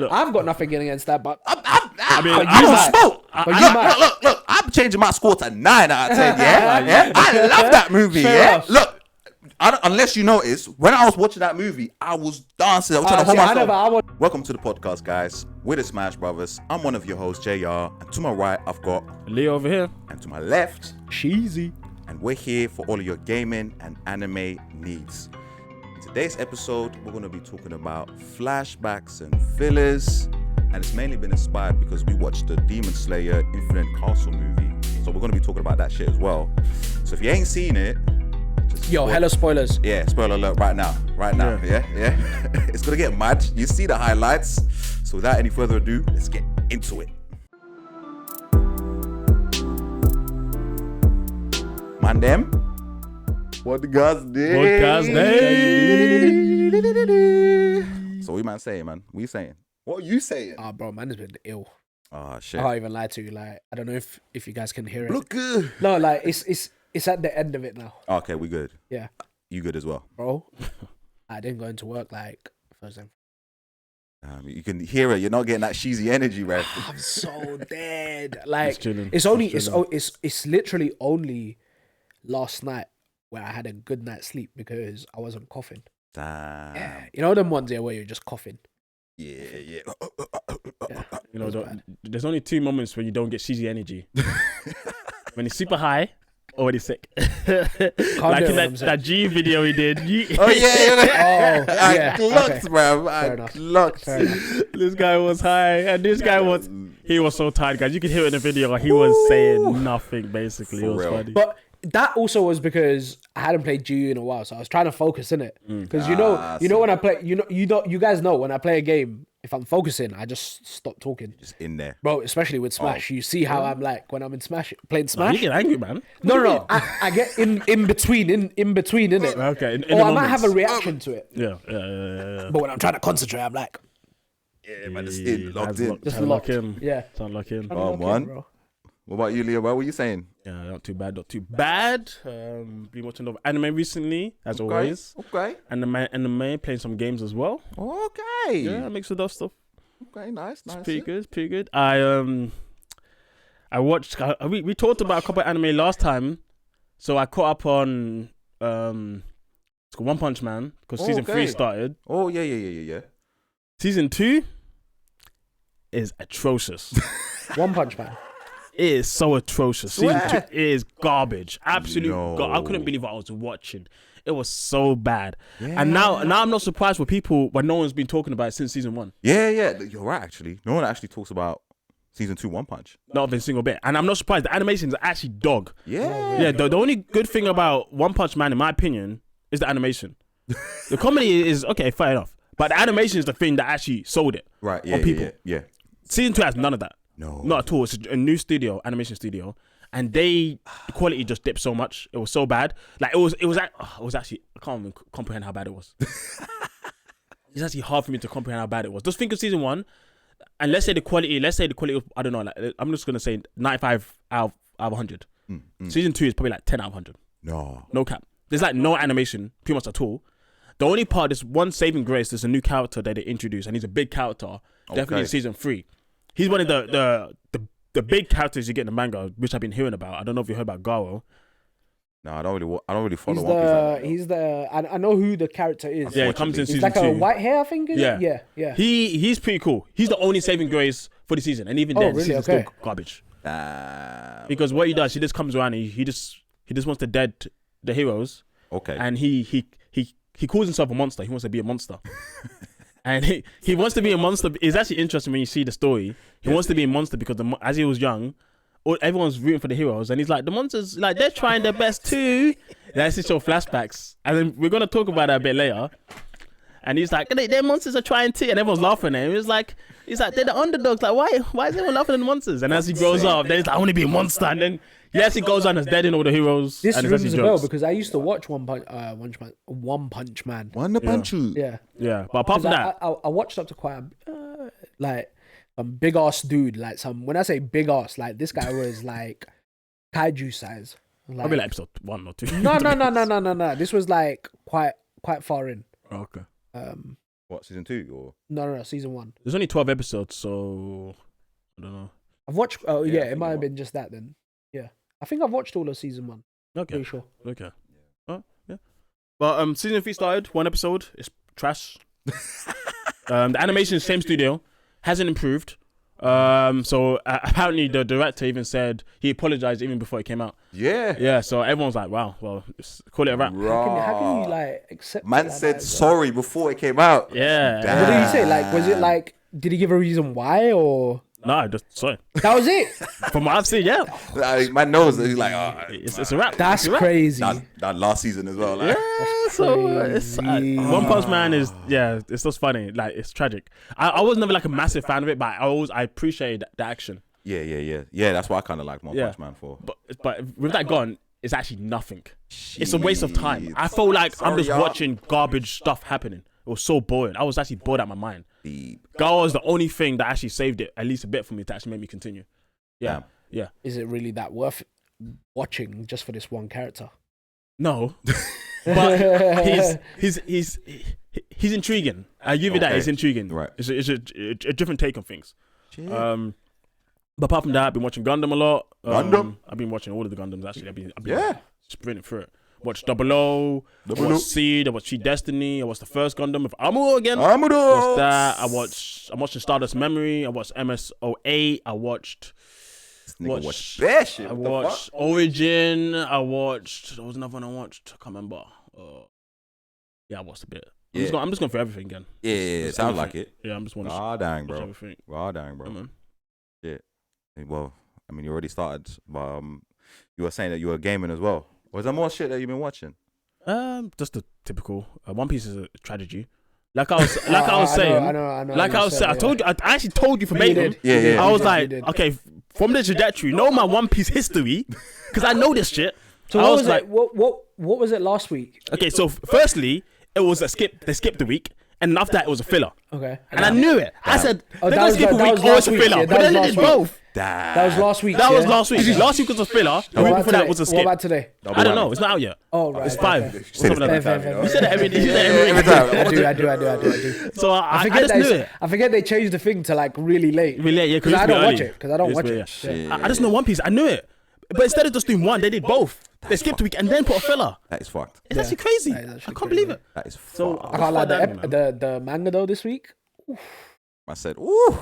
I've got nothing against that, but I mean, but I you don't might. smoke. But you might. Look. I'm changing my score to 9 out of 10. Yeah. I love that movie. Fair Yeah. enough. Look, unless you notice, when I was watching that movie, I was dancing. I was trying to hold myself. Welcome to the podcast, guys. We're the Smash Brothers. I'm one of your hosts, JR. And to my right, I've got Leo over here. And to my left, Cheesy. And we're here for all of your gaming and anime needs. In today's episode, we're going to be talking about flashbacks and fillers. And it's mainly been inspired because we watched the Demon Slayer Infinite Castle movie. So we're going to be talking about that shit as well. So if you ain't seen it, hella spoilers. Yeah, spoiler alert right now. Yeah. It's going to get mad. You see the highlights. So without any further ado, let's get into it. Man, them. What the guys did. So what man saying, man? What you saying? What are you saying? Bro, man has been ill. Oh shit. I can't even lie to you. Like, I don't know if you guys can hear it. Look good. No, like it's at the end of it now. Okay, we good. Yeah. You good as well? Bro, I didn't go into work like Thursday. You can hear it. You're not getting that cheesy energy, right? I'm so dead. Like it's literally only last night where I had a good night's sleep because I wasn't coughing. Damn. Yeah. You know them ones here where you're just coughing. Yeah. You know, there's only 2 moments when you don't get cheesy energy. When it's super high or when it's sick. Like in that G video he did. I clocked, bro. I clocked. This guy was high and this guy was so tired, guys. You could hear it in the video. He was saying nothing, basically. It was funny. But that also was because I hadn't played GU in a while, so I was trying to focus in it. Because you know when I play, you guys know when I play a game, if I'm focusing, I just stop talking. Just in there, bro. Especially with Smash, you see how I'm like when I'm in Smash, playing Smash. You get angry, man. No. I get in between in it. Okay. Or I might have a reaction to it. Yeah. But when I'm trying to concentrate, I'm like, yeah, man, it's in, locked in. Just locked in. Yeah. Sound lock in. Oh, man. Bro. What about you, Leo? What were you saying? Yeah, not too bad. Been watching a lot of anime recently, as always. Okay. Anime, playing some games as well. Okay. Yeah, a mix of those stuff. Okay, nice. Pretty good. I watched. We talked about a couple of anime last time, so I caught up on it's called One Punch Man because season 3 started. Oh yeah. Season 2 is atrocious. One Punch Man. It is so atrocious. Season 2 is garbage. Absolute. I couldn't believe what I was watching. It was so bad. Yeah. And now I'm not surprised with people when no one's been talking about it since season 1. Yeah. You're right, actually. No one actually talks about season 2 One Punch. Not a single bit. And I'm not surprised. The animations are actually dog. Yeah. Yeah. The only good thing about One Punch Man, in my opinion, is the animation. The comedy is okay, fair enough. But the animation is the thing that actually sold it. Right. On people. Yeah. Season 2 has none of that. No. Not at all. It's a new animation studio. And the quality just dipped so much. It was so bad. Like it was actually, I can't even comprehend how bad it was. It's actually hard for me to comprehend how bad it was. Just think of season 1, and let's say the quality was, I don't know, like I'm just gonna say 95 out of 100. Season 2 is probably like 10 out of 100. No cap. There's like no animation, pretty much at all. The only part is one saving grace. There's a new character that they introduced, and he's a big character. Definitely in season 3. He's one of the big characters you get in the manga, which I've been hearing about. I don't know if you heard about Garo. No, I don't really follow One Piece. I know who the character is. Yeah, he comes in season 2. He's like a white hair, I think. Yeah. He's pretty cool. He's the only saving grace for the season, and even then, really? the season's still garbage. Because what he does, he just comes around and he just wants to dead the heroes. Okay. And he calls himself a monster. He wants to be a monster. And he wants to be a monster. It's actually interesting when you see the story. He wants to be a monster because as he was young, everyone's rooting for the heroes, and he's like, the monsters, like they're trying their best too. That's his show flashbacks, and then we're gonna talk about that a bit later. And he's like, their monsters are trying too, and everyone's laughing at him. He's like, they're the underdogs. Like, why is everyone laughing at the monsters? And as he grows up, then he's like, I want to be a monster. And then he goes on as dead in all the heroes. This and rings a bell because I used to watch One Punch Man. One Punch Man. Yeah. But apart from that, I watched up to quite like some big ass dude. Like when I say big ass, like this guy was like kaiju size. Like, probably like episode 1 or 2. No. This was like quite far in. Okay. What, season 2 or? No, season 1. There's only 12 episodes, so I don't know. I've watched. Oh Yeah, yeah, I it think might I'm have up. been just that then. Yeah, I think I've watched all of season 1. Okay. Pretty sure. Okay. Oh, yeah. But season 3 started, 1 episode. It's trash. The animation is same studio, hasn't improved. So apparently the director even said he apologized even before it came out. Yeah. Yeah. So everyone's like, wow, well, call it a wrap. How can you like accept? Man it like said that, sorry before it came out. Yeah. Damn. What did he say? Like, was it like? Did he give a reason why, or No, just sorry. that was it? From what I've seen, yeah, Like, man knows. He's like, oh, it's a wrap. That's It's a wrap. crazy. that last season as well. Like, Yeah, so it's crazy. One Punch Man is it's just funny. Like it's tragic. I was never like a massive fan of it, but I appreciate the action. yeah. That's what I kind of like One Punch Man for. But with that gone, it's actually nothing. It's a waste of time. I felt like I'm Sorry, just y'all. watching garbage stuff happening. It was so boring. I was actually bored out of my mind. Deep. Gao was the only thing that actually saved it, at least a bit for me to actually make me continue. Yeah, Damn. yeah. Is it really that worth watching just for this one character? No, but he's intriguing. I give you that. Okay. It's intriguing. Right. It's a different take on things. Shit. But apart from that, I've been watching Gundam a lot. Gundam? I've been watching all of the Gundams actually. I've been Yeah. sprinting through it. Watched Double O. I Double O. watched Seed. I watched Chi Destiny. I watched the first Gundam with Amuro again. Amuro. Watched that. I'm watching Stardust Memory. I watched MS08. I watched. Nigga watch that shit. I What the watched fuck? Origin. I watched. There was another one I watched. I can't remember. Yeah, I watched a bit. Yeah. I'm just going for everything again. Yeah, Just sounds everything. like it. Yeah, I'm just want to Ah, dang, watch bro. everything. Ah, dang, bro. Yeah, man. Shit. Well, I mean, you already started, but you were saying that you were gaming as well. Was there more shit that you've been watching? Just the typical. One Piece is a tragedy. Like I was saying. I know. Like I was saying, I told you. I actually told you You verbatim. did. Yeah, You did. yeah. I was You like, did. okay, from the trajectory, know my One Piece history, because I know this shit. So I what was was like, it? What was it last week? okay, so firstly, it was a skip. They skipped the week, and after that, it was a filler. Okay. And I knew it. I said, Oh, they're that gonna was skip a that week was or it's last a week, filler. yeah, But that then was they did last week. both. That was last week. That was yeah? last week. Last week was a filler. The week What before about that was a today? What skip. about today? I don't know. It's not out yet. Oh right. It's okay, 5. okay. Or something like Fair, that. fair, fair. You said it every day. Every time. I do. So I forget just that knew it. I forget they changed the thing to like really late. Really, yeah, Because I it's don't early. watch it. Because I don't It's watch early, it. yeah. Yeah. I just know One Piece. I knew it. But instead of just doing one, they did both. They skipped a week and then put a filler. That is fucked. It's actually crazy. That is I actually can't crazy. believe it. That is So fucked. I can't lie. Fuck that, The manga though this week. I said, ooh.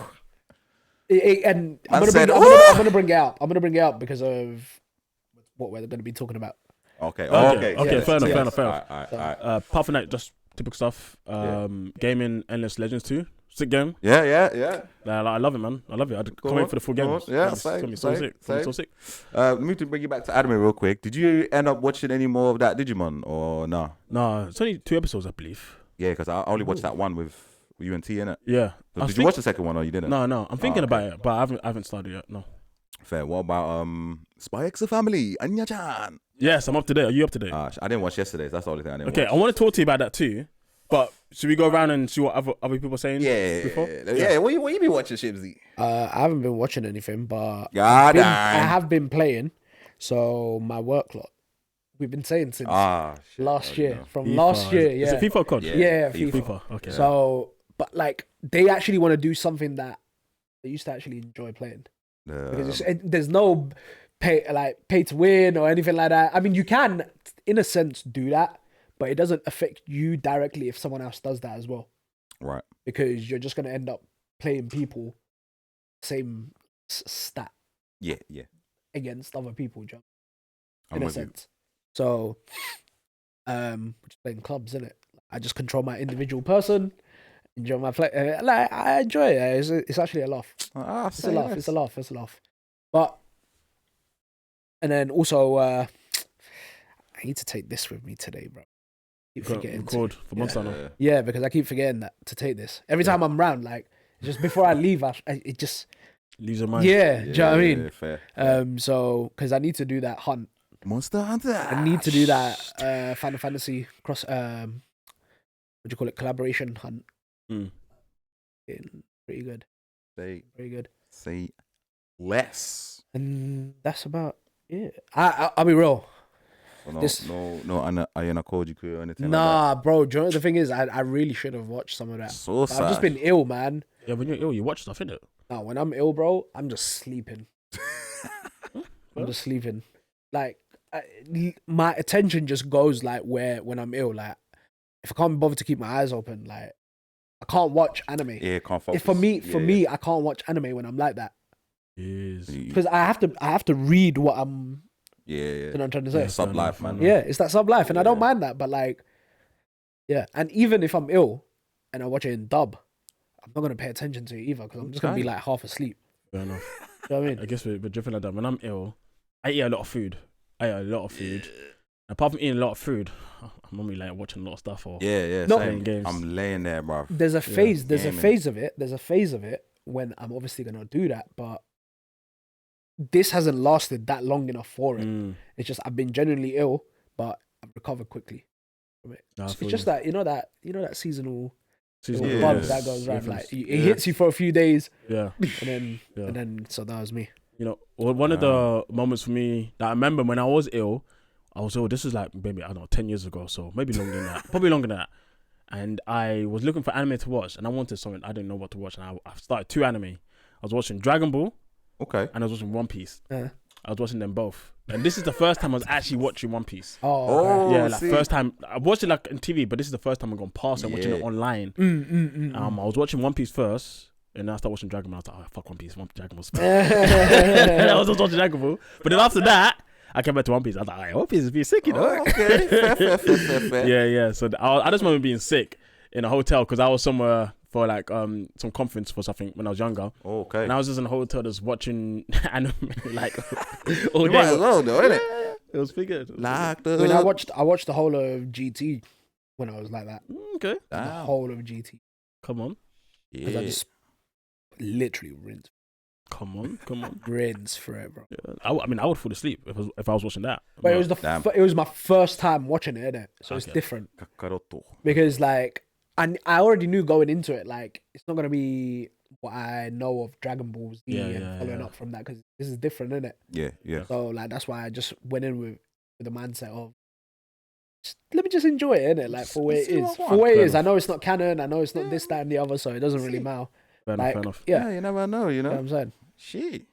And I'm Man said, gonna bring it out. I'm gonna bring it out because of what we're gonna be talking about. Okay. Okay, Yeah, fair enough, yeah. fair enough, fair All enough. right, all right. Apart from that, just typical stuff. Gaming, Endless Legends 2. Sick game. Yeah. I love it, man. I love it. I can't Go wait on, for the full go game. on. Yeah, It's same, gonna be so same, sick. It's gonna be so same. sick. Let me to bring you back to anime real quick. Did you end up watching any more of that Digimon or no? No, it's only 2 episodes, I believe. Yeah, because I only watched that one with you and T in it. Yeah. So did you watch the second one or you didn't? No. I'm thinking okay. about it, but I haven't started yet. No. Fair. What about Spy X Family? Anya-chan. Yes, I'm up to date. Are you up to date? I didn't watch yesterday's. That's the only thing I didn't Okay, watch. I want to talk to you about that too. But should we go around and see what other people are saying? Yeah, before? yeah. What you been watching, Shibzy? I haven't been watching anything, but God I damn. have been playing. So my work lot, we've been saying since Shit. last year. From FIFA. last year, yeah. Is it FIFA or COD? Yeah, FIFA. FIFA. Okay. So, but like they actually want to do something that they used to actually enjoy playing because there's no pay to win or anything like that. I mean, you can, in a sense, do that, but it doesn't affect you directly if someone else does that as well, Right. because you're just gonna end up playing people same stat Yeah. against other people, John. I'm In a with you. sense. So, we're just playing clubs, innit? I just control my individual person, enjoy my play. Like I enjoy it. It's actually a laugh. It's a laugh. It's a laugh. It's a laugh. But and then also, I need to take this with me today, bro. Keep forgetting. Record for months now. Yeah, because I keep forgetting that to take this every time I'm around. Like just before I leave, it just Lose your mind. yeah. Do you know what I mean? Fair. So because I need to do that hunt. Monster Hunter. I need to do that Final Fantasy cross what do you call it, collaboration hunt. Pretty good. Very good. Say less. And that's about it. I'll be real. Or no Ayana Kojiku or anything Nah, bro. Do you know what the thing is? I really should have watched some of that. So I've just sad. been ill, man. Yeah, when you're ill, you watch stuff, innit? No, when I'm ill, bro, I'm just sleeping. I'm just sleeping. Like, my attention just goes like when I'm ill. Like, if I can't be bothered to keep my eyes open, like, I can't watch anime. Yeah, can't focus. For me, I can't watch anime when I'm like that Yes. because I have to read what I'm. Yeah. You know what I'm trying to say? Yeah, Sub life, man. Yeah, it's that sub life, and I don't Yeah. mind that. But like, yeah, and even if I'm ill and I watch it in dub, I'm not gonna pay attention to it either because I'm just gonna be like half asleep. Fair enough. You know what I mean? I guess we're different like that. When I'm ill, I eat a lot of food. Apart from eating a lot of food, I'm normally like watching a lot of stuff or Yeah. No. Same. Games. I'm laying there, bro. There's a phase. There's gaming. a phase of it. There's a phase of it when I'm obviously gonna do that, but this hasn't lasted that long enough for it. It's just I've been genuinely ill, but I've recovered quickly from it. Nah, I It's feel just you. that that seasonal Seasonal bug yeah. that goes around. Like Difference. it hits you for a few days, Yeah. and Yeah. then so that was me. You know, one of the moments for me that I remember when I was ill, this is like maybe, I don't know, 10 years ago, so maybe longer than that. Probably longer than that. And I was looking for anime to watch, and I wanted something. I didn't know what to watch, and I started 2 anime. I was watching Dragon Ball, Okay. and I was watching One Piece. Uh, I was watching them both. And this is the first time I was actually watching One Piece. oh, Yeah, like see. first time. I watched it like on TV, but this is the first time I've gone past and watching it Yeah. online. okay. I was watching One Piece first, and then I started watching Dragon Ball. I was like, oh, fuck One Piece. Dragon Ball's and I was just watching Dragon Ball. But then after that, I came back to One Piece. I was like, hey, One Piece is being sick, you know? Oh, okay. Fair. Yeah. So I just remember being sick in a hotel because I was somewhere for like some conference for something when I was younger. Oh, okay. And I was just in a hotel just watching anime like all You day. might as well, though, innit? Yeah, it was figured. Locked I mean, up. I watched the whole of GT when I was like that. Okay, The Damn. whole of GT come on. because I Yeah. just literally Come on. rinse for it, bro. Yeah. I mean, I would fall asleep if I was watching that. But it was Damn. it was my first time watching it, innit? So it's Okay. different Kakaroto. because like I already knew going into it like it's not gonna be what I know of Dragon Ball Z and following up from that because this is different, innit? Yeah. So like that's why I just went in with the mindset of let me just enjoy it, innit? Like for what it See is. what I want. For what it Fair is. I know it's not canon. I know it's not this, that, and the other. So it doesn't really See. matter. Fair Like, enough. yeah, You never know, you you know what know? I'm saying. Shit.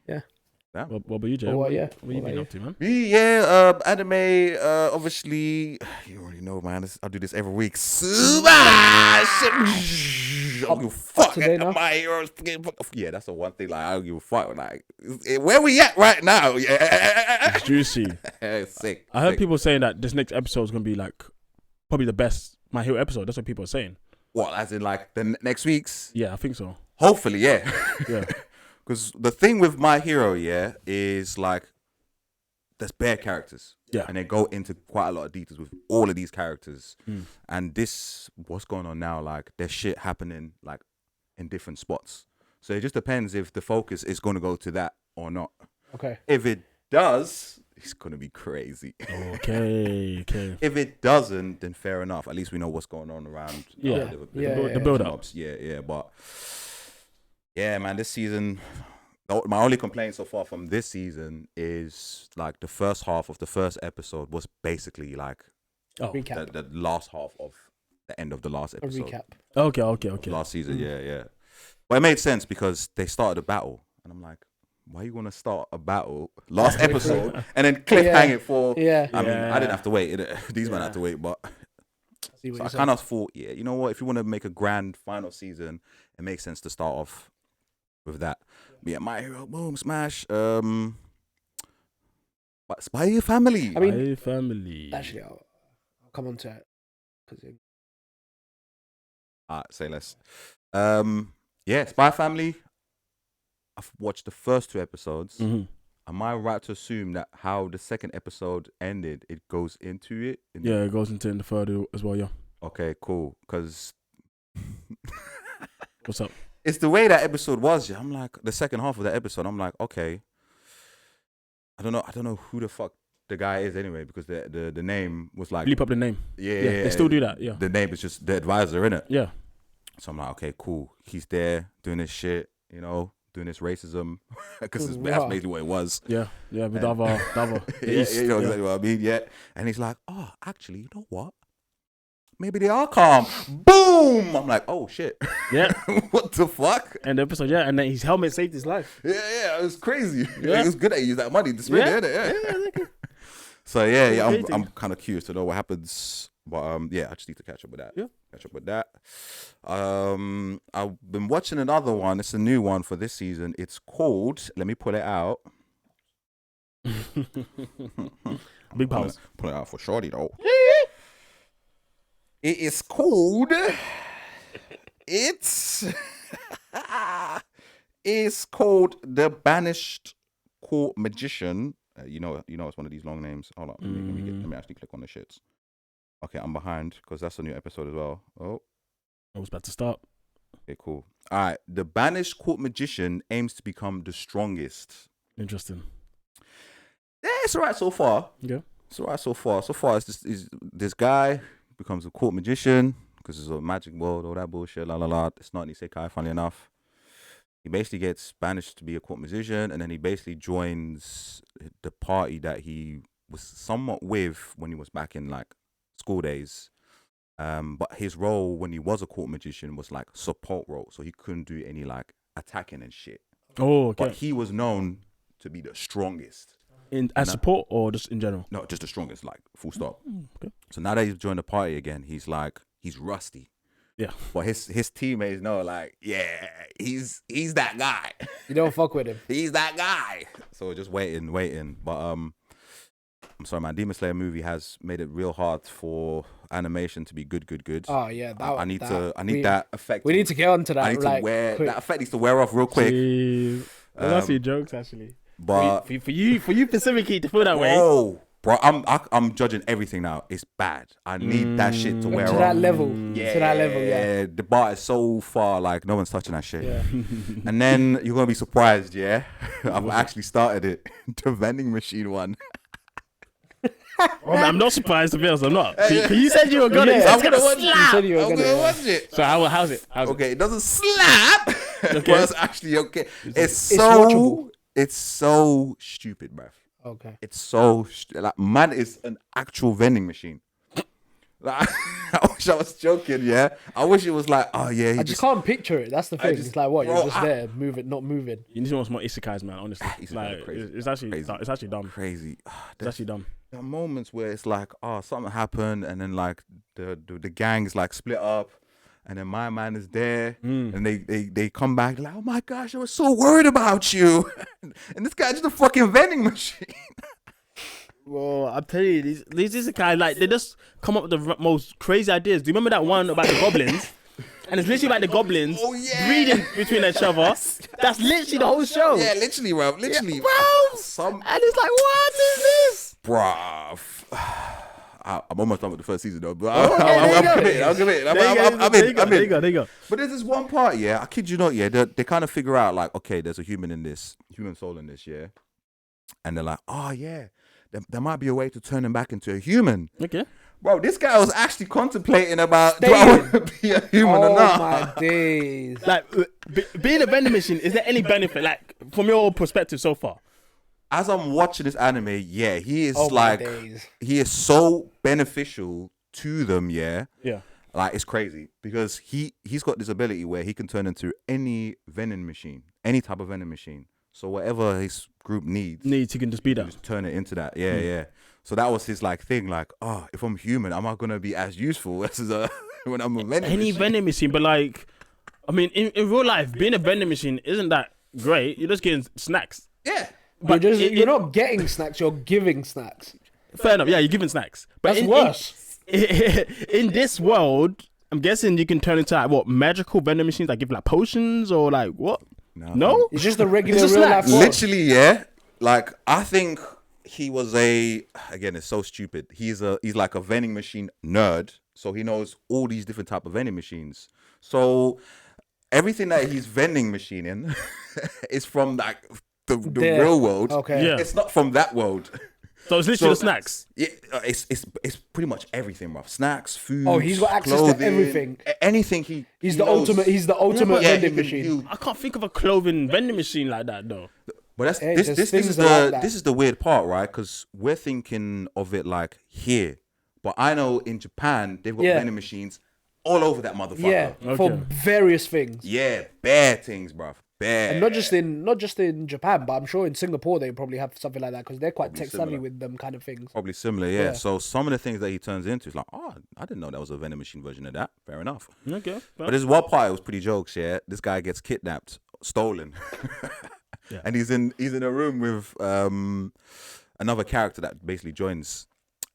What about you, Jay? Well, What yeah. have you What been about up to, man? Me, yeah, anime, obviously, you already know, man. I do this every week. Smash! I don't give a fuck. today now? My heroes. Yeah, that's the one thing. Like, I don't give a fuck. Like, where we at right now? Yeah. It's juicy. Sick. I heard sick. people saying that this next episode is gonna be like probably the best My Hero episode. That's what people are saying. What, as in, like, the next week's? Yeah, I think so. Hopefully, yeah. Yeah. Because the thing with My Hero, yeah, is like there's bare characters. Yeah. And they go into quite a lot of details with all of these characters. Mm. And what's going on now, like there's shit happening like in different spots. So it just depends if the focus is going to go to that or not. Okay. If it does, it's going to be crazy. Okay. If it doesn't, then fair enough. At least we know what's going on around. Yeah. Yeah. The build up. Mobs. Yeah. But yeah, man, this season, my only complaint so far from this season is like the first half of the first episode was basically like Recap. the last half of the end of the last A episode. recap. Okay. Last season, yeah. But it made sense because they started a battle, and I'm like, why you want to start a battle last episode and then cliffhang it for? Yeah. I mean, Yeah. I didn't have to wait. These men had to wait, but See what so I you're saying. kind of thought, yeah, you know what? If you want to make a grand final season, it makes sense to start off with that. But yeah, My Hero, boom, smash. But Spy Family. I mean, My family. actually, I'll come on to it. 'Cause Say less. Yeah, Spy Family. I've watched the first 2 episodes. Mhm. Am I right to assume that how the second episode ended, it goes into it? Yeah, it goes into the third as well. Yeah. Okay, cool. Because What's up? it's the way that episode was. Yeah, I'm like the second half of the episode. I'm like, okay. I don't know who the fuck the guy is anyway, because the name was like Bleep up the name. yeah, They still do that. Yeah. The name is just the advisor, innit? Yeah. So I'm like, okay, cool. He's there doing his shit, you know, doing this racism because that's basically what it was. Yeah, with the other. Yeah, you know exactly what I mean. Yeah, and he's like, oh, actually, you know what? Maybe they are calm. Boom! I'm like, oh shit. Yeah. What the fuck? And the episode, and then his helmet saved his life. Yeah, it was crazy. Yeah. It was good that he used that money to spend it, innit? Yeah. So I'm kind of curious to know what happens. But I just need to catch up with that. Yeah. Catch up with that. I've been watching another one. It's a new one for this season. It's called, let me pull it out. Big pause. Pull it out for shorty though. It is called. It's called The Banished Court Magician. You know, it's one of these long names. Hold on, let me actually click on the shits. Okay, I'm behind because that's a new episode as well. Oh, I was about to start. Okay, cool. All right, The Banished Court Magician aims to become the strongest. Interesting. Yeah, it's alright so far. Yeah, it's alright so far. So far, it's this guy becomes a court magician because it's a magic world, all that bullshit, la la la. It's not an isekai, funny enough. He basically gets banished to be a court magician, and then he basically joins the party that he was somewhat with when he was back in like school days. But his role when he was a court magician was like support role, so he couldn't do any like attacking and shit. Oh, okay. But he was known to be the strongest. As support or just in general? No, just the strongest, like full stop. Okay. So now that he's joined the party again, he's rusty. Yeah. But his teammates know, like, yeah, he's that guy. You don't fuck with him. He's that guy. So just waiting. But I'm sorry, man. Demon Slayer movie has made it real hard for animation to be good. Oh yeah, I need that effect. We need to get onto that. That effect needs to wear off real quick. That's your jokes actually. But for you specifically to feel that way. Bro, I'm judging everything now. It's bad. I need that shit to wear off. To that level. Yeah. The bar is so far, like no one's touching that shit. Yeah. And then you're gonna be surprised, yeah. I've actually started it. The vending machine one. I'm not surprised to be honest. I'm not. You said you were gonna. I'm gonna watch it. You said you were I'm gonna watch it. So how's it? Okay, it doesn't slap. Okay. But it's actually okay. It's watchable. It's so stupid, bruv. Okay. It's so like man is an actual vending machine. Like, I wish I was joking, yeah. I wish it was like, oh yeah. I just can't picture it. That's the thing. It's like what you're just there, not moving. You need to watch more isekais, man. Honestly, Like, it's actually dumb. Crazy. It's actually dumb. There are moments where it's like, oh, something happened, and then like the gangs like split up. And then my man is there, and they come back like, oh my gosh, I was so worried about you, and this guy's just a fucking vending machine. Well, I'm telling you, these isekai, like they just come up with the most crazy ideas. Do you remember that one about the goblins? And it's literally like the goblins breeding between each other. That's literally the whole show. Yeah, literally, bro. Literally, bro. And it's like, what is this, bruh? I'm almost done with the first season though, but I'm committed. There you go. But there's this one part, yeah. I kid you not, yeah. They kind of figure out like, okay, there's a human soul in this, yeah. And they're like, oh yeah, there might be a way to turn him back into a human. Okay. Bro, this guy was actually contemplating about do I want to be a human or not? Oh my days! Like being a vending machine, is there any benefit, like from your perspective so far? As I'm watching this anime, yeah, he is he is so beneficial to them, yeah. Yeah. Like it's crazy because he's got this ability where he can turn into any vending machine, any type of vending machine. So whatever his group needs, he can just be that. Just turn it into that. Yeah, yeah. So that was his like thing, like, oh, if I'm human, am I gonna be as useful as when I'm a vending machine? Vending machine, but like, I mean, in real life, being a vending machine isn't that great. You're just getting snacks. Yeah. But you're not getting snacks, you're giving snacks. Fair enough, yeah, you're giving snacks. But that's worse. In this world, I'm guessing you can turn into like what, magical vending machines that give like potions or like what? No? It's just a regular real life world. Literally, yeah. Like I think he was again, it's so stupid. He's like a vending machine nerd, so he knows all these different type of vending machines. So everything that he's vending machining is from like the real world. Okay. Yeah. It's not from that world. So it's literally the snacks. Yeah, it's pretty much everything, bro. Snacks, food. Oh, he's got access clothing, to everything. Anything He's the ultimate. He's the ultimate vending machine. I can't think of a clothing vending machine like that though. But this is the weird part, right? Because we're thinking of it like here, but I know in Japan they've got vending machines all over that motherfucker. Yeah, for various things. Yeah, bad things, bro. Bad. And not just in Japan, but I'm sure in Singapore they probably have something like that because they're quite tech savvy with them kind of things. Probably similar, yeah. So some of the things that he turns into is like, oh, I didn't know that was a vending machine version of that. Fair enough. Okay. But there's one part, it was pretty jokes, yeah. This guy gets kidnapped, stolen. Yeah. And he's in a room with another character that basically joins,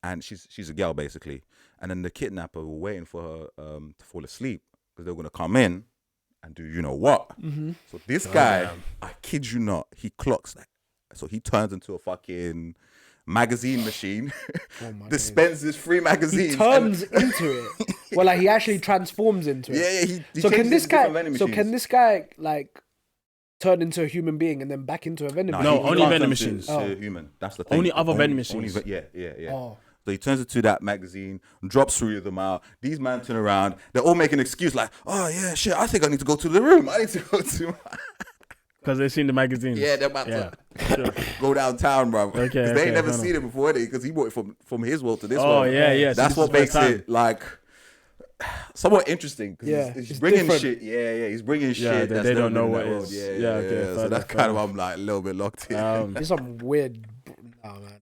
and she's a girl basically. And then the kidnapper were waiting for her to fall asleep because they were gonna come in and do you know what. Mm-hmm. So this guy, I kid you not, he clocks that. So he turns into a fucking magazine machine, dispenses free magazines. He turns into it. Well, like he actually transforms into it. Yeah. He so can this guy like turn into a human being and then back into a vending machine? No, only vending machines. Human. That's the thing. Only other vending machines. Yeah. Oh. So he turns into that magazine, drops 3 of them out. These men turn around. They're all making an excuse like, oh, yeah, shit, I think I need to go to the room. I need to go to... Because they've seen the magazine. Yeah, they're about to go downtown, bro. Because they ain't never seen it before, because he brought it from his world to this world. Oh, yeah. That's what makes it, like, somewhat interesting. Because he's bringing different shit. Yeah, he's bringing shit that's they don't know what it is. Yeah. So that's kind of, I'm like a little bit locked in. It's some weird... Oh, man.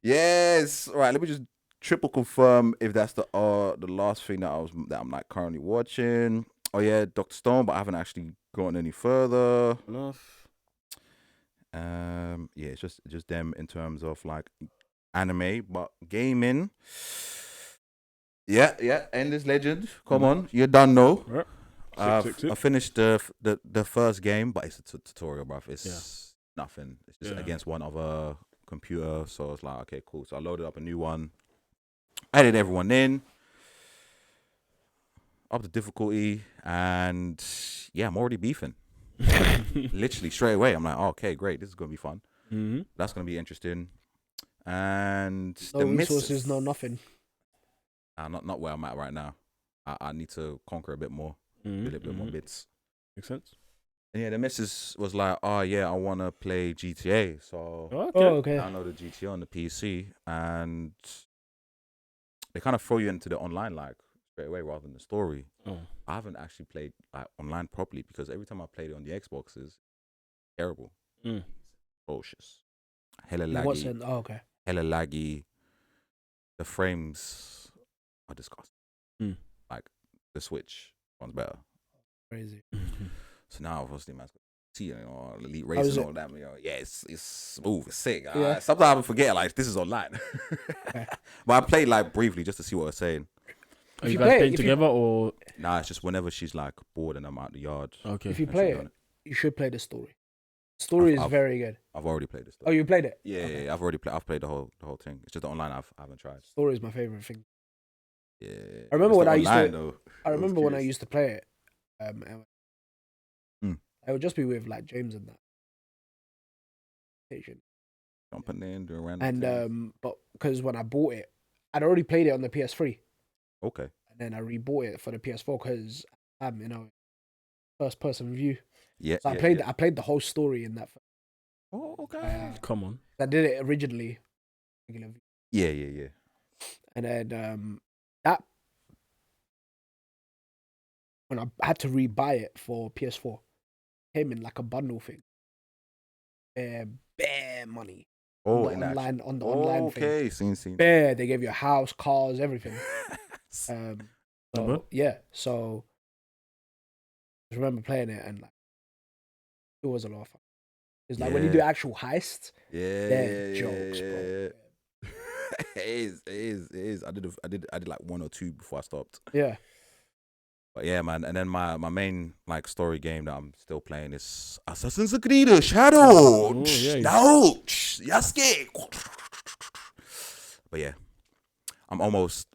Yes. All right. Let me just triple confirm if that's the last thing that I'm like currently watching. Oh yeah, Dr. Stone, but I haven't actually gone any further. Enough. Yeah, it's just them in terms of like anime, but gaming. Yeah. Endless Legend. Come on, you done know. I finished the first game, but it's a tutorial, bruv. It's nothing. It's just against one other computer, so it's like, okay, cool. So I loaded up a new one, added everyone in, up the difficulty, and yeah, I'm already beefing. Literally straight away. I'm like, oh, okay, great, this is gonna be fun. Mm-hmm. That's gonna be interesting. And no the resources, no nothing. Not where I'm at right now. I need to conquer a bit more, a little bit more bits. Makes sense. And yeah, the missus was like, oh yeah, I want to play GTA. So okay. I know the GTA on the PC, and they kind of throw you into the online like straight away rather than the story. I haven't actually played like online properly because every time I played it on the Xboxes, terrible. Atrocious. Hella laggy. Okay. Hella laggy. The frames are disgusting. Like the Switch one's better. Crazy. So now obviously man's got see Elite Race and all that. Yeah, it's smooth, it's sick. Sometimes I forget like this is online. But I played like briefly just to see what I was saying. Are you guys playing together or? Nah, it's just whenever she's like bored and I'm out the yard. Okay. If you play it, you should play the story. Story is very good. I've already played the story. Oh, you played it? Yeah, okay. I've already played. I've played the whole thing. It's just the online I haven't tried. Story is my favorite thing. Yeah. I remember when I used to play it. I would just be with like James and that. Jumping in, doing random things. But because when I bought it, I'd already played it on the PS3. Okay. And then I rebought it for the PS4 because first person view. Yeah. So I played the whole story in that. Oh, okay. Come on. I did it originally. Yeah. And then that when I had to rebuy it for PS4, came in like a bundle thing. Bare money. Oh, on the online thing. Okay, seen. Bare, they gave you a house, cars, everything. So I remember playing it and like it was a lot of fun. It's like when you do actual heists, jokes, bro. It is. I did like 1 or 2 before I stopped. Yeah. But yeah, man, and then my main like story game that I'm still playing is Assassin's Creed Shadow. No, Yasuke. But yeah, I've almost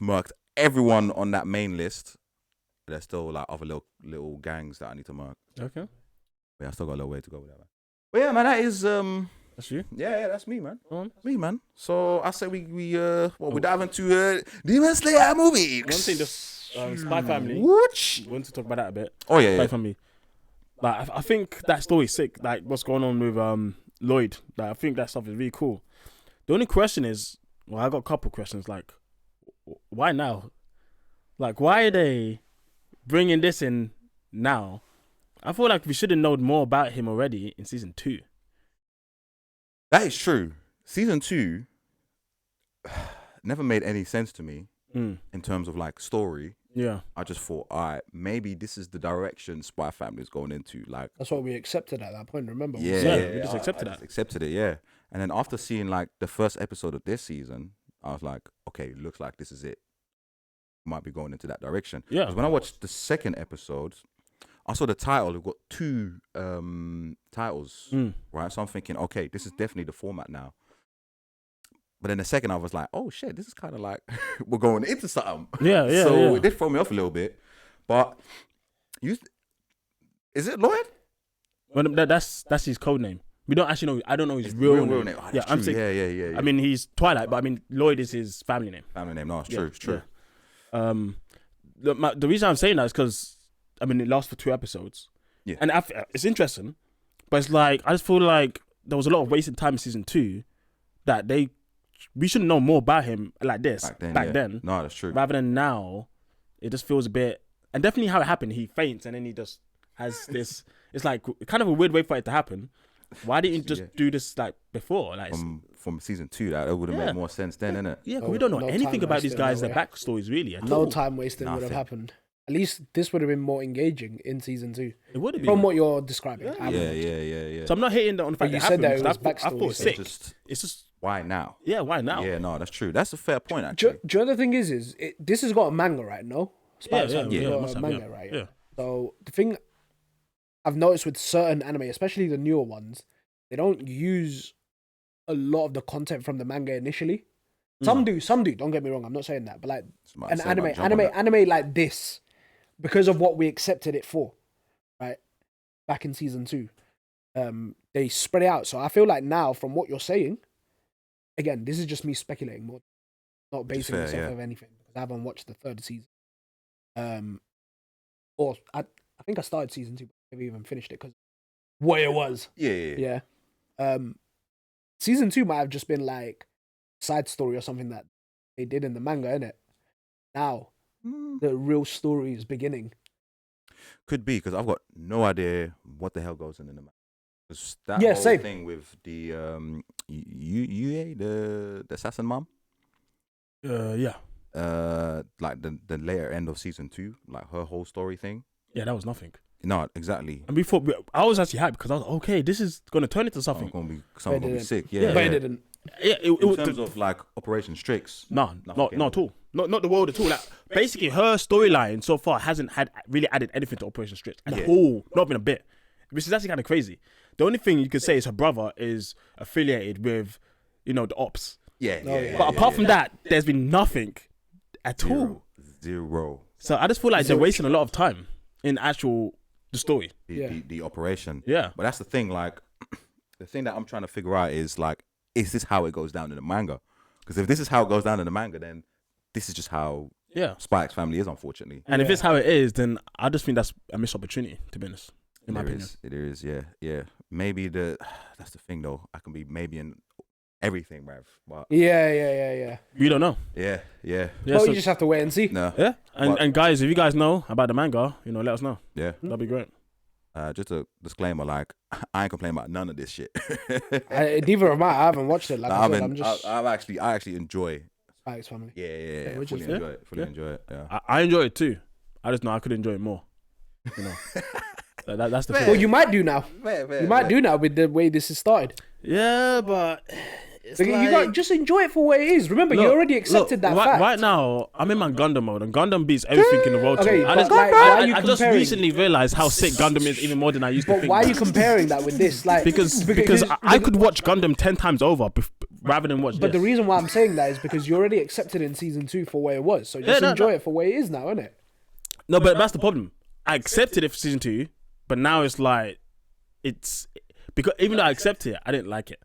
marked everyone on that main list. There's still like other little gangs that I need to mark. Okay. But yeah, I still got a little way to go with that, man. But yeah, man, that is That's you. Yeah, that's me, man. Me, man. So I say we dive into Demon Slayer movie. One thing, the Spy Family. What? We want to talk about that a bit. Oh yeah, Spy Family. Like I think that story's sick. Like what's going on with Lloyd. Like I think that stuff is really cool. The only question is, well, I got a couple questions. Like, why now? Like, why are they bringing this in now? I feel like we should have known more about him already in season 2. That is true. Season 2 never made any sense to me in terms of like story. Yeah. I just thought, all right, maybe this is the direction Spy Family is going into. Like, that's what we accepted at that point. Remember? We just accepted that. Accepted it, yeah. And then after seeing like the first episode of this season, I was like, okay, looks like this is it. Might be going into that direction. Yeah. Because when I watched the second episode, I saw the title. We've got 2 titles, right? So I'm thinking, okay, this is definitely the format now. But then the second, I was like, oh shit, this is kind of like we're going into something. Yeah. So it did throw me off a little bit. But is it Lloyd? Well, that's his code name. We don't actually know. I don't know his real name. Oh, yeah, I'm saying. Yeah. I mean, he's Twilight, but I mean, Lloyd is his family name. Family name. No, it's true. It's true. Yeah. The reason I'm saying that is because I mean it lasts for 2 episodes. Yeah. And it's interesting, but it's like I just feel like there was a lot of wasted time in season 2 that we should know more about him like this back then. No, that's true. Rather than now, it just feels a bit. And definitely how it happened, he faints and then he just has this. It's like kind of a weird way for it to happen. Why didn't you just do this like before? Like from season 2, that would have made more sense then, innit? Yeah, because we don't know anything about these guys, their backstories really. No time wasting would have happened. At least this would have been more engaging in season 2. It would have been from what you're describing. Yeah. So I'm not hating on the fact you that said happened. that it was I thought it's sick. It's just why now? Yeah, why now? Yeah, no, that's true. That's a fair point, actually. Do you know the thing is this has got a manga, right? No, Yeah, got a manga, right? Yeah. So the thing I've noticed with certain anime, especially the newer ones, they don't use a lot of the content from the manga initially. Some do. Don't get me wrong. I'm not saying that, but like an anime like this, because of what we accepted it for, right? Back in season 2, they spread it out. So I feel like now, from what you're saying, again, this is just me speculating more, not basing myself of anything because I haven't watched the 3rd season. Or I think I started season 2, but I never even finished it because what it was. Yeah. Season 2 might have just been like side story or something that they did in the manga, innit? Now the real story is beginning. Could be, because I've got no idea what the hell goes in the manga. That whole same thing with the the assassin mom. Yeah. Like the later end of season 2, like her whole story thing. Yeah, that was nothing. No, exactly. And I was actually hyped because I was like, okay, this is gonna turn into something. Something gonna be sick. Yeah, but it didn't. Yeah, in terms of like Operation Strix. No, not at all. Not the world at all. Like basically, her storyline so far hasn't really added anything to Operation Strix at all. Not even a bit. Which is actually kind of crazy. The only thing you could say is her brother is affiliated with, the ops. But apart from that, there's been nothing at all. Zero. So I just feel like they're wasting a lot of time in the story. The operation. Yeah. But that's the thing, like, the thing that I'm trying to figure out is, like, is this how it goes down in the manga? Because if this is how it goes down in the manga, then this is just how Spy X Family is, unfortunately. And if it's how it is, then I just think that's a missed opportunity, to be honest, in my opinion. It is, yeah. Maybe that's the thing, though. I can be maybe in everything, bruv. But Yeah. We don't know. Yeah. Well, you just have to wait and see. No. Yeah. And guys, if you guys know about the manga, let us know. Yeah. That'd be great. Just a disclaimer, like, I ain't complaining about none of this shit. Neither am I haven't watched it. Like I actually enjoy Spy X Family. Yeah. Fully enjoy it. Yeah. I enjoy it too. I just know I could enjoy it more. That's the thing. Well, you might do now. You might do now with the way this is started. Yeah, but you got just enjoy it for what it is. Remember, you already accepted that fact. Right now, I'm in my Gundam mode, and Gundam beats everything in the world. Okay, I just recently realized how sick Gundam is, even more than I used to think. But why are you comparing that with this? Like, because I could watch Gundam 10 times over rather than watch this. But the reason why I'm saying that is because you already accepted in season 2 for where it was. So just enjoy it for where it is now, innit? No, but that's the problem. I accepted it for season 2, but now it's like, because even though I accepted it, I didn't like it.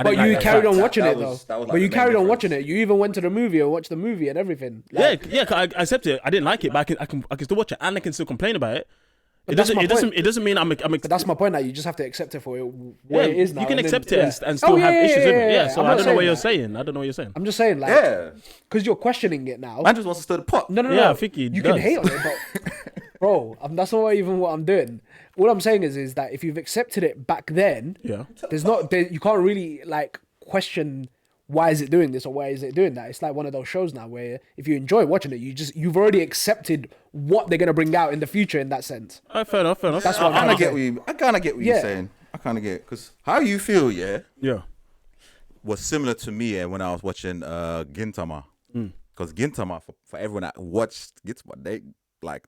But you carried on watching it though. was like But you the main carried on difference. watching it. You even went to the movie and watched the movie and everything. Like, Yeah, I accept it. I didn't like it, but I can still watch it and I can still complain about it. It that's doesn't. my It doesn't. point. It doesn't mean I'm. but that's my point. That you just have to accept it for where it is now. You can and accept then, it and still have issues with it. Yeah. So I'm I not don't know what saying you're that. saying. I don't know what you're saying. I'm just saying, like, Yeah. because you're questioning it now. Man just wants to stir the pot. No. Yeah, I think he you does. can hate on it, but bro, that's not even what I'm doing. All I'm saying is that if you've accepted it back then, Yeah. you can't really like question why is it doing this or why is it doing that. It's like one of those shows now where if you enjoy watching it, you've already accepted what they're gonna bring out in the future in that sense. Fair enough. That's I what I'm kind of trying to get say. what you're saying. I kind of get it. Because how you feel, Yeah. was similar to me when I was watching Gintama. Because Gintama, for everyone that watched Gintama,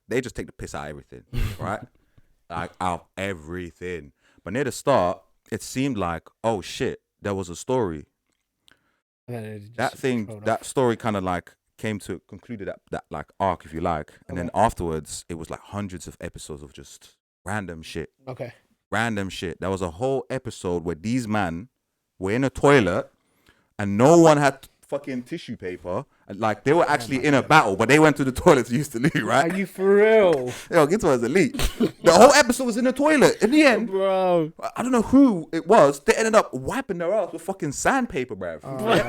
they just take the piss out of everything, right? Like out of everything. But near the start, it seemed like, oh shit, there was a story. That story kind of like came to concluded that like arc, if you like, and then afterwards it was like hundreds of episodes of just random shit. Okay. Random shit. There was a whole episode where these men were in a toilet and no one had fucking tissue paper, and like they were actually in a battle, but they went to the toilet to use the loo, right? Are you for real? Yo, Gintama is elite. The whole episode was in the toilet. In the end, Bro. I don't know who it was. They ended up wiping their ass with fucking sandpaper, bruv.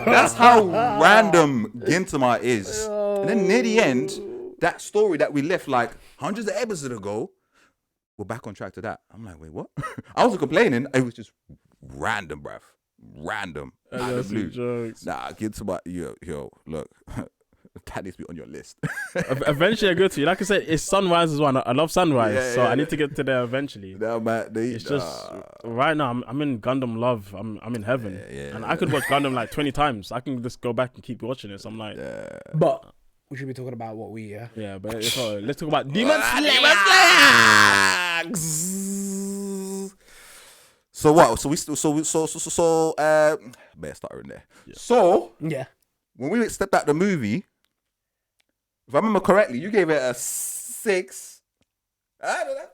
That's how random Gintama is. And then near the end, that story that we left like hundreds of episodes ago, we're back on track to that. I'm like, wait, what? I wasn't complaining. It was just random, bruv. Random. Out of the blue. Jokes. Nah, Gintama, yo, look. That needs to be on your list. Eventually, I go to you. Like I said, it's Sunrise as well. I love Sunrise, Yeah, so yeah, I need to get to there eventually. No, man, It's just right now. I'm in Gundam love. I'm in heaven, and I could watch Gundam like 20 times. I can just go back and keep watching it. So I'm like, But we should be talking about what we yeah. But let's talk about Demon Slayer. So what? So better start in there. Yeah. So yeah. when we stepped out the movie, if I remember correctly, you gave it a 6.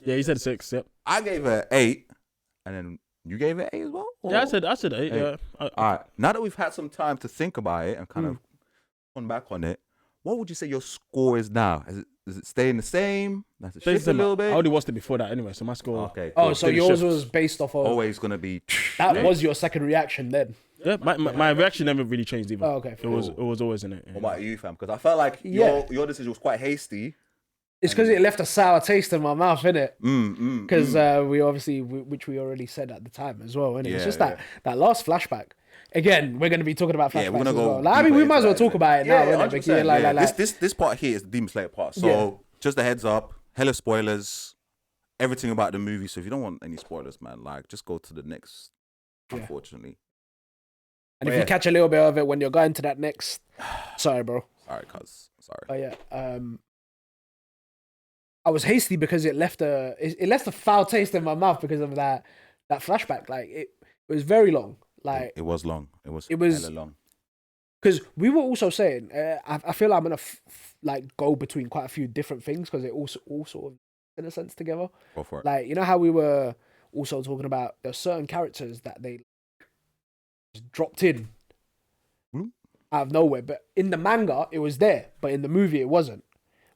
Yeah, you said 6. Yep. I gave it an 8, and then you gave it an 8 as well. Or? Yeah, I said 8. Yeah. All right. Now that we've had some time to think about it and kind of gone back on it, what would you say your score is now? Is it staying the same? Has it shifted a little bit? I already watched it before that anyway, so my score. Okay. Oh, cool. so yours was based off of Always gonna be. that was your second reaction then. Yeah, my reaction never really changed either. Oh, okay. It was always in it. Yeah. What about you, fam? Because I felt like your decision was quite hasty. It's because it left a sour taste in my mouth, innit? Because we obviously, which we already said at the time as well, innit? It's just that last flashback. Again, we're going to be talking about flashbacks we're gonna as go. well. Like, I mean, we might as well talk about it now, innit? 100%, Because, This part here is the Demon Slayer part. So just a heads up, hella spoilers, everything about the movie. So if you don't want any spoilers, man, like just go to the next. Unfortunately. And if you catch a little bit of it when you're going to that next, sorry, bro. Sorry, cuz. Sorry. Oh yeah. I was hasty because it left a foul taste in my mouth because of that flashback. Like it was very long. Like it was long. It was hella long. Because we were also saying, I feel like I'm gonna like go between quite a few different things because it all sort of in a sense together. Go for it. Like you know how we were also talking about there's certain characters that they just dropped in out of nowhere, but in the manga it was there, but in the movie it wasn't,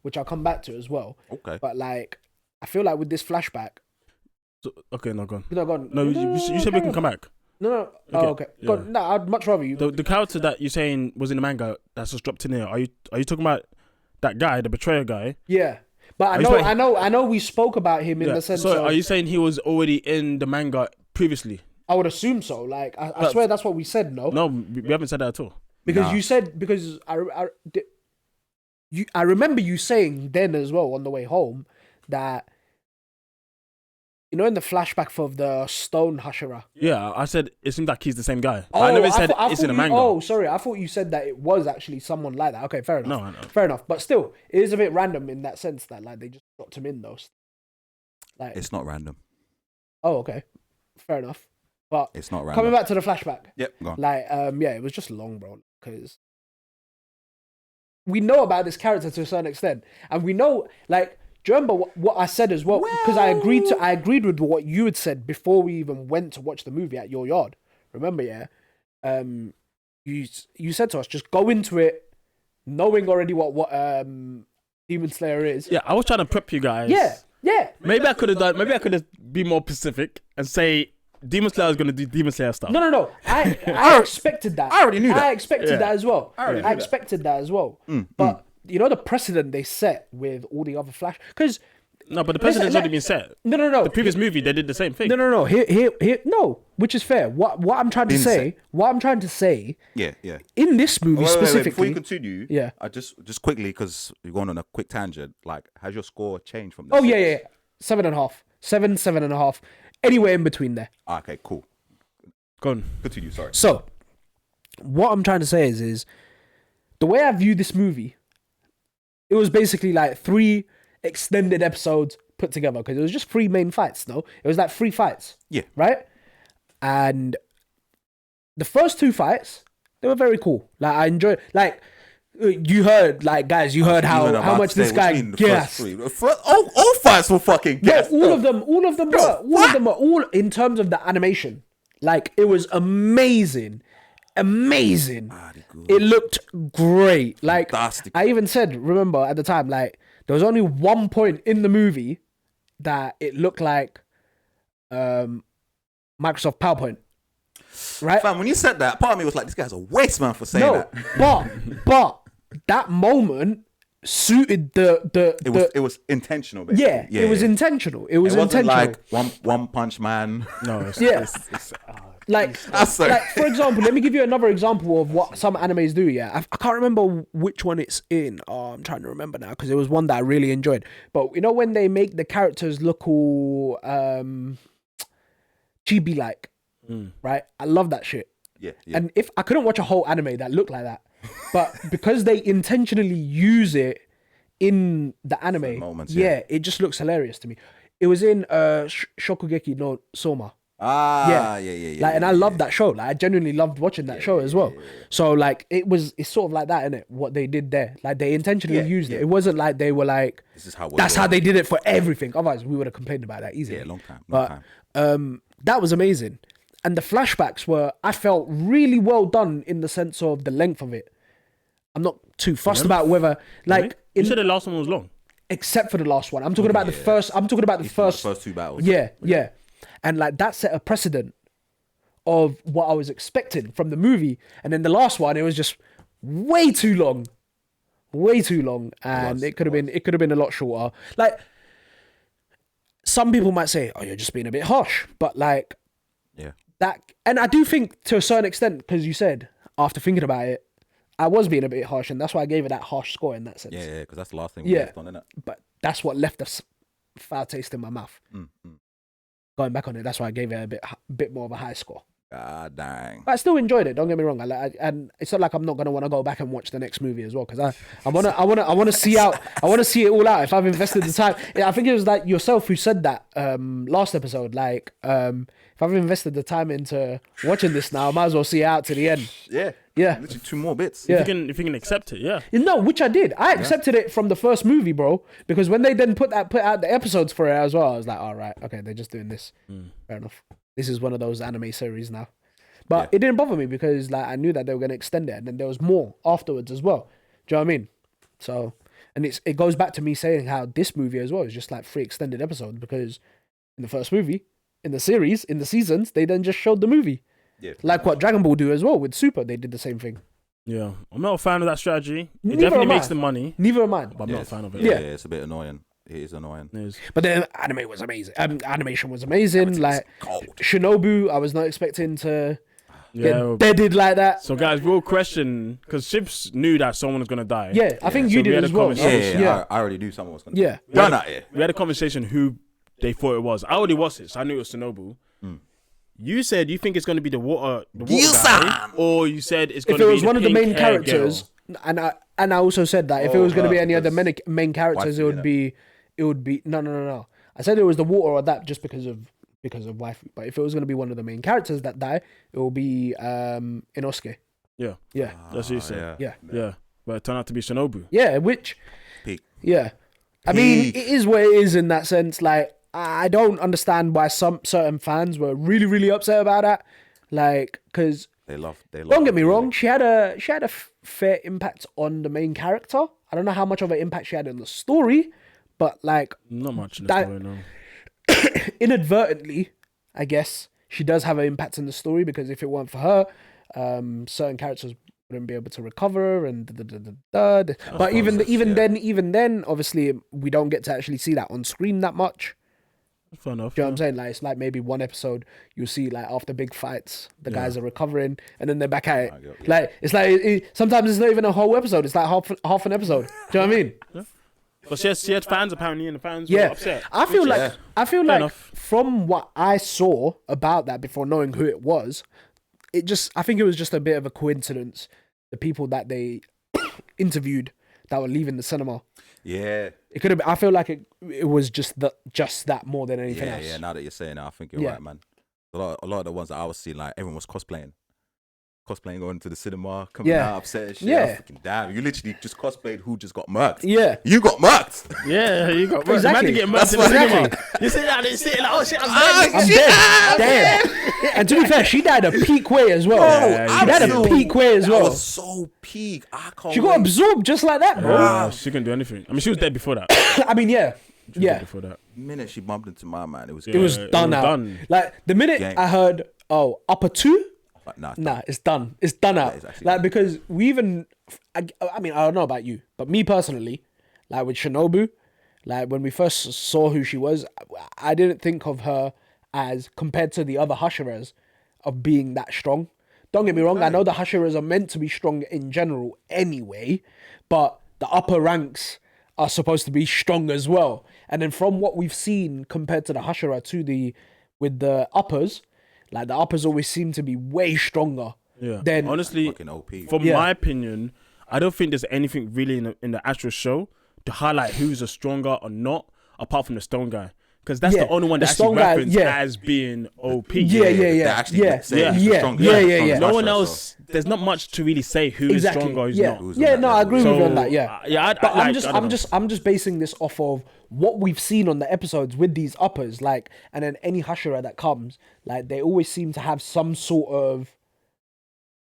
which I'll come back to as well. Okay. But like I feel like with this flashback. So, okay, no, go on. No, go on. No, you said we can come back. No. Oh, okay. Yeah. Go on. No, I'd much rather you. The character that you're saying was in the manga that's just dropped in here. Are you talking about that guy, the betrayer guy? Yeah, but I know. We spope about him in the sense. So, are you saying he was already in the manga previously? I would assume so. Like, I swear that's what we said. No, we haven't said that at all. Because you said I remember you saying then as well on the way home that. You know, in the flashback for the Stone Hashira. Yeah, I said it seems like he's the same guy. I never said it's in a manga. Oh, sorry. I thought you said that it was actually someone like that. Okay, fair enough. No. Fair enough. But still, it is a bit random in that sense that like they just dropped him in those. Like It's not random. Oh, okay. Fair enough. But it's not random. Coming back to the flashback. Yep, go on. Like, it was just long, bro. Because we know about this character to a certain extent, and we know, like, do you remember what I said as well? Because I agreed with what you had said before we even went to watch the movie at your yard. Remember, yeah? you said to us, just go into it knowing already what Demon Slayer is. Yeah, I was trying to prep you guys. Yeah. Maybe I could have been more specific and say Demon Slayer is going to do Demon Slayer stuff. No. I expected that. I already knew that. I expected that as well. I expected that as well. But you know the precedent they set with all the other Flash, because No, but the precedent's already been set. No. The previous movie, they did the same thing. No. Here. No, which is fair. What I'm trying to say. Yeah. In this movie Wait, specifically. before you continue, Yeah. I just quickly, because you're going on a quick tangent. Like, has your score changed from? Oh yeah. 7.5, 7.5, anywhere in between there. Okay, cool. Go on. Continue. Sorry. So, what I'm trying to say is the way I view this movie. It was basically like 3 extended episodes put together, because it was just 3 main fights. No, it was like 3 fights. Yeah. Right. And the first 2 fights, they were very cool. Like, I enjoyed. Like, you heard, like, guys, you heard how much this guy gassed. All fights were fucking gassed. All of them were all in terms of the animation. Like, it was amazing. It looked great. Like, Fantastic. I even said, remember at the time, like, there was only one point in the movie that it looked like Microsoft PowerPoint. Right? Fam, when you said that, part of me was like, this guy's a waste man for saying that. But that moment suited It was intentional, basically. it was intentional. It was wasn't intentional. like one punch man. No, it's, Like, for example, let me give you another example of what some animes do. Yeah, I can't remember which one it's in. Oh, I'm trying to remember now, because it was one that I really enjoyed. But you know when they make the characters look all chibi like, right? I love that shit. Yeah. And if I couldn't watch a whole anime that looked like that, but because they intentionally use it in the anime, moments, it just looks hilarious to me. It was in Shokugeki no Soma. Yeah. Like, and I loved that show. Like, I genuinely loved watching that show as well. So, like, it's sort of like that, innit? What they did there. Like, they intentionally used it. It wasn't like they were like, This is how that's how they did it for everything. Otherwise, we would have complained about that easily. Yeah, long time. But that was amazing. And the flashbacks were, I felt, really well done in the sense of the length of it. I'm not too fussed about whether, like, you said the last one was long, except for the last one. I'm talking about the first. I'm talking about the first 2 battles. Yeah. And like that set a precedent of what I was expecting from the movie. And then the last one, it was just way too long, and it could have been a lot shorter. Like, some people might say, "Oh, you're just being a bit harsh," but like, that, and I do think to a certain extent, because you said after thinking about it, I was being a bit harsh, and that's why I gave it that harsh score in that sense. Yeah, because that's the last thing we left on, innit? But that's what left a foul taste in my mouth. Going back on it, that's why I gave it a bit more of a high score. God dang. But I still enjoyed it. Don't get me wrong. And it's not like I'm not gonna want to go back and watch the next movie as well, because I want to see out. I want to see it all out. If I've invested the time, I think it was like yourself who said that last episode. Like, if I've invested the time into watching this now, I might as well see it out to the end. Yeah. Literally 2 more bits. Yeah. If you can accept it, yeah. No, which I did. I accepted it from the first movie, bro. Because when they then put out the episodes for it as well, I was like, all right, okay, they're just doing this. Fair enough. This is one of those anime series now. But it didn't bother me, because like I knew that they were going to extend it, and then there was more afterwards as well. Do you know what I mean? So, and it goes back to me saying how this movie as well is just like 3 extended episodes, because in the first movie, in the series, in the seasons, they then just showed the movie. Yeah. Like what Dragon Ball do as well with Super, they did the same thing. Yeah, I'm not a fan of that strategy. It Neither definitely am I. makes the money. Neither am I. But I'm not a fan of it. Yeah, it's a bit annoying. It is annoying. It is. But the anime was amazing. Animation was amazing. Like gold. Shinobu, I was not expecting to Yeah. get bedded like that. So guys, real question, because Shibz knew that someone was gonna die. Yeah, I think So you we did had as a well. conversation. Yeah. I already knew someone was going to Yeah. done out here. We had a conversation who they thought it was. I already watched it, so I knew it was Shinobu. You said you think it's going to be the water guy, or you said it's going If to it be was the one of the main pink hair characters, girl. and I also said that if it was going to be any other because main characters, it would be no. I said it was the water or that just because of waifu. But if it was going to be one of the main characters that die, it will be Inosuke. Yeah, Yeah, that's what you said. yeah. But it turned out to be Shinobu. Yeah, which Peak. yeah. I mean, it is what it is in that sense. Like, I don't understand why some certain fans were really, really upset about that. Like, because They love. Don't get me wrong. She had a fair impact on the main character. I don't know how much of an impact she had in the story, but like not much in the story, no. Inadvertently, I guess she does have an impact in the story, because if it weren't for her, certain characters wouldn't be able to recover and but even then, obviously we don't get to actually see that on screen that much. Fair enough. Do you know what I'm saying? Like, it's like maybe one episode you'll see, like, after big fights, the guys are recovering and then they're back at it. Like, it's like sometimes it's not even a whole episode. It's like half an episode. Do you know what I mean? Yeah. But she had fans apparently, and the fans were upset. I feel like from what I saw about that before knowing who it was, I think it was just a bit of a coincidence. The people that they interviewed that were leaving the cinema. Yeah. It could have been, I feel like it was just that more than anything else. Yeah, now that you're saying that, I think you're right, man. A lot of the ones that I was seeing, like, everyone was cosplaying, going to the cinema, coming out upset and shit. Yeah. Fucking damn, you literally just cosplayed who just got murked. Yeah. You got murked. Yeah, you got murked. Exactly. Imagine getting murked in the cinema. You sit down and sit like, oh shit, I'm dead. Damn. And to be fair, she died a peak way as well. She died a peak way as well. That was so peak. I can't She got absorbed just like that, bro. She couldn't do anything. I mean, she was dead before that. I mean, yeah. Before that. The minute she bumped into my man, it was done out. Like, the minute I heard, upper 2, nah, it's done. It's done out. Like, because we even, I mean, I don't know about you, but me personally, like with Shinobu, like when we first saw who she was, I didn't think of her as, compared to the other Hashiras, of being that strong. Don't get me wrong, I know the Hashiras are meant to be strong in general anyway, but the upper ranks are supposed to be strong as well. And then from what we've seen compared to the Hashira with the uppers, like the uppers always seem to be way stronger. Yeah. Than, honestly, from my opinion, I don't think there's anything really in the actual show to highlight who's a stronger or not, apart from the stone guy. Because that's the only one that actually referenced as being OP. Yeah. No one else. There's not much to really say who is stronger, who's not. Yeah, no, I agree with you on that. But I'm just basing this off of what we've seen on the episodes with these uppers, like, and then any Hashira that comes, like, they always seem to have some sort of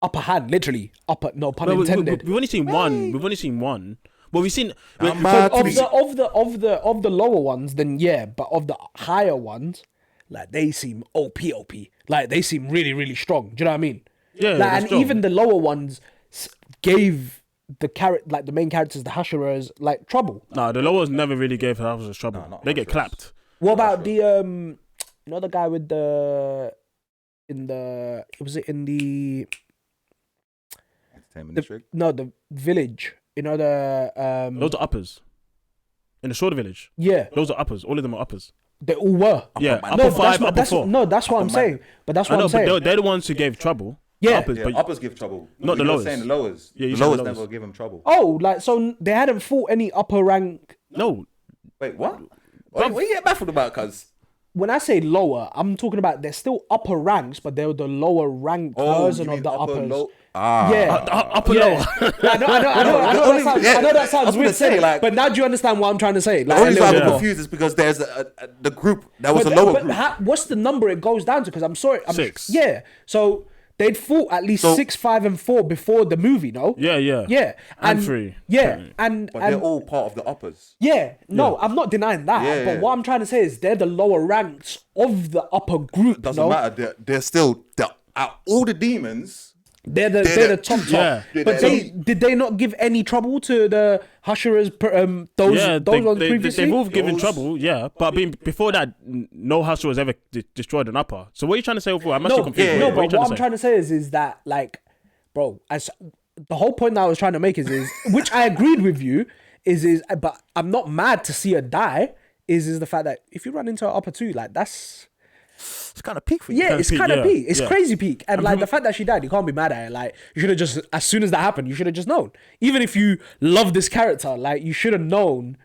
upper hand, literally upper. No pun intended. We've only seen one. But we've seen of the lower ones, then but of the higher ones, like, they seem OP. Like, they seem really, really strong. Do you know what I mean? Yeah. Like, and strong. Even the lower ones gave the main characters, the Hashiras, like, trouble. No, the lowers never really gave Hashiras trouble. No, they get clapped. What about the the guy with the Entertainment District? No, the village. You know, those are uppers. In the Shorter Village. Yeah. Those are uppers. All of them are uppers. They all were. Upper 5, upper 4. No, that's what I'm saying. But that's what I'm saying. But they're the ones who gave trouble. Yeah. Uppers give trouble. Not the lowers. Saying the lowers. Yeah, the lowers never give them trouble. Oh, like, so they hadn't fought any upper rank. No. Wait, what? What are you getting baffled about, cuz? When I say lower, I'm talking about they're still upper ranks, but they're the lower ranked version of the uppers. Upper lower. I know that sounds weird saying, like, but now do you understand what I'm trying to say? Like, the only reason I'm confused is because there's the group that was a lower group. What's the number it goes down to? Because I'm sorry, 6. Yeah, so they'd fought at least 6, 5, and 4 before the movie, no? Yeah. And 3. Yeah, but they're all part of the uppers. Yeah, no, I'm not denying that. But what I'm trying to say is they're the lower ranks of the upper group. Doesn't matter. They're still all the demons. They're the top. Yeah. But did they not give any trouble to the Hashiras? Those ones previously? They've all given trouble, but before that, no Hashira was ever destroyed an upper. So what are you trying to say overall? I'm actually confused. No, but what I'm trying to say is that, like, bro, the whole point that I was trying to make is which I agreed with you, but I'm not mad to see her die, is the fact that if you run into her upper 2, like, it's kind of peak for you. Yeah, it's kind of peak. It's crazy peak. And like the fact that she died, you can't be mad at her. Like, you should have just, as soon as that happened, you should have just known. Even if you love this character, like, you should have known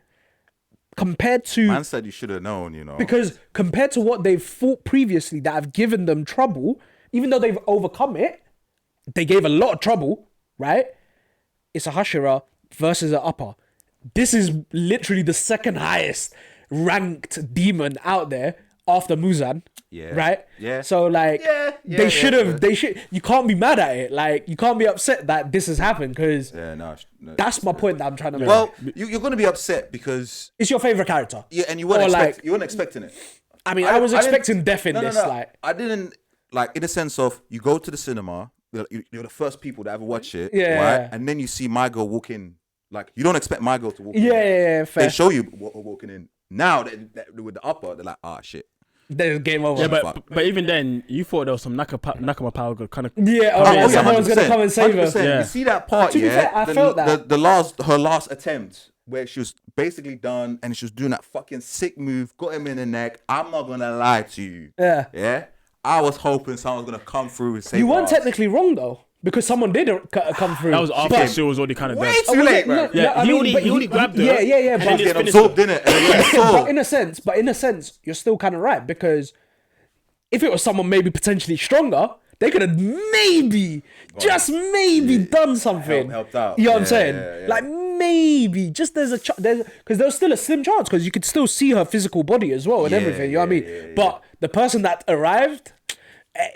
compared to... Man said you should have known, you know. Because compared to what they've fought previously that have given them trouble, even though they've overcome it, they gave a lot of trouble, right? It's a Hashira versus an upper. This is literally the second highest ranked demon out there after Muzan. Yeah. Right? Yeah. So like they should have you can't be mad at it. Like you can't be upset that this has happened because that's my point that I'm trying to make. Well, you're gonna be upset because it's your favorite character. Yeah, and you weren't expecting it. I mean, I was expecting death in this. Like I didn't like in the sense of you go to the cinema, you're the first people that ever watch it, right? And then you see my girl walk in. Like you don't expect my girl to walk in. Yeah, fair. They show you walking in. Now with the upper, they're like, shit. There's game over. Yeah, but even then, you thought there was some Nakama power kind of. Yeah, someone's gonna come and save her. Yeah. You see that part? To be fair, I felt that her last attempt where she was basically done and she was doing that fucking sick move, got him in the neck. I'm not gonna lie to you. Yeah. I was hoping someone was gonna come through and save. You weren't technically wrong though. Because someone did come through. That was after she was already kind of dead. Way too late, man. Yeah, he only grabbed her. Yeah. But getting absorbed in it. But in a sense, you're still kind of right because if it was someone maybe potentially stronger, they could have maybe, just maybe done something. Helped out. You know what I'm saying? Yeah. Like maybe, just there's because there was still a slim chance because you could still see her physical body as well and everything. You know what I mean? But the person that arrived.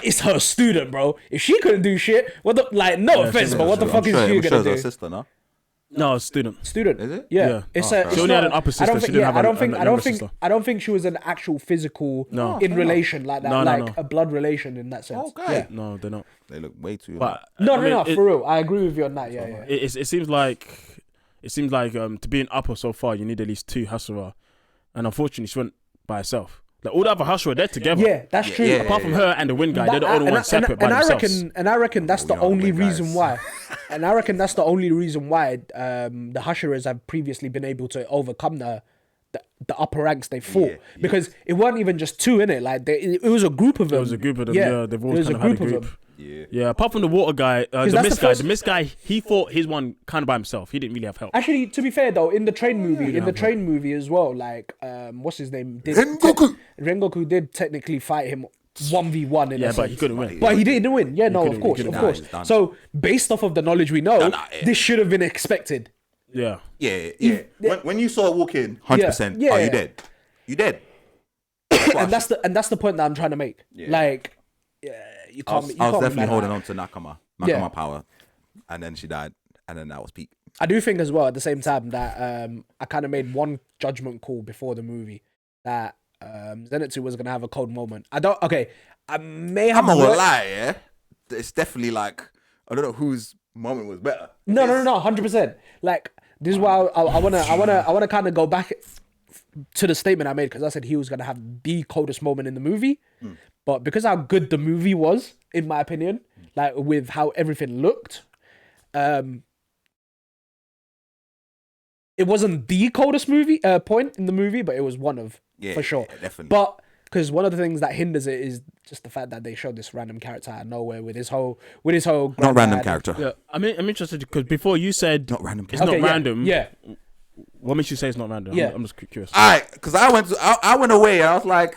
It's her student, bro. If she couldn't do shit, no offense, but what the fuck is she gonna do? Her sister, no? No, student. Student. Is it? Yeah. She only had an upper sister. She didn't have I don't think she was an actual physical relation like that, a blood relation in that sense. Okay. Yeah. No, they're not. They look way too. But no, for real. I agree with you on that. Yeah. It seems like to be an upper so far, you need at least 2 hustler, and unfortunately, she went by herself. Like all the other hustler, they're together. Yeah, that's true. Yeah, apart from her and the wind guy, they're the only ones separate by themselves. I reckon that's the only reason why. And I reckon that's the only reason why the Husherers have previously been able to overcome the upper ranks they fought because it weren't even just 2 in it. Like it was a group of them. It was a group of them. Yeah, they've always kind of had a group. Yeah. Apart from the water guy, the mist guy, he fought his one kind of by himself. He didn't really have help. Actually, to be fair though, in the train movie as well, like what's his name? Rengoku did technically fight him 1v1 in a sense. But he couldn't win. But he didn't win. Yeah, no, of course. So based off of the knowledge we know, this should have been expected. Yeah. When you saw her walk in, 100%. You dead. You dead. And that's the point that I'm trying to make. Like. You can't. I was definitely holding on to Nakama power, and then she died, and then that was peak. I do think as well at the same time that I kind of made one judgment call before the movie that Zenitsu was gonna have a cold moment. I may have. I'm not gonna lie, yeah. It's definitely like I don't know whose moment was better. No, 100%. Like this is why I wanna kind of go back to the statement I made because I said he was gonna have the coldest moment in the movie. But because how good the movie was, in my opinion, like with how everything looked, it wasn't the coldest point in the movie, but it was one of for sure. Yeah, definitely. But because one of the things that hinders it is just the fact that they showed this random character out of nowhere with his whole not random character. Yeah, I'm interested because before you said not random. It's not random. Yeah. What makes you say it's not random? Yeah. I'm just curious. Alright, because I went away and I was like,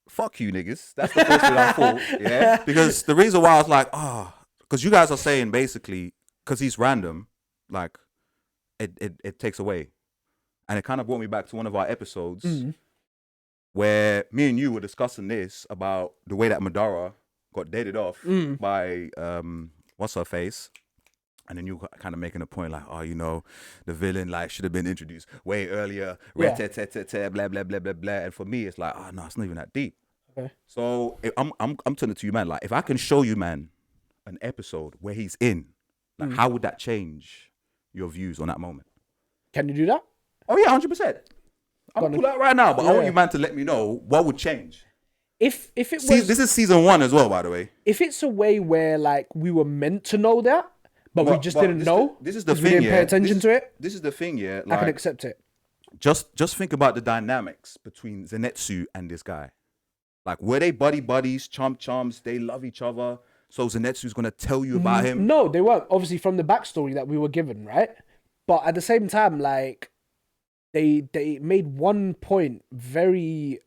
fuck you niggas. That's the first thing I thought. Yeah. Because the reason why I was like, because you guys are saying basically, because he's random, like it takes away. And it kind of brought me back to one of our episodes where me and you were discussing this about the way that Madara got deaded off by what's her face. And then you were kind of making a point like, the villain like should have been introduced way earlier, blah blah blah blah blah. And for me, it's like, no, it's not even that deep. Okay. So I'm turning to you, man. Like, if I can show you, man, an episode where he's in, like, how would that change your views on that moment? Can you do that? Oh yeah, 100%. I'm gonna pull out right now, but I want you, man, to let me know what would change. If it was, this is season 1 as well, by the way. If it's a way where like we were meant to know that. But we just didn't know. This is the thing. We didn't pay attention to it. This is the thing, yeah. Like, I can accept it. Just think about the dynamics between Zenitsu and this guy. Like, were they buddies, chums? They love each other. So Zenitsu's gonna tell you about him. No, they weren't. Obviously, from the backstory that we were given, right? But at the same time, like, they made one point very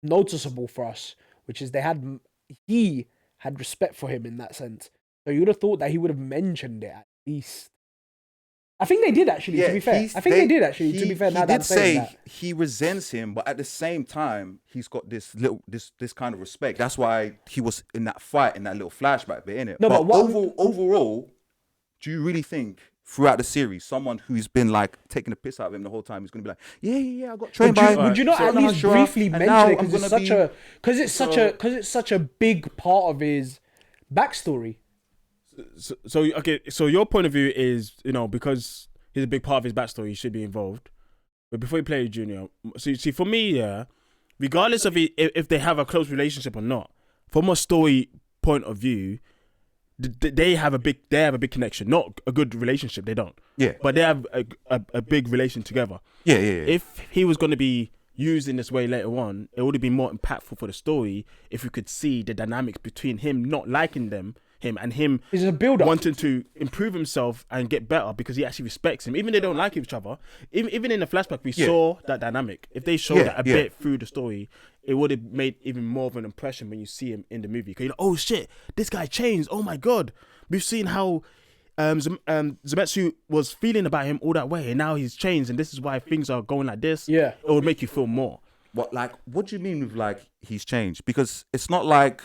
noticeable for us, which is he had respect for him in that sense. So you would have thought that he would have mentioned it at least. I think they did actually. To be fair, I think they did actually. To be fair, now did that saying say that. he resents him, but at the same time, he's got this kind of respect. That's why he was in that fight in that little flashback bit, innit? No, but overall, do you really think throughout the series, someone who's been like taking the piss out of him the whole time is going to be like, yeah, I got trained by. Would you not at least briefly mention it because it's such a big part of his backstory? So your point of view is, because he's a big part of his backstory, he should be involved. But before you play Junior, see for me, regardless of if they have a close relationship or not, from a story point of view, they have a big connection. Not a good relationship, they don't. Yeah. But they have a big relation together. Yeah. If he was going to be used in this way later on, it would have been more impactful for the story if we could see the dynamics between him not liking him and him wanting to improve himself and get better because he actually respects him. Even they don't like each other. Even in the flashback, we saw that dynamic. If they showed that a bit through the story, it would have made even more of an impression when you see him in the movie. Because oh shit, this guy changed. Oh my God. We've seen how Zemetsu was feeling about him all that way, and now he's changed, and this is why things are going like this. Yeah. It would make you feel more. What do you mean with like he's changed? Because it's not like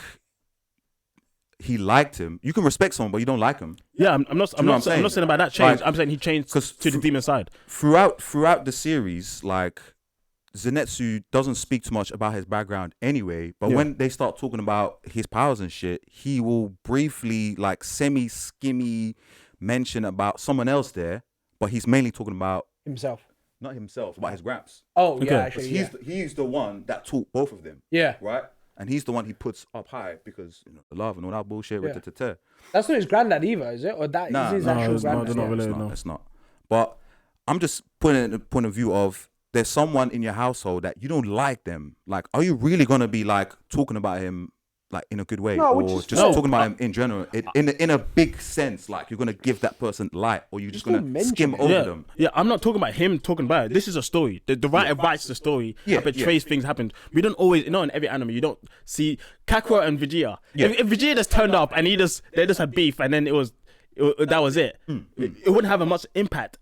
he liked him. You can respect someone, but you don't like him. Yeah, I'm not saying about that change. I'm saying he changed to the demon side. Throughout the series, like Zenitsu doesn't speak too much about his background anyway. But when they start talking about his powers and shit, he will briefly like semi-skimmy mention about someone else there, but he's mainly talking about himself. Not himself, about his gramps. Oh, okay. Yeah, actually, he's the one that taught both of them. Yeah. Right? And he's the one he puts up high because the love and all that bullshit. Yeah. That's not his granddad either, is it? Or that is his actual granddad? It's not. But I'm just putting it in the point of view of there's someone in your household that you don't like them. Like, are you really gonna be like talking about him like in a good way, or just talking about him in general, in a big sense? Like you're gonna give that person light, or you're just gonna skim over them. Yeah, I'm not talking about him talking about it. This is a story. The writer writes the story that betrays things happened. We don't always, not in every anime, you don't see Kakuo and Vegeta. If Vegeta just turned up and they just had beef and then that was it. It wouldn't have a much impact.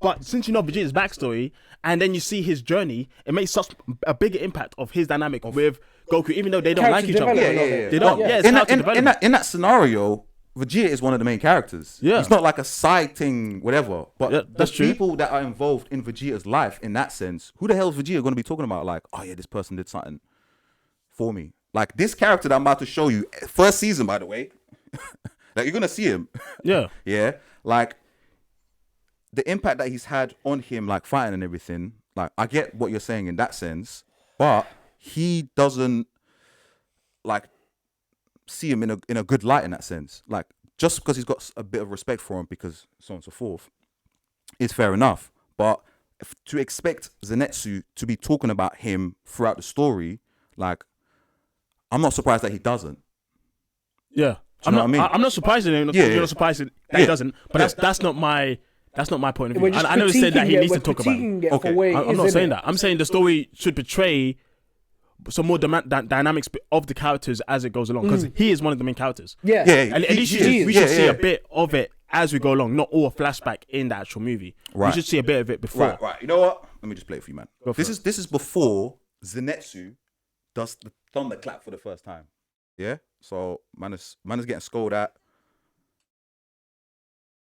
But since you know Vegeta's backstory and then you see his journey, it makes such a bigger impact of his dynamic with Goku, even though they don't like each other. They don't. In that scenario, Vegeta is one of the main characters. Yeah. He's not like a side thing, whatever. But the people that are involved in Vegeta's life, in that sense, who the hell is Vegeta going to be talking about? Like, oh yeah, this person did something for me. Like this character that I'm about to show you, first season, by the way. Like you're going to see him. Yeah. Yeah. Like, the impact that he's had on him, like fighting and everything, like I get what you're saying in that sense, but he doesn't like see him in a good light in that sense. Like just because he's got a bit of respect for him, because so on and so forth, is fair enough. But to expect Zenitsu to be talking about him throughout the story, like I'm not surprised that he doesn't. Yeah, I'm not surprised that you're not surprised that he doesn't. But that's not my. That's not my point of view. I never said that he needs to talk about it. Okay. I'm not saying that. I'm saying the story should portray some more dynamics of the characters as it goes along, because he is one of the main characters. Yeah. At least we should see a bit of it as we go along, not all a flashback in the actual movie. Right. We should see a bit of it before. Right. You know what? Let me just play it for you, man. This is before Zenitsu does the thunderclap for the first time. Yeah. So man is getting scolded at.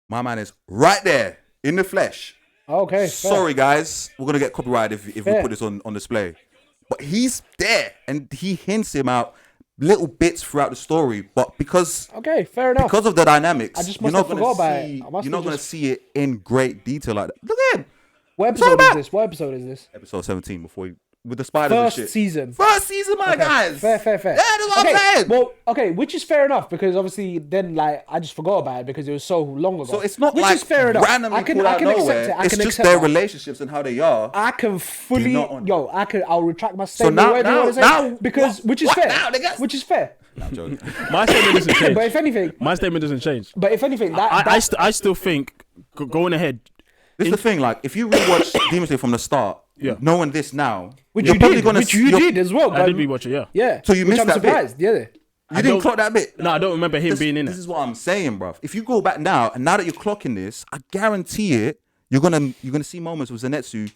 My man is right there in the flesh. Okay. Sorry, guys. We're going to get copyrighted if we put this on display. But he's there and he hints him out little bits throughout the story. But because... Okay, fair enough. Because of the dynamics, I just must have forgot about it. You're not going to see it in great detail like that. Look at him. What episode is this? Episode 17 before you... With the spiders and shit. First season, my guys. Fair. Yeah, that's what I'm saying. Well, okay, which is fair enough, because obviously then like I just forgot about it because it was so long ago. So it's not which like is fair enough. randomly pulled out nowhere. It's just their relationships and how they are. I can fully I'll retract my statement. So now because which is fair. Which is fair. No, I'm joking. My statement doesn't change. But if anything, my statement doesn't change. But if anything, I still think going ahead. This is the thing, like if you rewatch Demon Slayer from the start, knowing this now, which you did as well. I did rewatch it, yeah. So you missed that surprised, bit. You didn't clock that bit? No, I don't remember him being in it. This is what I'm saying, bruv. If you go back now, and now that you're clocking this, I guarantee it, you're gonna see moments with Zenitsu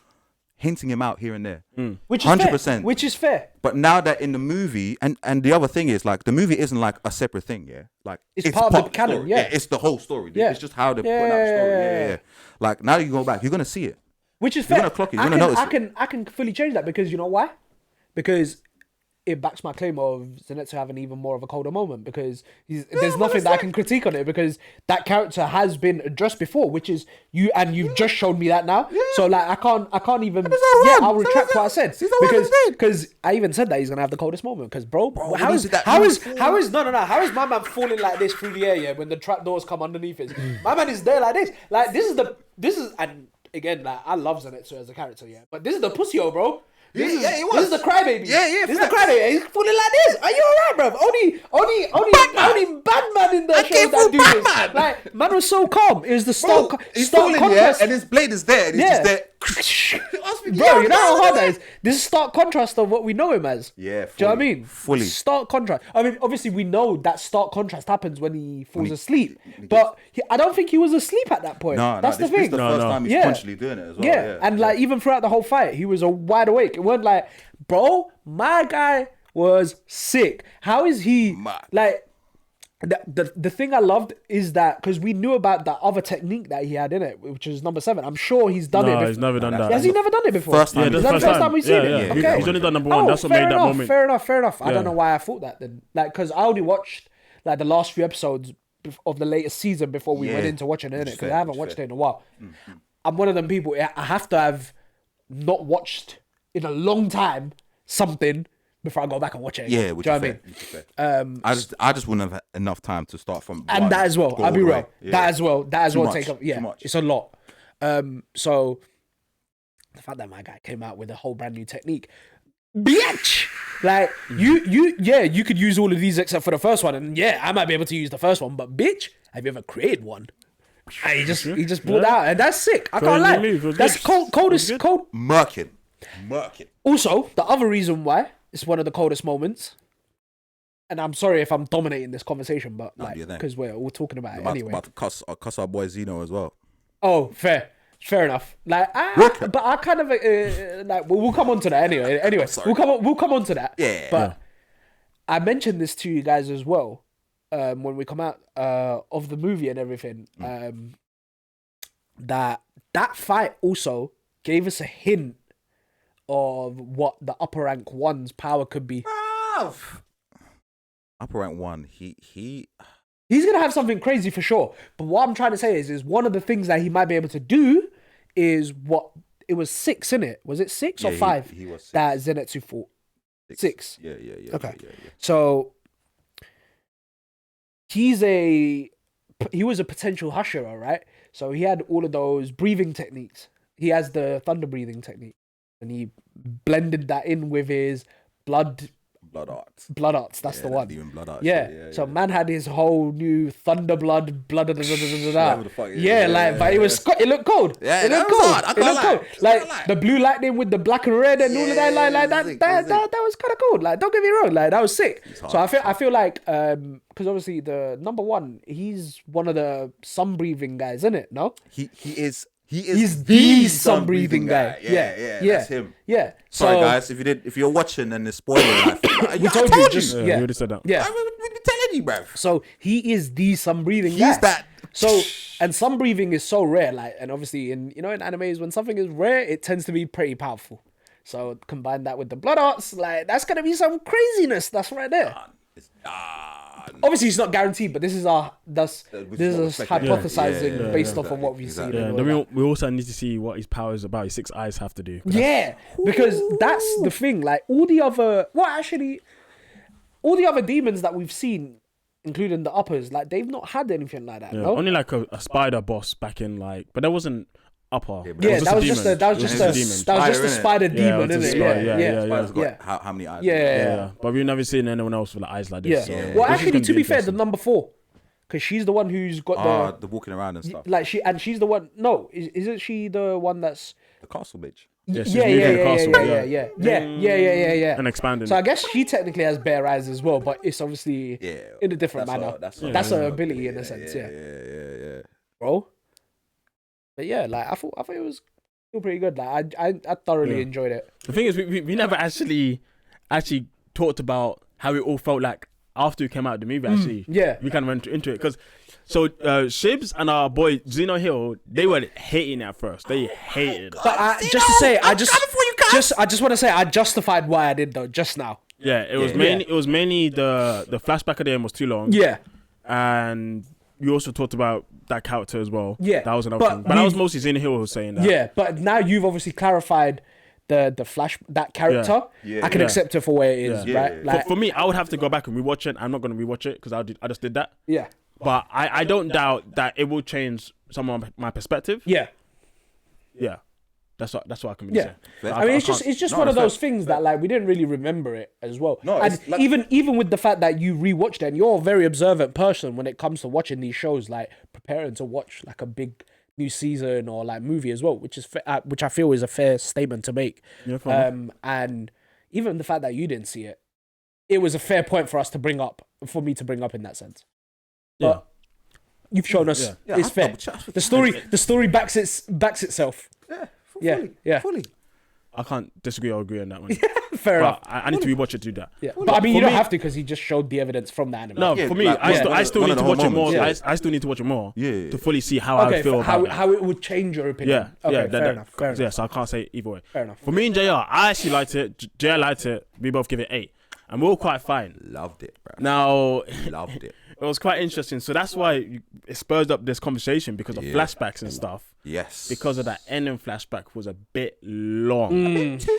hinting him out here and there. Which is 100%. Fair. Which is fair. But now that in the movie, and the other thing is, like, the movie isn't like a separate thing, yeah? Like, it's part of the canon, yeah. It's the whole story. Yeah. It's just how they're putting out the story. Yeah. Like, now you go back, you're gonna see it. Which is fair. You're gonna clock it. You're gonna notice it. I can fully change that because you know why? Because it backs my claim of Zenitsu having even more of a colder moment because there's nothing that I can critique on it because that character has been addressed before, which is you've just shown me that now. Yeah. So like I can't even I'll retract what I said because I even said that he's gonna have the coldest moment because bro how is my man falling like this through the air when the trap doors come underneath it? My man is there like this. Like this is and again like I love Zenitsu as a character, but this is the pussy-o, bro. This is the crybaby. This is the crybaby. He's falling like this. Are you alright, bro? Only Batman in the show that do this. Like, man was so calm. It was the stark contrast. And his blade is there. And he's just there. Bro, you know how hard that is? This is stark contrast of what we know him as. Yeah, fully, do you know what I mean? Fully. Stark contrast. I mean, obviously, we know that stark contrast happens when he falls asleep. But I don't think he was asleep at that point. That's the thing. This is the first time he's consciously doing it as well. Yeah, and like even throughout the whole fight, he was wide awake. It wasn't like, bro, my guy was sick. How is he like? The thing I loved is that because we knew about that other technique that he had in it, which is number 7. I'm sure he's done it before. He's never done that. Has he never done it before? First time. Is that the first time we've seen it? Okay. He's only done number 1. That's what made that moment. Fair enough. I don't know why I thought that then. Like, because I only watched like the last few episodes of the latest season before we went into watching it, because I haven't watched it in a while. I'm one of them people, I have to have not watched in a long time something before I go back and watch it. Yeah, which is fair. I just wouldn't have enough time to start from. And that as well. I'll be real. Yeah. That as well take up. Yeah, it's a lot. So the fact that my guy came out with a whole brand new technique, bitch. Like you could use all of these except for the first one, and I might be able to use the first one, but bitch, have you ever created one? And he just pulled out, and that's sick. I can't lie. That's coldest. Murking. Also, the other reason why it's one of the coldest moments, and I'm sorry if I'm dominating this conversation, but because we're all talking about it anyway. About to cuss our boy Zeno as well. Oh, fair enough. Like, but I kind of like we'll come on to that anyway. We'll come on to that. Yeah. But I mentioned this to you guys as well when we come out of the movie and everything. That fight also gave us a hint of what the upper rank 1's power could be. Upper rank 1, he's gonna have something crazy for sure. But what I'm trying to say is one of the things that he might be able to do is what it was 6, innit? Was it 6 or 5? He was 6. That Zenitsu fought. 6. Yeah. Okay. Yeah. So he was a potential Hashira, right? So he had all of those breathing techniques. He has the thunder breathing technique, and he blended that in with his blood arts. That's the one. Blood arts. So man had his whole new thunder blood. But it looked cold. Yeah, it looked cold. Like the blue lightning with the black and red and all of that. That was kind of cool. Like, don't get me wrong. Like, that was sick. So I feel like because obviously the number 1, he's one of the sun breathing guys, isn't it? No, He's the sun breathing guy. Yeah, that's him. Yeah. Sorry, guys, if you're watching and it's spoiler, we told you. We already said that. Yeah, we've been telling you, bruv. So he is the sun breathing guy. He's that. So, and sun breathing is so rare. Like, and obviously in animes, when something is rare, it tends to be pretty powerful. So combine that with the blood arts, like that's gonna be some craziness. That's right there. Obviously, it's not guaranteed, but this is hypothesizing based off of what we've seen. Then we also need to see what his powers about his 6 eyes have to do. Because that's the thing. Like all the other demons that we've seen, including the uppers, like they've not had anything like that. No? Only like a spider boss back in but that wasn't upper. That was just a spider demon, isn't it? Yeah. How many eyes? Yeah. But we've never seen anyone else with eyes like this. Yeah. Well, actually, to be fair, the number 4, because she's the one who's got the walking around and stuff. Like she's the one. No, isn't she the one that's the castle bitch? Yeah, she's Yeah, moving yeah, the castle. yeah. And expanding. So I guess she technically has bare eyes as well, but it's obviously in a different manner. That's her ability in a sense. Yeah. Bro. But yeah, like I thought it was still pretty good. Like I thoroughly enjoyed it. The thing is, we never actually talked about how it all felt like after we came out of the movie. Actually, we kind of went into it because Shibz and our boy Zeno Hill, they were hating it at first. They hated it. But I just want to say I justified why I did though just now. Yeah, it was mainly the flashback at the end was too long. Yeah, and you also talked about that character as well. Yeah, that was another thing. But that was mostly Zeno Hill who was saying that. Yeah, but now you've obviously clarified the flash that character. I can accept it for where it is, right? Like, for me, I would have to go back and rewatch it. I'm not going to rewatch it because I just did that. Yeah, but I don't doubt that it will change some of my perspective. Yeah. That's what I can really say. I mean, it's just one of those things that like we didn't really remember it as well. No, and like, even with the fact that you rewatched it, and you're a very observant person when it comes to watching these shows, like preparing to watch like a big new season or like movie as well, which I feel is a fair statement to make. Yeah, and even the fact that you didn't see it, it was a fair point for me to bring up in that sense. But you've shown us it's fair. The story backs itself. Fully. I can't disagree or agree on that one. Fair enough. I need to rewatch it to do that. Yeah. But I mean, you don't have to because he just showed the evidence from the anime. No, for me, I still need to watch it more. I still need to watch it more to fully see how I feel about it. How it would change your opinion. Fair enough. Yeah, so I can't say either way. Fair enough. For me and JR, I actually liked it. JR liked it. We both give it 8. And we're all quite fine. Loved it, bro. Now, loved it. It was quite interesting. So that's why it spurred up this conversation because of flashbacks and stuff. Yes. Because of that ending flashback was a bit long. Too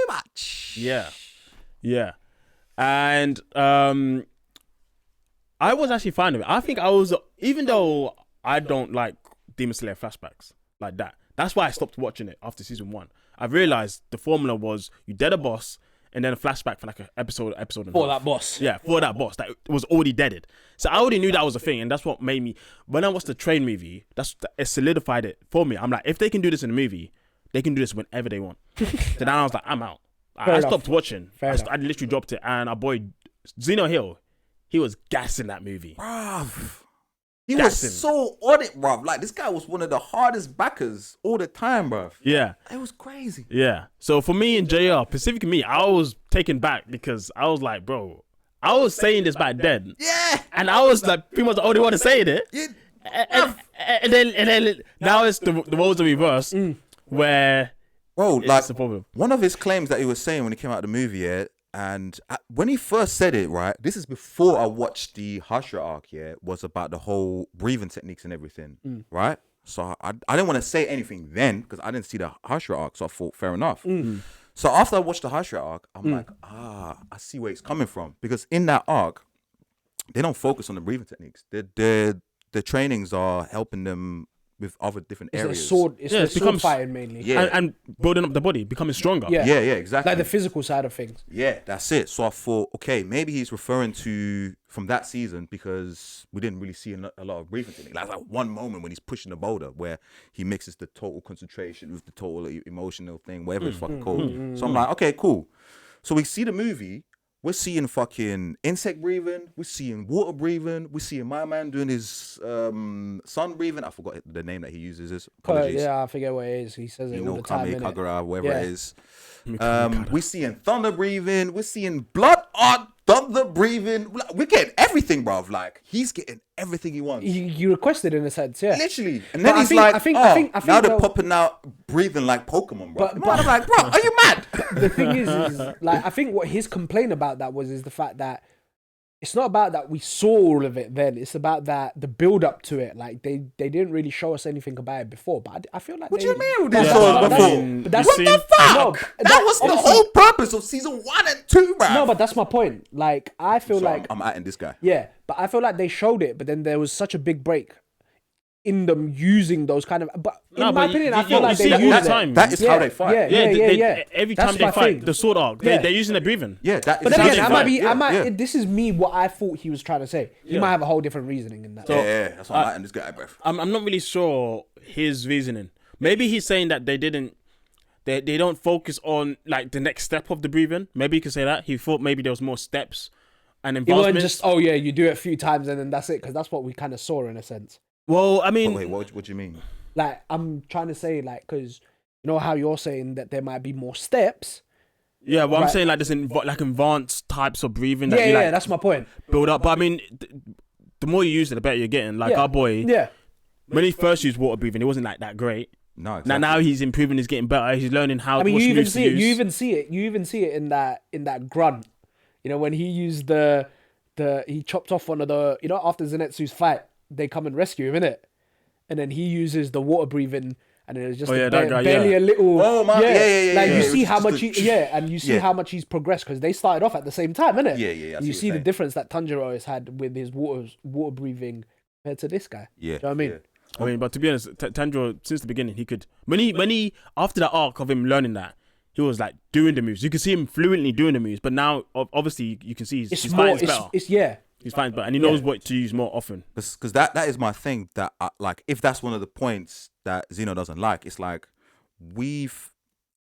much. Yeah. And I was actually fine with it. I think I was, even though I don't like Demon Slayer flashbacks like that, that's why I stopped watching it after season 1. I realized the formula was you dead a boss, and then a flashback for like an episode and for that boss. Yeah, for that boss that was already deaded. So I already knew that was a thing, and that's what made me. When I watched the Train movie, it solidified it for me. I'm like, if they can do this in a movie, they can do this whenever they want. So then I was like, I'm out. I stopped watching. I literally dropped it, and our boy Zeno Hill, he was gassing that movie. Bruv. He was so on it, bruv. Like, this guy was one of the hardest backers all the time, bruv. Yeah. It was crazy. Yeah. So for me and JR, specifically me, I was taken back because I was like, bro, I was saying this back then. Yeah. And I was like, pretty much the only one to say it. Yeah. And then now it's the roles are reversed where it's the problem. One of his claims that he was saying when he came out of the movie, and when he first said it, right, this is before I watched the Hashira arc, was about the whole breathing techniques and everything, right? So I didn't want to say anything then because I didn't see the Hashira arc, so I thought, fair enough. So after I watched the Hashira arc, I'm like, I see where it's coming from. Because in that arc, they don't focus on the breathing techniques. The trainings are helping them with other different areas. It's sword fighting mainly. Yeah. And building up the body, becoming stronger. Yeah, exactly. Like the physical side of things. Yeah, that's it. So I thought, okay, maybe he's referring to from that season because we didn't really see a lot of breathing technique. Like one moment when he's pushing the boulder where he mixes the total concentration with the total emotional thing, whatever it's fucking called. So I'm like, okay, cool. So we see the movie. We're seeing fucking insect breathing. We're seeing water breathing. We're seeing my man doing his sun breathing. I forgot the name that he uses. Apologies. Yeah, I forget what it is. He says it all the time. Kagura, whatever it is. We're seeing thunder breathing. We're seeing blood on thunder breathing. We're getting everything, bruv. Like, he's getting everything he wants. You requested in a sense, yeah. Literally. And then I think now they're popping out breathing like Pokemon, bro. But I'm like, bro, are you mad? The thing is like, I think what his complaint about that is the fact that it's not about that we saw all of it then. It's about that the build up to it. Like they didn't really show us anything about it before. But I feel like what do you mean we didn't saw it before? What the fuck? That was the whole purpose of season 1 and 2, bro. No, but that's my point. Like I feel like I'm atting this guy. Yeah, but I feel like they showed it, but then there was such a big break in them using those kind of. But in my opinion, I feel like they use that it. time. That is how they fight. Yeah. Every time they fight, the sword arc, they're using their breathing. Yeah, that is. But then again, I might. This is me. What I thought he was trying to say. He might have a whole different reasoning in that. So, that's what I'm atting this guy, bro. I'm not really sure his reasoning. Maybe he's saying that they didn't. they don't focus on like the next step of the breathing. Maybe you could say that he thought maybe there was more steps and It advancements. wasn't just you do it a few times and then that's it, because that's what we kind of saw in a sense. Well, I mean, wait, what do you mean? Like I'm trying to say, like, because you know how you're saying that there might be more steps. yeah. Well, I'm Right. saying like there's like advanced types of breathing. That you, like, That's my point. build up. But I mean, the more you use it, the better you're getting. Like our boy, when he first used water breathing, it wasn't like that great. No, exactly. Now he's improving, he's getting better, he's learning how. I mean, what's you even moves to see it. use. You even see it in that grunt. You know, when he used he chopped off one of the, you know, after Zenitsu's fight, they come and rescue him, innit? And then he uses the water breathing, and it was just barely a little. Oh man, yeah. Like you It see was how just much and you see how much he's progressed, because they started off at the same time, innit? Yeah. You see the difference that Tanjiro has had with his water breathing compared to this guy. Yeah. Do you know what I mean? Yeah. I mean, but to be honest, Tanjiro, since the beginning, he could when he after that arc of him learning that, he was like doing the moves. You can see him fluently doing the moves, but now obviously you can see he's fighting better. He's fighting better, and he knows what to use more often. Because that is my thing. That like, if that's one of the points that Zeno doesn't like, it's like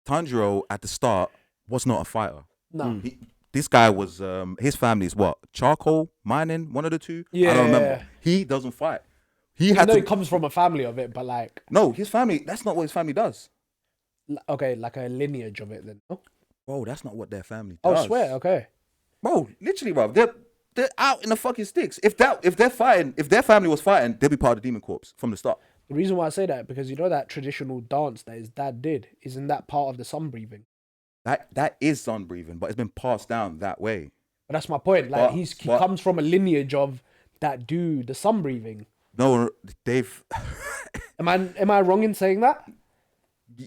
Tanjiro at the start was not a fighter. No. This guy was his family is what, charcoal mining, one of the two. Yeah. I don't remember. He doesn't fight. He comes from a family of it, but like no, his family. That's not what his family does. okay, like a lineage of it then. Oh, Bro, that's not what their family I does. swear. Okay. Bro, literally, bro. They're out in the fucking sticks. If they're fighting, if their family was fighting, they'd be part of the Demon Corps from the start. The reason why I say that, because you know that traditional dance that his dad did, isn't that part of the sun breathing? That is sun breathing, but it's been passed down that way. But that's my point. Like he comes from a lineage of that dude, the sun breathing. No, they've. Am I wrong in saying that?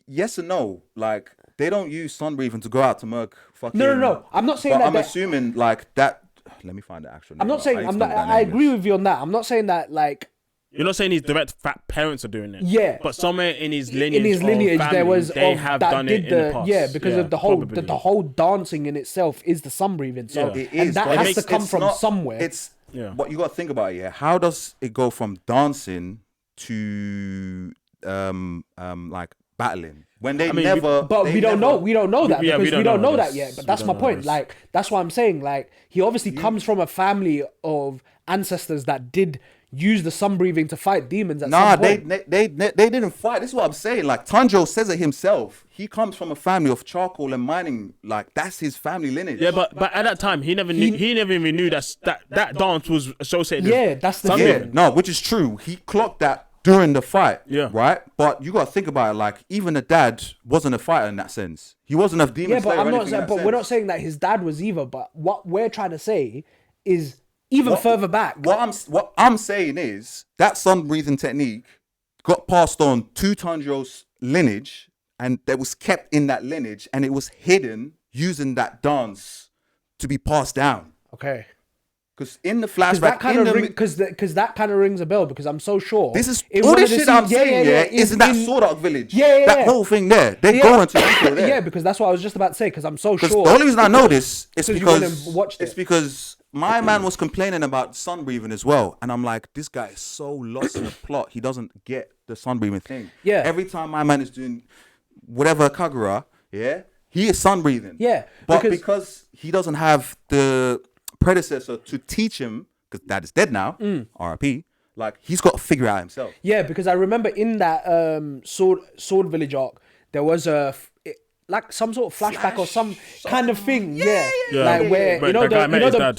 Yes and no. Like, they don't use sun breathing to go out to murk fucking. No. I'm not saying but that. I'm assuming like that. Let me find the actual name. I'm not saying. I agree with you on that. I'm not saying that like. You're not saying his direct parents are doing it. Yeah. But somewhere in his lineage, family, there was they have done it in the past. Yeah, because of the whole dancing in itself is the sun breathing. So it and is, that has to come from somewhere. It's what you got to think about. Yeah, how does it go from dancing to like battling when they never? But we don't know. We don't know that because we don't know that this. yet. But that's my point. Like that's what I'm saying. Like he obviously comes from a family of ancestors that did use the sun breathing to fight demons at some point. They didn't fight. This is what I'm saying. Like Tanjiro says it himself. He comes from a family of charcoal and mining. Like that's his family lineage. Yeah, but at that time he never even knew that dance was associated. Yeah, that's the thing. No, which is true. He clocked that during the fight. Yeah. Right. But you got to think about it. Like even the dad wasn't a fighter in that sense. He wasn't a demon slayer. Yeah, but I'm not saying. But we're not saying that his dad was either. But what we're trying to say is. Even further back. What I'm saying is that sun breathing technique got passed on to Tanjiro's lineage, and that was kept in that lineage, and it was hidden using that dance to be passed down. Okay. Because in the flashback, because that kind of rings a bell. Because I'm so sure this is all this shit I'm saying. Is in that Sword Art Village. That whole thing there. They go into detail there. Yeah, because that's what I was just about to say. Because I'm so sure. The only reason I know this is because because my man was complaining about sun breathing as well, and I'm like, this guy is so lost in the plot. He doesn't get the sun breathing thing. Yeah. Every time my man is doing whatever Kagura, he is sun breathing. Yeah. But because he doesn't have the predecessor to teach him, because dad is dead now, RIP. Like he's got to figure it out himself. Yeah, because I remember in that Sword Village arc, there was like some sort of flashback or some kind of thing, like where you know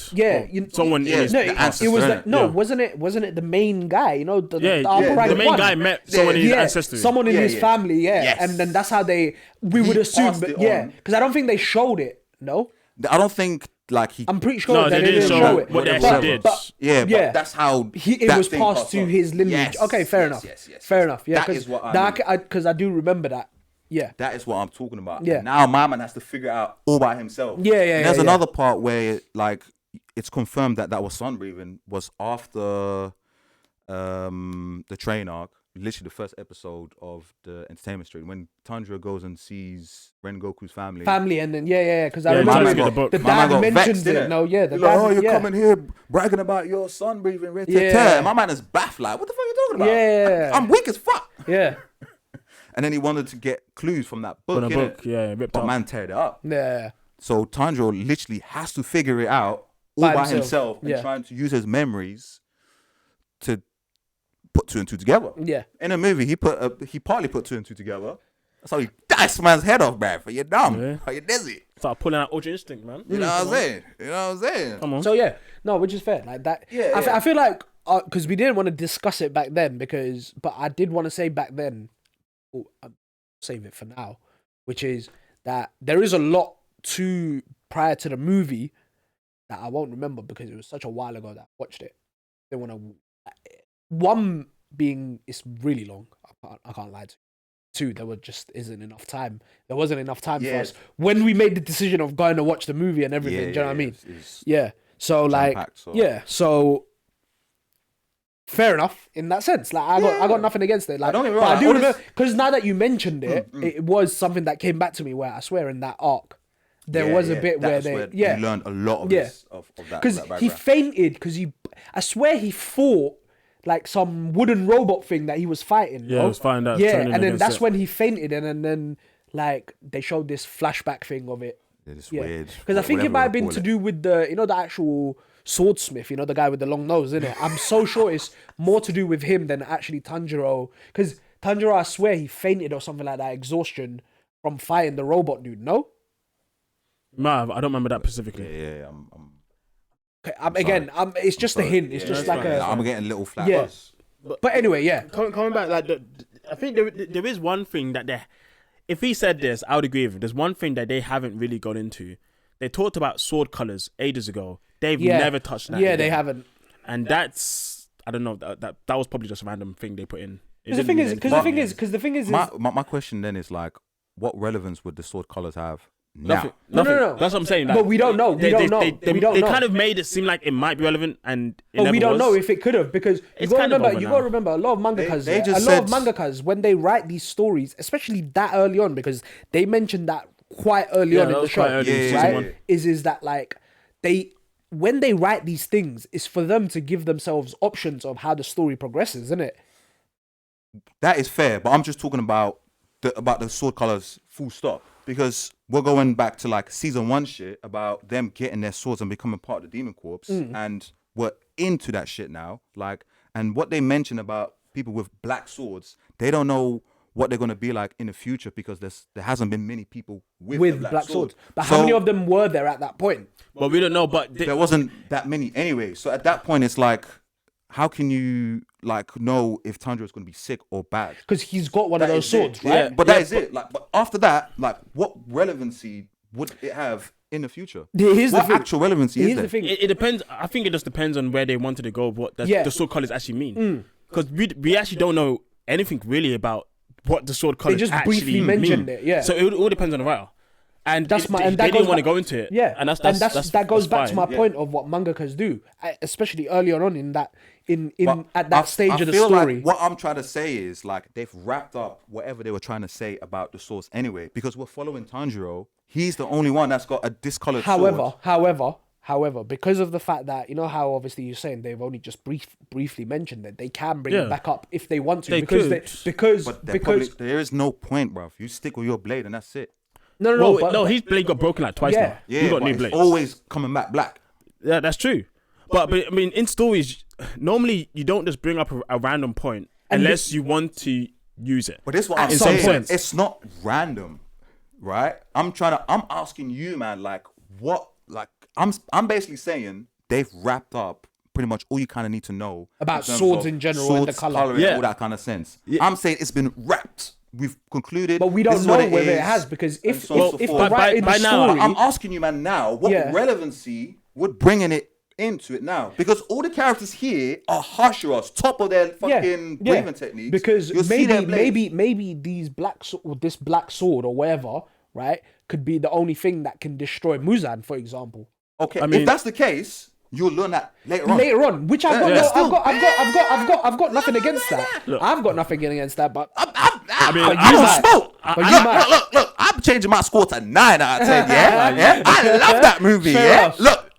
someone in his it was wasn't it the main guy, you know, the main guy met someone in his ancestors, someone in his family, and then that's how we would assume, because I don't think they showed it. No, I don't think I'm pretty sure they didn't show it. What they actually did. But that's how it was passed to his lineage. Yes, okay, fair enough. Fair enough. Yeah, because I do remember that. Yeah, that is what I'm talking about. Yeah, and now my man has to figure it out all by himself. Yeah. And there's another part where like it's confirmed that was sun breathing was after the train arc, literally the first episode of the Entertainment Street, when Tanjiro goes and sees Rengoku's family, and then because I remember the dad mentions it. No, the dad. Like, you're coming here bragging about your sun breathing. My man is baffled. Like, what the fuck are you talking about? Yeah, I'm weak as fuck. Yeah. and then he wanted to get clues from that book. From the book, yeah, ripped but up. man teared it up. Yeah. So Tanjiro literally has to figure it out all by himself and trying to use his memories to put 2 and 2 together. Yeah. In a movie, he partly put 2 and 2 together. That's how he diced man's head off, bruv. For you're dumb. Yeah. Are you dizzy? Start pulling out Ultra Instinct, man. You know what I'm saying? You know what I'm saying? Come on. So yeah, no, which is fair. Like that. Yeah, I feel like because we didn't want to discuss it back then but I did want to say back then. I'll save it for now, which is that there is a lot prior to the movie that I won't remember because it was such a while ago that I watched it. They want to. One being it's really long. I can't lie to you. 2, there isn't enough time. There wasn't enough time for us when we made the decision of going to watch the movie and everything. Do you know what I mean? Yeah. So like, So fair enough in that sense. Like I got nothing against it. Like, I do remember because now that you mentioned it, it was something that came back to me where I swear in that arc there was a bit where you learned a lot of this of that because he fainted because I swear he fought like some wooden robot thing that he was fighting. Yeah, he was fighting that. Yeah, and then that's when he fainted, and then like they showed this flashback thing of it. It's weird. Because I think it might have been to do with the actual swordsmith, the guy with the long nose, isn't it? I'm so sure it's more to do with him than actually Tanjiro. Because Tanjiro, I swear he fainted or something like that, exhaustion from fighting the robot dude. No. I don't remember that specifically. Yeah. It's just a hint. It's just like I'm getting little flat. Yeah. But anyway, yeah. Coming back, like I think there is one thing that if he said this, I would agree with him. There's one thing that they haven't really got into. They talked about sword colors ages ago. They've never touched that. Yeah, again. they haven't. And that's I don't know. That was probably just a random thing they put in. Because the thing is, my question then is like, what relevance would the sword colors have? Nothing. No. That's what I'm saying. Like, but we don't know. They kind of made it seem like it might be relevant, and we don't know if it could have because you got to remember a lot of mangakas when they write these stories, especially that early on, because they mentioned that quite early on in the show, right? Is that like when they write these things, it's for them to give themselves options of how the story progresses, isn't it? That is fair, but I'm just talking about the sword colors, full stop. Because we're going back to like season 1 shit about them getting their swords and becoming part of the Demon Corps, and we're into that shit now. Like, and what they mention about people with black swords, they don't know what they're gonna be like in the future because there hasn't been many people with black swords. But how many of them were there at that point? Well, we don't know. But there wasn't that many anyway. So at that point, it's like, how can you like know if Tanjiro's going to be sick or bad? Because he's got one of those swords, right? Yeah, but that is it. Like, but after that, like, what relevancy would it have in the future? What actual relevancy is there? It depends. I think it just depends on where they wanted to go. What the sword colors actually mean? Because we actually don't know anything really about what the sword colors actually mean. They just briefly mentioned it. Yeah. So it all depends on the writer. And they didn't want to go into it. Yeah, and that goes back to my point of what mangakas do, especially early on in that at that stage of the story. Like what I'm trying to say is like they've wrapped up whatever they were trying to say about the swords anyway, because we're following Tanjiro. He's the only one that's got a discolored sword. However, because of the fact that how obviously you're saying they've only just briefly mentioned that they can bring it back up if they want to, because there is no point, bro. You stick with your blade and that's it. No, his blade got broken like twice now. Yeah, he got new blades. Always coming back black. Yeah, that's true. But I mean, in stories, normally you don't just bring up a random point unless you want to use it. But this is what I'm saying. It's not random, right? I'm asking you, man. Like what? Like I'm basically saying they've wrapped up pretty much all you kind of need to know about swords in general and the color, all that kind of sense. Yeah. I'm saying it's been wrapped. We've concluded, but we don't know whether it has, because if the writing the story, I'm asking you, man, now what relevancy would bringing it into it now? Because all the characters here are Hashiras, top of their fucking breathing techniques. Because maybe this black sword or whatever, right, could be the only thing that can destroy Muzan, for example. Okay, I mean, if that's the case, you'll learn that later on. Which I've got nothing against that. Look, I've got nothing against that, but I don't smoke. Look, I'm changing my score to 9 out of 10. Yeah, I love that movie. Look,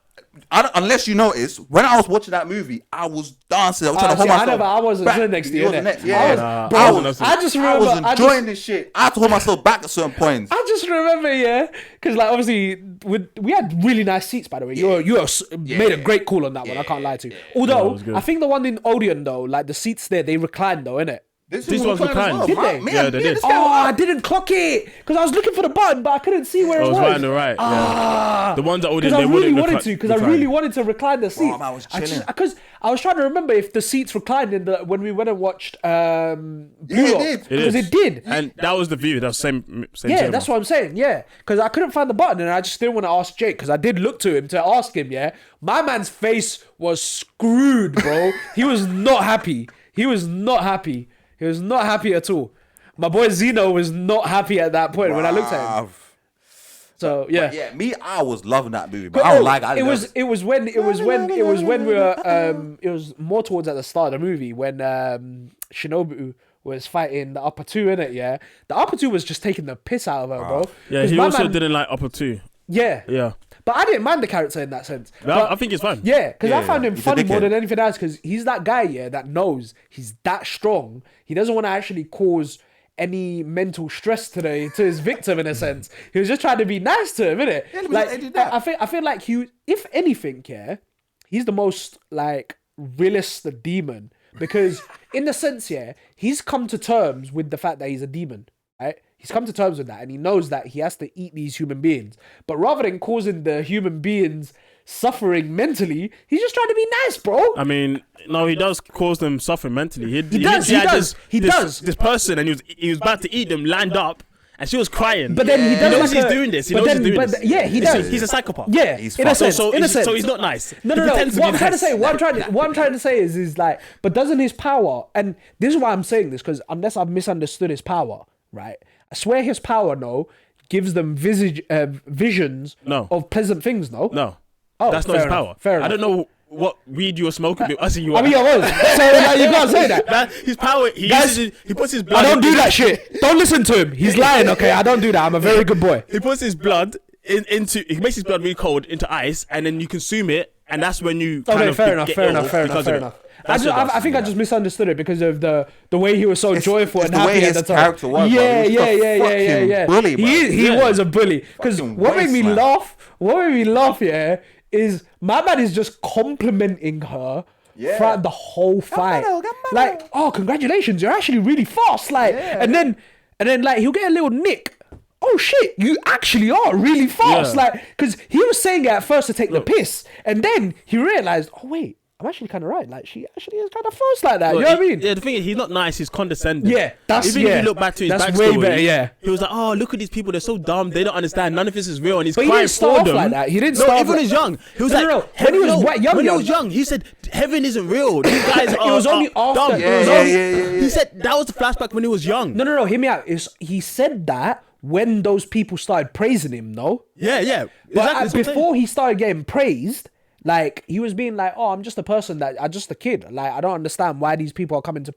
unless you notice, when I was watching that movie, I was dancing. I was trying to hold myself. I wasn't sitting next to you. I was enjoying this shit. I had to hold myself back at certain points. I just remember, because like obviously we had really nice seats, by the way. You made a great call on that one. I can't lie to you. Although I think the one in Odeon though, like the seats there, they recline though, innit? This one's reclined. Did they? Yeah, they did. I didn't clock it because I was looking for the button, but I couldn't see where it was. It was right on the right. Yeah. The ones that Odeon, I really wanted to recline the seats. I was chilling. Because I was trying to remember if the seats reclined when we went and watched Blue Rock. Because it did. And that was the view. That was same yeah, cinema. that's what I'm saying. Yeah, because I couldn't find the button, and I just didn't want to ask Jake because I did look to him to ask him. Yeah, my man's face was screwed, bro. He was not happy. He was not happy at all. My boy Zeno was not happy at that point when I looked at him. So yeah, I was loving that movie, but I don't like it. It was when we were it was more towards at the start of the movie when Shinobu was fighting the upper two, innit? Yeah, the upper two was just taking the piss out of her, bro. Yeah, he also didn't like upper two. Yeah. But I didn't mind the character in that sense. I think it's fine. Yeah, because I found him funny more than anything else because he's that guy, that knows he's that strong. He doesn't want to actually cause any mental stress to his victim in a sense. He was just trying to be nice to him, innit? Yeah, like, I feel like if anything, he's the most like realist demon because in the sense, he's come to terms with the fact that he's a demon, right? He's come to terms with that and he knows that he has to eat these human beings. But rather than causing the human beings suffering mentally, he's just trying to be nice, bro. I mean, no, he does cause them suffering mentally. He does. This person and he was about to eat them lined up and she was crying. But then he does he's doing this. He knows he's doing this. Yeah, he does. He's a psychopath. Yeah, in a sense. So he's not nice. No. What I'm trying to say is like, but doesn't his power, and this is why I'm saying this, because unless I've misunderstood his power, right? I swear his power, gives them visions of pleasant things, No. Oh, that's not his power. Fair enough. I don't know what weed you were smoking. I see you. I mean, I was. So like, you can't say that. His power. He puts his blood. I don't do that shit. Don't listen to him. He's lying. Okay, I don't do that. I'm a very good boy. He puts his blood into. He makes his blood really cold into ice, and then you consume it, and that's when you. Fair enough. I think I just misunderstood it because of the way he was so joyful and happy at the time. Character was, yeah. Bully, he was a bully. Because what made me laugh, is my man is just complimenting her throughout the whole fight. Like, oh, congratulations, you're actually really fast. Like, and then like he'll get a little nick. Oh shit, you actually are really fast. Like, because he was saying it at first to take the piss, and then he realized, oh wait, I'm actually kind of right. Like, she actually is kind of fast like that. You know what I mean? Yeah, the thing is, he's not nice. He's condescending. Yeah, if you look back to his backstory, way better. Yeah, he was like, "Oh, look at these people. They're so dumb. They don't understand. None of this is real." And he's but crying he didn't start for them. like that. He didn't start. Even when he was young, he was like, when he was young, he said, "Heaven isn't real. These guys are." It was only after. Dumb. Yeah. He said that was the flashback when he was young. No. Hear me out. He said that when those people started praising him. No. Yeah. But before he started getting praised. Like, he was being like, oh, I'm just I'm just a kid. Like, I don't understand why these people are coming to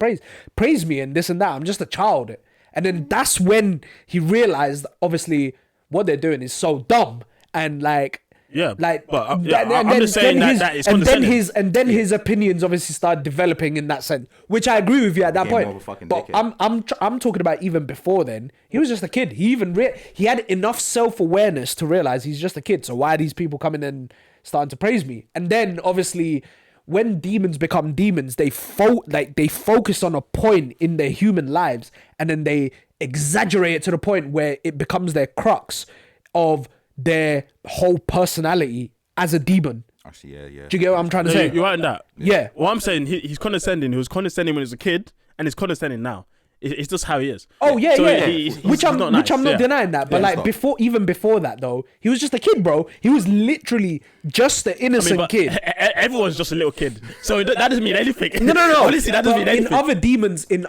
praise me and this and that. I'm just a child. And then that's when he realized, obviously, what they're doing is so dumb. And like, I'm just saying that is condescending. And then his opinions obviously started developing in that sense, which I agree with you at that point. But I'm talking about even before then. He was just a kid. He even he had enough self-awareness to realize he's just a kid. So why are these people coming and starting to praise me? And then obviously when demons become demons, they focus on a point in their human lives and then they exaggerate it to the point where it becomes their crux of their whole personality as a demon. Actually, yeah. Do you get what I'm trying to say? You're right in that. Yeah. Well, I'm saying he's condescending. He was condescending when he was a kid and he's condescending now. It's just how he is. Oh yeah, so yeah. Which I'm not denying that. But like even before that though, he was just a kid, bro. He was literally just an innocent kid. Everyone's just a little kid, so that doesn't mean anything. No. Honestly, that doesn't mean anything. In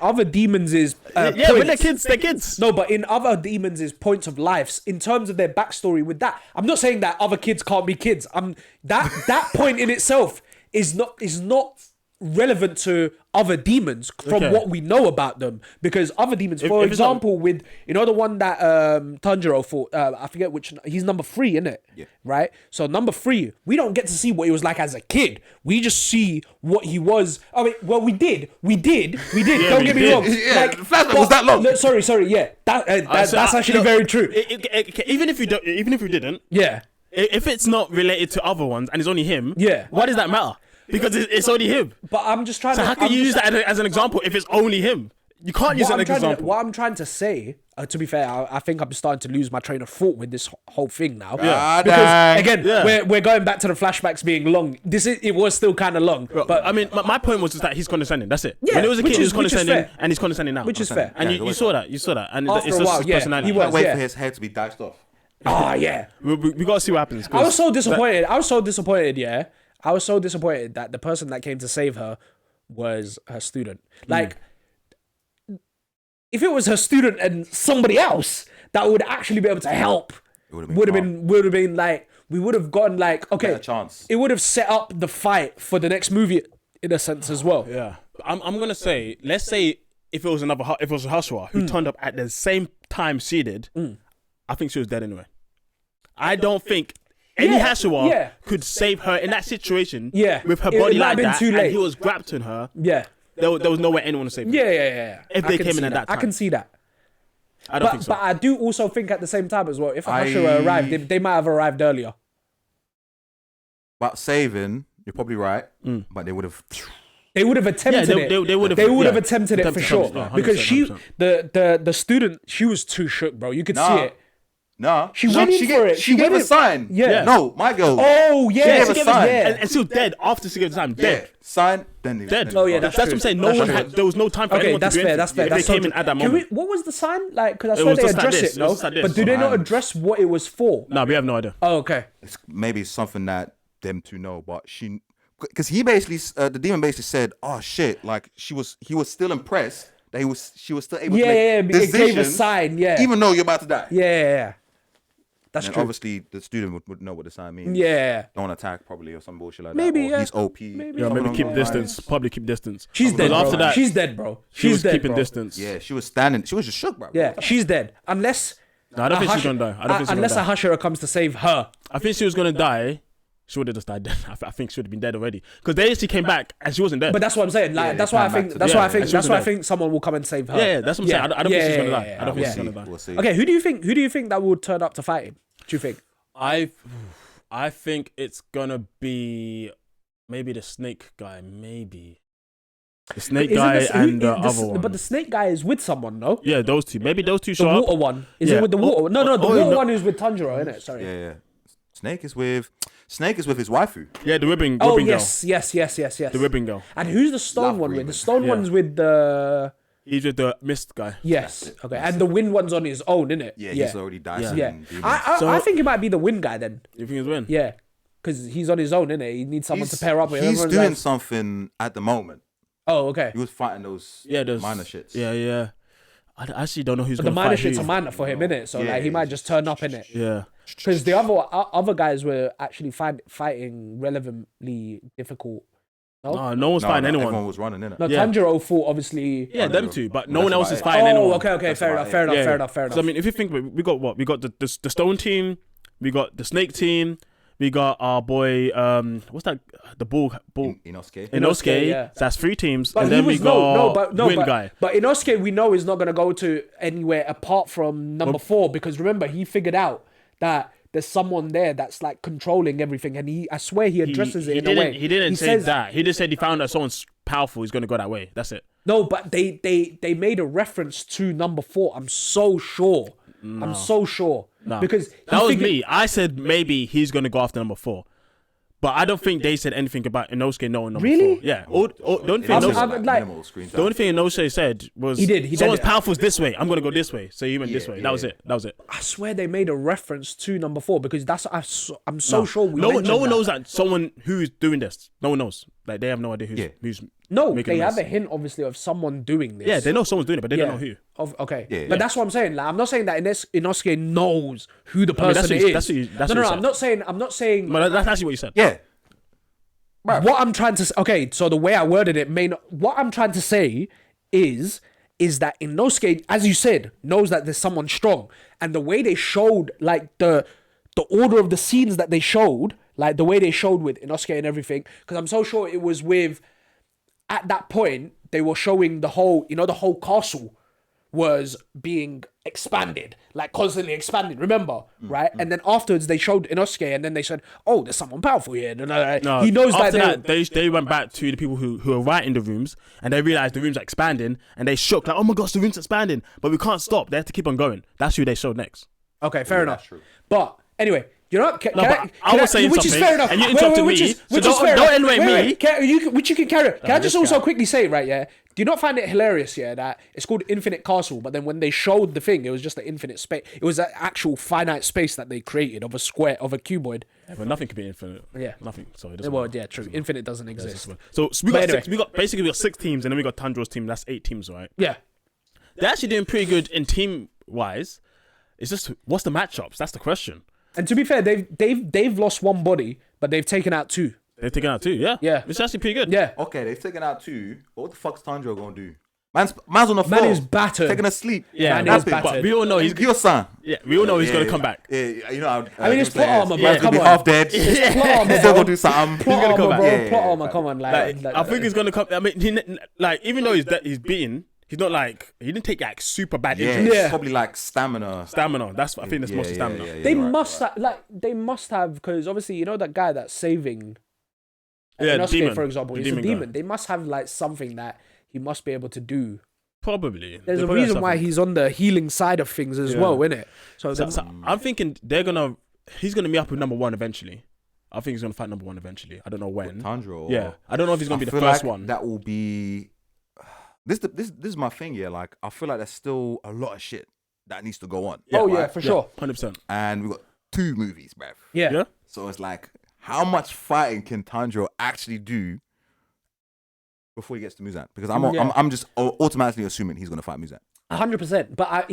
other demons is when they're kids. No, but in other demons is points of life. In terms of their backstory with that, I'm not saying that other kids can't be kids. That point in itself is not relevant to other demons from what we know about them, because other demons, for example, with the one that Tanjiro fought, I forget which, he's number 3, isn't it? Yeah. Right. So number 3, we don't get to see what he was like as a kid. We just see what he was. I mean, well, we did. Don't get me wrong. Yeah, like, the flashback was that long. Sorry. Yeah, that's actually very true. Even if you didn't, Yeah. If it's not related to other ones and it's only him, why does that matter? Because it's only him. But I'm just trying So how can you use that as an example if it's only him? You can't use that as an example. What I'm trying to say, to be fair, I think I'm starting to lose my train of thought with this whole thing now. Yeah. Because again, we're going back to the flashbacks being long. It was still kind of long. But I mean, my point was just that he's condescending. That's it. Yeah, when he was a kid, he was condescending, fair. and he's condescending now. Which is fair. And you saw that. And After it's a just while, his yeah, personality. he was. Can't wait Yeah. for his head to be diced off. Yeah. We got to see what happens. I was so disappointed. Yeah. I was so disappointed that the person that came to save her was her student. Like, if it was her student and somebody else that would actually be able to help, would have been like, we would have gotten like, okay, a chance. It would have set up the fight for the next movie in a sense as well. Yeah, I'm gonna say, let's say if it was Hashua who turned up at the same time she did, I think she was dead anyway. I don't think any Hashua could save her in that situation with her body like that, and he was grabbing her. Yeah. There was no way anyone would save her. Yeah. If they came in at that time. I can see that. I don't think so. But I do also think at the same time as well, if Hashua arrived, they might have arrived earlier. But saving, you're probably right, but they would have... They would have attempted it. They would have attempted it for sure. 100%, because 100%. the student, she was too shook, bro. You could see it. No, she went in for it. She gave a sign. Yeah. No, my girl. Oh yeah, she gave a sign. And she was dead after she gave the sign. Dead. Sign. Then dead. Oh yeah, that's what I'm saying. No one had. There was no time for anyone to do anything. That's fair. If they came in at that moment. What was the sign like? Because I swear they addressed it, no? But do they not address what it was for? No, we have no idea. Oh, okay. It's maybe something that them two know, but she, because he basically, the demon basically said, "Oh shit!" Like he was still impressed that she was still able to make decisions. It gave a sign. Yeah. Even though you're about to die. Yeah. That's and true. Obviously, the student would know what the sign means. Yeah. Don't attack, probably, or some bullshit like maybe, that. Or he's OP. Maybe. Yeah, maybe keep distance. Probably keep distance. She's dead, bro. After that, she's dead, bro. She was dead, keeping bro. distance. Yeah, she was standing. She was just shook, bro. Yeah, she's dead. Unless... No, I don't think she's going to die. Unless a Hashira comes to save her. I think she was going to die. She would have just died dead. I think she would have been dead already. Because they actually came back and she wasn't dead. But that's what I'm saying. Like, that's why I think someone will come and save her. Yeah, that's what I'm saying. I don't think she's going to die. I don't think she's going to die. We'll see. Okay, who do you think that will turn up to fight him? Do you think? I think it's gonna be maybe the snake guy, maybe the snake guy and the other one. But the snake guy is with someone, no? Yeah, those two. Maybe those two. The water one is it with the water? No, the water one is with Tanjiro, isn't it? Sorry. Yeah. Snake is with his waifu. Yeah, the ribbon. Oh girl. yes. The ribbon girl. And who's the stone one with? The stone one's with the. He's with the mist guy. Yes. Okay. And the wind one's on his own, isn't it? Yeah, he's already died. Yeah. I think it might be the wind guy then. You think it's wind? Yeah. Because he's on his own, isn't it? He needs someone to pair up with. He's doing something at the moment. Oh, okay. He was fighting those minor shits. Yeah. I actually don't know who's going to fight. The minor shits are minor for him, innit? So like he might just turn up in it. Yeah. Because the other guys were actually fighting relevantly difficult. No one's fighting anyone. Everyone was running, innit? No, Tanjiro fought obviously. Yeah, them two, but no one else is fighting anyone. Oh, okay, fair enough. So I mean, if you think we got what? We got the stone team, we got the snake team, we got our boy what's that? The bull Inosuke. Yeah. So that's 3 teams, but and then we got Wind guy. But Inosuke, we know is not gonna go to anywhere apart from number 4 because remember he figured out that there's someone there that's like controlling everything, and I swear he addresses it in a way. He didn't say that. He just said he found that someone's powerful. He's gonna go that way. That's it. No, but they made a reference to number 4. I'm so sure. No. Because that was me. I said maybe he's gonna go after number 4. But I don't think they said anything about Inosuke knowing number 4. Yeah. The only thing Inosuke said was someone's powerful is this way. I'm gonna go this way. So he went this way. That was it. I swear they made a reference to number 4 because I'm so sure no one knows that someone who's doing this. No one knows. Like they have no idea who's No, they have a hint obviously of someone doing this. Yeah, they know someone's doing it, but they don't know who. Okay, but that's what I'm saying. Like, I'm not saying that Inosuke knows who the person is. That's no. I'm not saying. But that's actually what you said. Yeah. what I'm trying to okay, so the way I worded it may not. What I'm trying to say is that Inosuke, as you said, knows that there's someone strong, and the way they showed, like the order of the scenes that they showed, like the way they showed with Inosuke and everything, because I'm so sure it was with. At that point, they were showing the whole castle was being expanded, like constantly expanding, remember? Right? And then afterwards they showed Inosuke and then they said, oh, there's someone powerful here. No, he knows that they went back to the people who were writing the rooms and they realized the rooms are expanding and they shook like, oh my gosh, the room's expanding, but we can't stop. They have to keep on going. That's who they showed next. Okay, fair enough. True. But anyway, you know what? I was saying which something, is fair enough. and you interrupted me. So don't annoy me. Which you can carry. Can I just also quickly say, right? Yeah. Do you not find it hilarious? Yeah, that it's called Infinite Castle, but then when they showed the thing, it was just an infinite space. It was an actual finite space that they created of a square, of a cuboid. Yeah, but nothing can be infinite. Yeah, nothing. So yeah, true. Infinite doesn't exist. So we got basically 6 teams, and then we got Tanjiro's team. That's 8 teams, right? Yeah. They're actually doing pretty good in team wise. It's just what's the matchups? That's the question. And to be fair, they've lost 1 body, but they've taken out 2. They've taken out 2, yeah. Yeah. It's actually pretty good. Yeah. Okay, they've taken out 2. What the fuck's Tanjiro gonna do? Man's on the floor. Man is battered. Taking a sleep. Yeah, man is battered. But we all know he's your son. Yeah, we all know he's gonna come back. Yeah, you know. I mean, it's plot armor, bro. Man's gonna be half dead. It's plot armor, still gonna do something. Plot armor, bro. Yeah, plot armor, come on, like I think he's gonna come. I mean, even though he's beaten. He's not like he didn't take like super bad injuries. Yeah, probably like stamina. That's I think that's mostly stamina. They must have because obviously you know that guy that's saving. Inosuke, demon. For example, he's a demon. Guy. They must have like something that he must be able to do. Probably. There's a reason why he's on the healing side of things as well, innit? So I'm thinking he's gonna meet up with number 1 eventually. I think he's gonna fight number 1 eventually. I don't know when. Tanjiro. Yeah, I don't know if he's gonna be the first one. That will be. This is my thing, yeah. Like, I feel like there's still a lot of shit that needs to go on. Yeah, yeah, for sure. 100%. And we've got 2 movies, bruv. Yeah. So it's like, how much fighting can Tanjiro actually do before he gets to Muzan? Because I'm just automatically assuming he's going to fight Muzan. 100%. But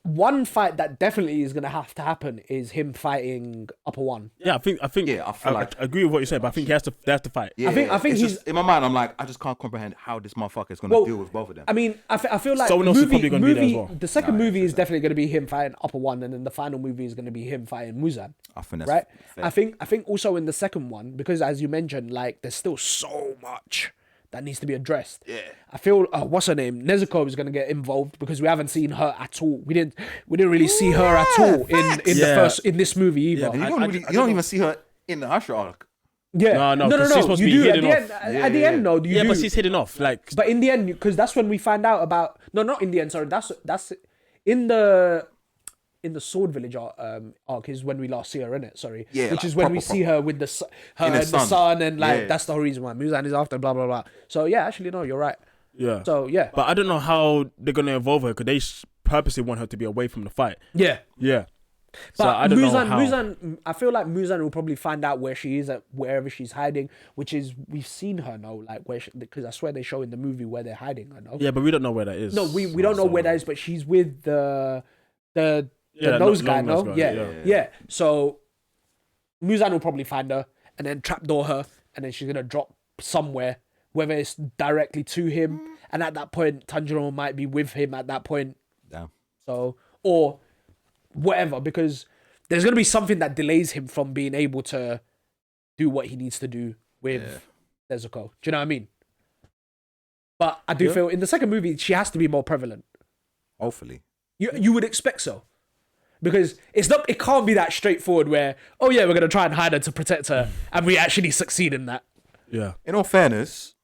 one fight that definitely is going to have to happen is him fighting Upper One. Yeah, I think. Yeah, I agree with what you said, but I think they have to fight. Yeah, I think he's just, in my mind. I'm like, I just can't comprehend how this motherfucker is going to deal with both of them. I mean, I feel like someone else is probably going to be there as well. The second movie is definitely going to be him fighting Upper One, and then the final movie is going to be him fighting Muzan. I think that's right. fair. I think also in the second one, because as you mentioned, like there's still so much that needs to be addressed. Yeah. I feel what's her name? Nezuko is gonna get involved because we haven't seen her at all. We didn't really see her at all in this movie either. Yeah, you don't even see her in the Hashira arc. Yeah. No. She's supposed to be hidden off. At the end, no. But she's hidden off. Like, but in the end, because that's when we find out about. No, not in the end. Sorry, that's in the Sword Village arc is when we last see her in it. Sorry, yeah, which is when we see her with the sun and like that's the whole reason why Muzan is after blah blah blah. So yeah, actually no, you're right. Yeah. So yeah, but I don't know how they're gonna involve her because they purposely want her to be away from the fight. Yeah. So but I don't know how. Muzan, I feel like Muzan will probably find out where she is at wherever she's hiding, which is we've seen her know like where because I swear they show in the movie where they're hiding her. No. Yeah, but we don't know where that is. No, we don't know where that is, but she's with the nose guy, no? Yeah. So Muzan will probably find her and then trapdoor her, and then she's gonna drop somewhere, whether it's directly to him, and at that point Tanjiro might be with him at that point. Yeah. So or whatever, because there's gonna be something that delays him from being able to do what he needs to do with Nezuko. Do you know what I mean? But I do feel in the second movie she has to be more prevalent. Hopefully. You would expect so. Because it can't be that straightforward where, oh yeah, we're going to try and hide her to protect her, and we actually succeed in that. Yeah. In all fairness,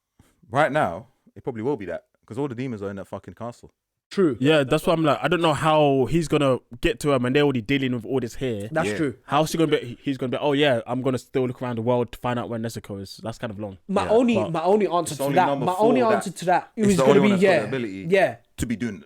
right now, it probably will be that, because all the demons are in that fucking castle. True. Yeah, that's why I'm like, I don't know how he's going to get to him, and they're already dealing with all this here. That's true. How's he going to be, he's going to be, oh yeah, I'm going to still look around the world to find out where Nezuko is. That's kind of long. My only answer to that, it was going to be, to be doing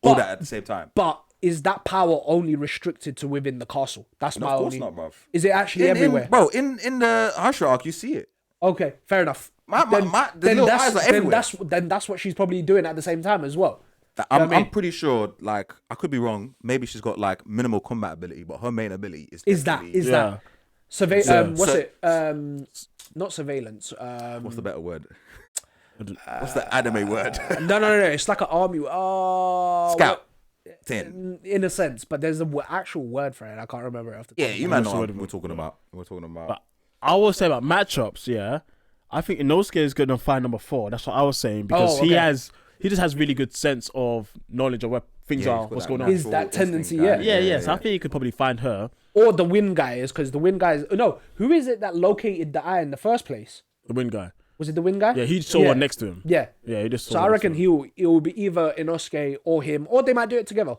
all that at the same time. But is that power only restricted to within the castle? That's my only. Of course not, bruv. Is it actually everywhere? In the Hashira arc, you see it. Okay, fair enough. The little eyes are everywhere. Then that's what she's probably doing at the same time as well. I'm pretty sure, like, I could be wrong. Maybe she's got like minimal combat ability, but her main ability is that. Not surveillance. What's the better word? What's the anime word? No. It's like an army. Scout. In a sense, but there's an actual word for it. I can't remember it. You might know what we're talking about. But I will say about matchups, yeah. I think Inosuke is going to find number 4. That's what I was saying because he just has really good sense of knowledge of where things are, what's going on. Is that tendency? So I think he could probably find her. Or the wind guy is because the wind guy is who is it that located the eye in the first place? The wind guy. Was it the wind guy? Yeah, he saw one next to him. Yeah. He just saw. So I reckon it will be either Inosuke or him, or they might do it together.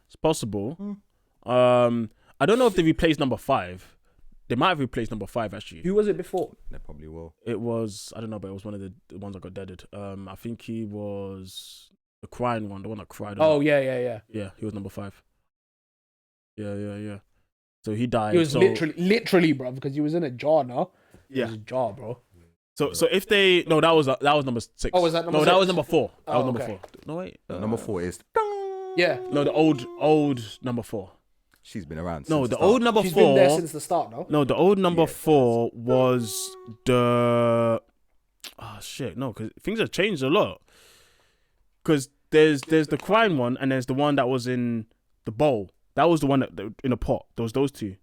It's possible. I don't know if they replaced number 5. They might have replaced number 5 actually. Who was it before? They probably will. It was, I don't know, but it was one of the ones that got deaded. I think he was the crying one, the one that cried. Oh yeah. Yeah, he was number 5. Yeah. So he died. He was literally, bro, because he was in a jar now. Yeah, it was a jar, bro. So if they that was number 6. Oh, was that number 6? No, that was number 4. That was number okay. 4. No wait, number 4 is. Yeah. No, the old number 4. She's been around. No, since the the start. old number 4. She's been there since the start, no? No, the old number 4 was the. Oh shit! No, because things have changed a lot. Because there's the crying one, and there's the one that was in the bowl. That was the one that in a pot. There was those 2.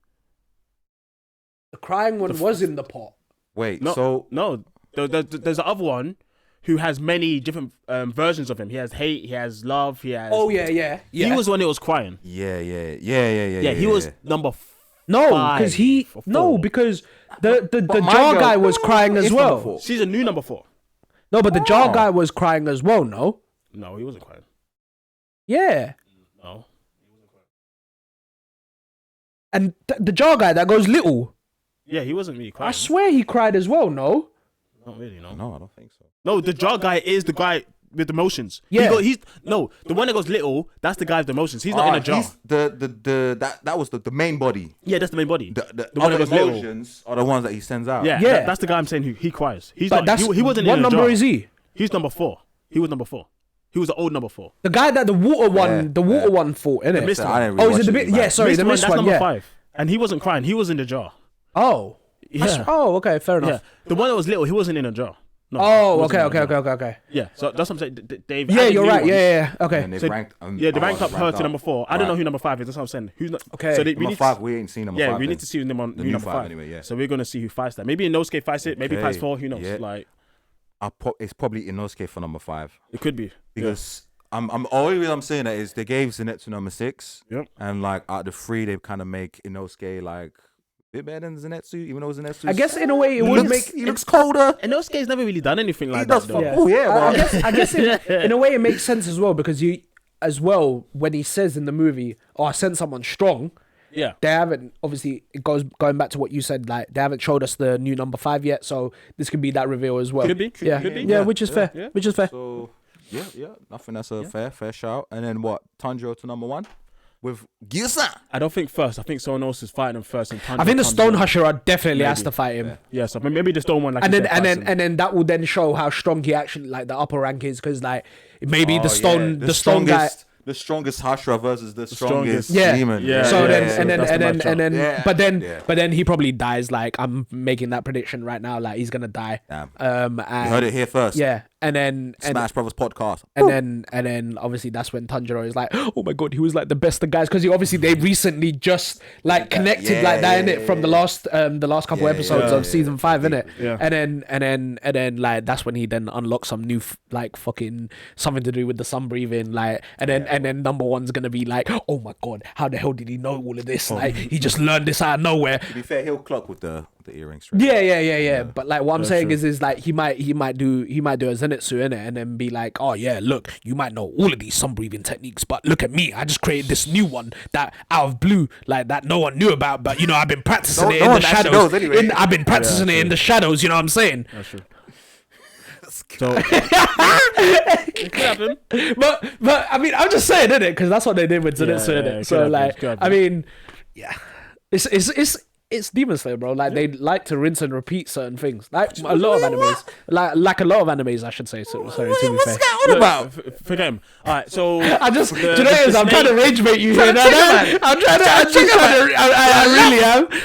The crying one was in the pot. Wait, no, so no, there's the other one who has many different versions of him. He has hate, he has love, he has. Oh yeah. He was the one that was crying. Yeah. He was number. Because the jar guy was crying as well. She's a new number 4. No, but the jar guy was crying as well. No, he wasn't crying. Yeah. No. And the jar guy that goes little. Yeah, he wasn't really crying. I swear he cried as well. No. Not really. No, no, I don't think so. No, the jar guy is the guy with the motions. Yeah. He's the one that goes little. That's the guy with the motions. He's not in a jar. That was the main body. Yeah, that's the main body. The one other that goes little. emotions are the ones that he sends out. Yeah. That's the guy I'm saying who he cries. He's but not. He wasn't in a jar. What number is he? He's number 4. He was number 4. He was the old number 4. The guy that the water one fought, innit? The mist one. Oh, is it the bit? Yeah, sorry, the mist that's one. Number 5. And he wasn't crying. He was in the jar. Oh. Yeah. Okay, fair enough. Yeah. The one that was little, he wasn't in a jar. No, oh, okay. Yeah, so that's what I'm saying. Dave. Yeah, you're right. Yeah. Okay. And they So, ranked. They ranked up her to number 4. I don't know who number 5 is. That's what I'm saying. Who's not? Okay. So Number 5, we ain't seen number 5. Yeah, we need to see who's number new 5 anyway. Yeah. So we're gonna see who fights that. Maybe Inosuke fights it. Maybe fights 4. Who knows? Yeah. Like It's probably Inosuke for number 5 it could be because only reason I'm saying that is they gave Zenitsu number 6. Yep. And like out of the 3, they kind of make Inosuke like a bit better than Zenitsu, even though Zenitsu. I guess in a way it would make he looks colder. Inosuke's never really done anything like He that. does Though. fuck. Oh yeah, bro. I guess in a way it makes sense as well because when he says in the movie, "Oh, I sent someone strong." Yeah. They haven't, obviously, going back to what you said, like, they haven't showed us the new number 5 yet, so this could be that reveal as well. Could be. Yeah, which is fair. Yeah. Which is fair. So yeah, nothing. That's a fair shout. And then what? Tanjiro to number 1 with Gyusa. I don't think first. I think someone else is fighting him first. And I think the Stone Husher definitely has to fight him. Yeah, so maybe the Stone one. Like and then that will then show how strong he actually, like, the upper rank is, because like maybe the Stone guy. The strongest Hashra versus the strongest demon. Yeah. So Yeah. but then he probably dies. Like, I'm making that prediction right now. Like, he's gonna die. Damn. And, You heard it here first. Yeah, and then Smash Brothers podcast. And then obviously that's when Tanjiro is like, oh my god, he was like the best of guys, because they recently just like connected like that in it from the last couple episodes of season 5 in it. Yeah. And then like that's when he then unlocks some new like fucking something to do with the sun breathing, like, and then number 1's gonna be like, oh my god, how the hell did he know all of this? Like, he just learned this out of nowhere. To be fair, he'll clock with the earrings. Right? Yeah. But like what I'm saying is like he might do a Zenitsu in it and then be like, oh yeah, look, you might know all of these sun breathing techniques, but look at me, I just created this new one that out of blue, like, that no one knew about, but I've been practicing it in the shadows. I've been practicing it in the shadows. You know what I'm saying? That's true. So it could happen. But I mean, I'm just saying, innit? Because that's what they did with Zenitsu, innit? So like, I mean, yeah, it's it's Demon Slayer, bro. Like they like to rinse and repeat certain things. Like a lot of animes, like a lot of animes, I should say. So, sorry, to be fair. What's that all about? Forget him. All right, so I just, do you know what it is? I'm trying to rage bait you here.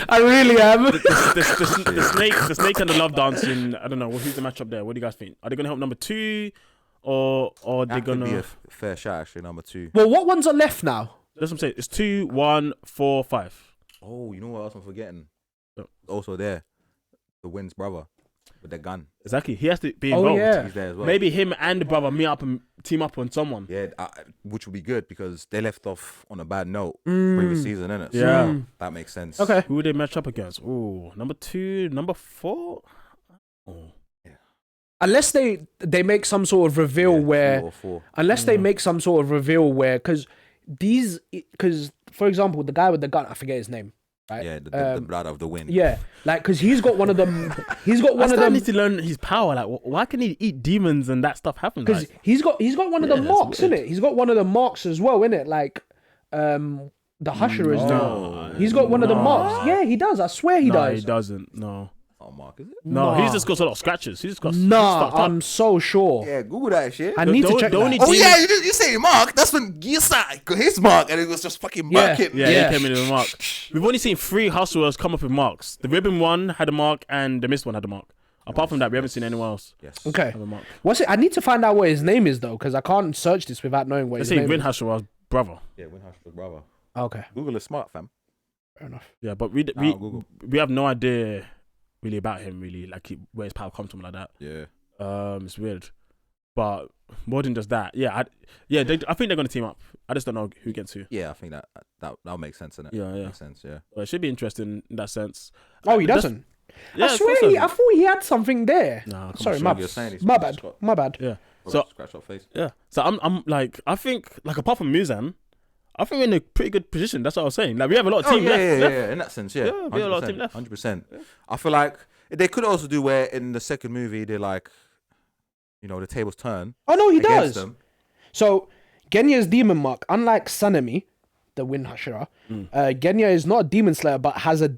I really am. The snake and the love dancing. I don't know. Who's the matchup there? What do you guys think? Are they gonna help number 2, or they're gonna be a fair shot actually? Number 2. Well, what ones are left now? That's what I'm saying. It's 2, 1, 4, 5. Oh, you know what else I'm forgetting? Also there, the Wind's brother with the gun. Exactly. He has to be involved. Oh, yeah. He's there as well. Maybe him and the brother meet up and team up on someone. Yeah, which would be good because they left off on a bad note previous season, innit? Yeah. So that makes sense. Okay. Who would they match up against? Oh, number 2, number 4. Oh. Yeah. Unless they make some sort of reveal where, 3 or 4. unless they make some sort of reveal where, because for example, the guy with the gun, I forget his name. Right? Yeah, the blood of the wind. Yeah, like because he's got one of them. He's got one of them. Need to learn his power. Like, why can he eat demons and that stuff happen? Because he's got one of the marks in it. He's got one of the marks as well in it. Like, the Husherers do. He's got one of the marks. Yeah, he does. I swear he does. He doesn't. No. Oh, Mark, is it? No, he's just got a lot of scratches. He's just got. I'm so sure. Yeah, Google that shit. I need to check that. Oh yeah, you say Mark. That's when Gisa got his mark, and it was just fucking marking. Yeah, he came in with a mark. We've only seen 3 hustlers come up with marks. The ribbon one had a mark, and the mist one had a mark. Apart from that, we haven't seen anyone else. Yes. Okay. Have a mark. What's it? I need to find out what his name is though, because I can't search this without knowing what Let's his say name Win is. Hustler's brother. Yeah, Windhurst's brother. Okay. Google is smart, fam. Fair enough. Yeah, but Google. we have no idea really about him, really, like where his power comes from, like that. Yeah. It's weird, but more than just that, I think they're gonna team up. I just don't know who gets who. Yeah, I think that'll make sense, innit? Yeah. Makes sense. Yeah. Well, it should be interesting in that sense. Oh, he doesn't. Yeah, I swear, I thought he had something there. Nah, sorry, on, my bad. Yeah. So scratch up face. Yeah. So I'm like, I think, like, apart from Muzan, I think we're in a pretty good position. That's what I was saying. Like, we have a lot of team left. Yeah. In that sense, yeah. Yeah, we have a lot of team left. 100%. I feel like they could also do where in the second movie they're like, the tables turn. Oh no, he does. Them. So Genya's demon mark, unlike Sanemi, the Wind Husherer, Genya is not a demon slayer, but has a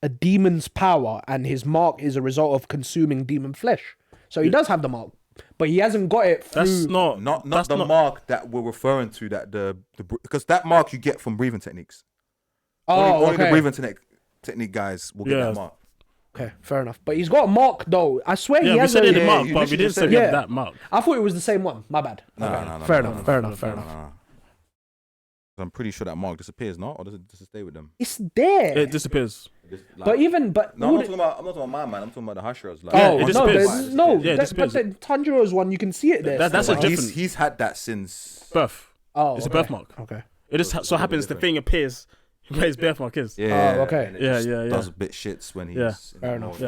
demon's power, and his mark is a result of consuming demon flesh. So he does have the mark, but he hasn't got it through. That's not the mark that we're referring to. That because that mark you get from breathing techniques. Oh, only the breathing technique guys will get that mark. Okay, fair enough. But he's got a mark though. I swear he has. Yeah, we said the mark, but we didn't say that mark. I thought it was the same one. My bad. No, fair enough. I'm pretty sure that mark disappears, not, or does it stay with them? It's there. It disappears. No, I'm not talking about my man. I'm talking about the Husherers. Like, it disappears. But the Tanjiro's one, you can see it there. That's a different. He's had that since birth. Oh, it's a birthmark. Okay. It just so happens the thing appears where his birthmark is. Yeah. Oh, okay. Yeah. Does a bit shits when he's. Fair enough.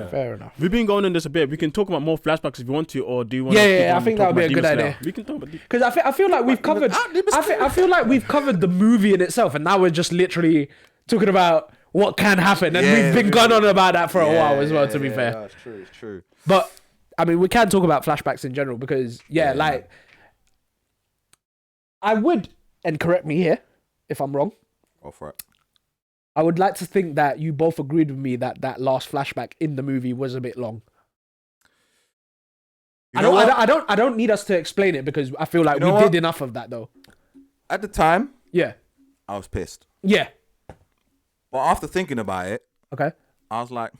We've been going on this a bit. We can talk about more flashbacks if you want to, or do you want? Yeah. I think that would be a good idea. We can talk about because I feel like we've covered. I feel like we've covered the movie in itself, and now we're just literally talking about what can happen, and we've been going on about that for a while as well. To be fair, it's true. But I mean, we can talk about flashbacks in general because I would, and correct me here if I'm wrong. Go for it. I would like to think that you both agreed with me that last flashback in the movie was a bit long. I don't need us to explain it because I feel like we did enough of that though. At the time, yeah, I was pissed. Yeah. But after thinking about it, okay, I was like,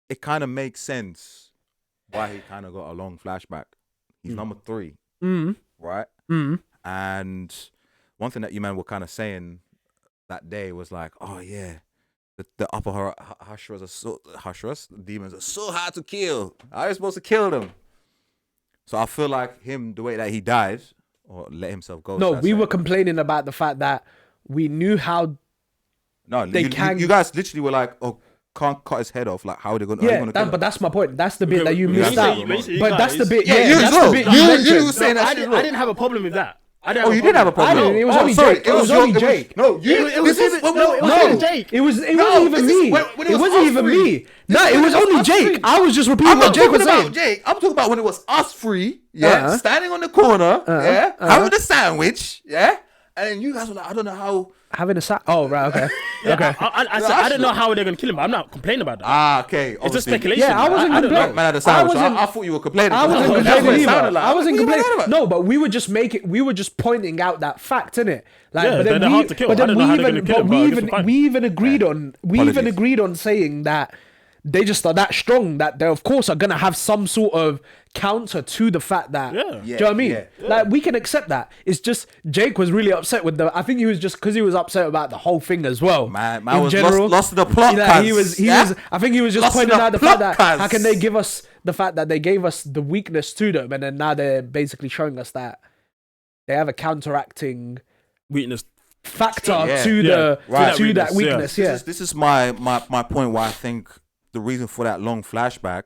it kind of makes sense why he kind of got a long flashback. He's number 3, right? And one thing that you man were kind of saying that day was like, oh yeah, the upper Husherers, demons are so hard to kill. How are you supposed to kill them? So I feel like the way that he died or let himself go. No, we were complaining about the fact that we knew how. No, you guys literally were like, oh, can't cut his head off. Like, how are they going to? Yeah, but that's my point. That's the bit that you missed out. But that's the bit. Yeah, that's the bit you were saying that. I didn't have a problem with that. You didn't have a problem. I didn't. It was only Jake. It was only Jake. It wasn't Jake. It wasn't even me. It wasn't even me. No, it was only Jake. I was just repeating what Jake was saying. I'm talking about when it was us 3, standing on the corner, having a sandwich, And then you guys were like, I don't know how. Having a sack. Oh, right, okay. Okay. I don't know how they're gonna kill him, but I'm not complaining about that. Okay. It's just speculation. Yeah, I wasn't complaining. Man had a sandwich. I thought you were complaining. I wasn't complaining either. Like, I wasn't complaining. No, but we were just pointing out that fact, innit? Like, Yeah, but then they're hard to kill. I don't know how they're gonna kill him, but I guess we're fine. we even agreed on saying that they just are that strong that they of course are gonna have some sort of counter to the fact that do you know what I mean? Yeah. Like we can accept that. It's just Jake was really upset with I think he was just because he was upset about the whole thing as well. Man was lost to the plot. He was I think he was just Lost pointing out the fact that cuz. how can they give us the fact that they gave us the weakness to them and then now they're basically showing us that they have a counteracting Weakness. factor Yeah. to that weakness. Yeah. This is my point why I think the reason for that long flashback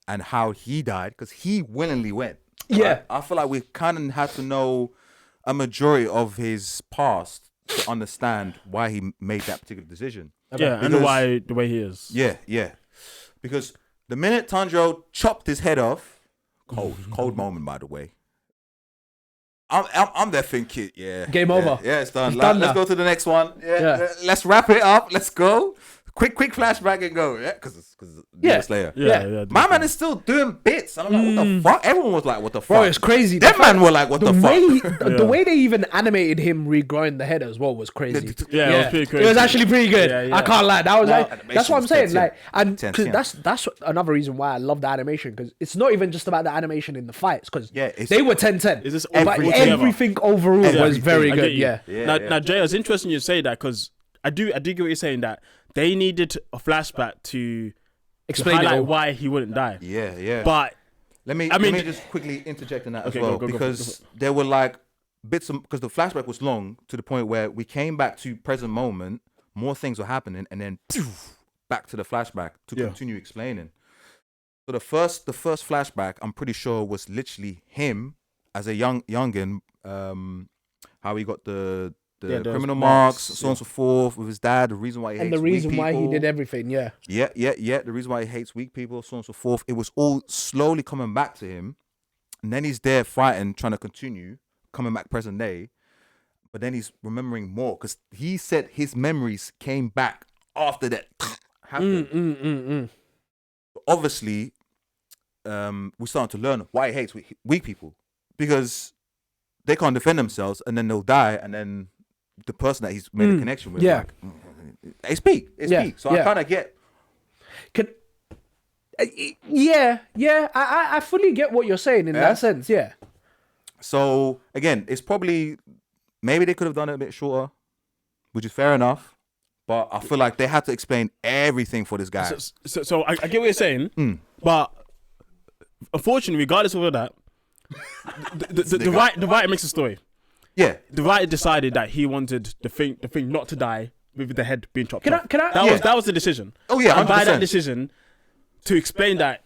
and how he died, because he willingly went. Yeah. Right? I feel like we kind of had to know a majority of his past to understand why he made that particular decision. Yeah, and why the way he is. Yeah. Because the minute Tanjiro chopped his head off, cold moment, by the way. I'm there thinking, Game over. Yeah, it's done. It's done Let's now. go to the next one. Yeah. Let's wrap it up. Let's go. Quick flashback and go. Yeah, because Slayer. Yeah. My man is still doing bits. And I'm like, what the fuck? Everyone was like, what the fuck? Bro, it's crazy. Them man were like, what the fuck? The way they even animated him regrowing the head as well was crazy. Yeah, it was pretty crazy. It was actually pretty good. Yeah. I can't lie. That was that's what I'm saying. 10. Like, and 10. cause that's another reason why I love the animation because it's not even just about the animation in the fights because they were 10-10. It's just but everything overall was very good. Yeah. Now, Jay, it's interesting you say that because I do get what you're saying that they needed a flashback to Explain highlight why he wouldn't die. Yeah. But let me just quickly interject in that as Okay, well go because there were like bits because the flashback was long to the point where we came back to present moment, more things were happening, and then back to the flashback to continue explaining. So the first flashback, I'm pretty sure, was literally him as a youngin, how he got the criminal marks, so on and so forth, with his dad, the reason why he hates And the reason weak why he people. did everything. Yeah. Yeah. The reason why he hates weak people, so on and so forth. It was all slowly coming back to him. And then he's there fighting, trying to continue, coming back present day. But then he's remembering more because he said his memories came back after that happened. Obviously, we're starting to learn why he hates weak people because they can't defend themselves and then they'll die and then the person that he's made a connection with, like, it's peak. So I kind of get. I fully get what you're saying in that sense. Yeah. So again, it's probably maybe they could have done it a bit shorter, which is fair enough. But I feel like they had to explain everything for this guy. So I get what you're saying, but unfortunately, regardless of all that, the writer makes a story. Yeah, the writer decided that he wanted the thing not to die with the head being chopped off. That was the decision. Oh yeah, 100%. And by that decision, to explain that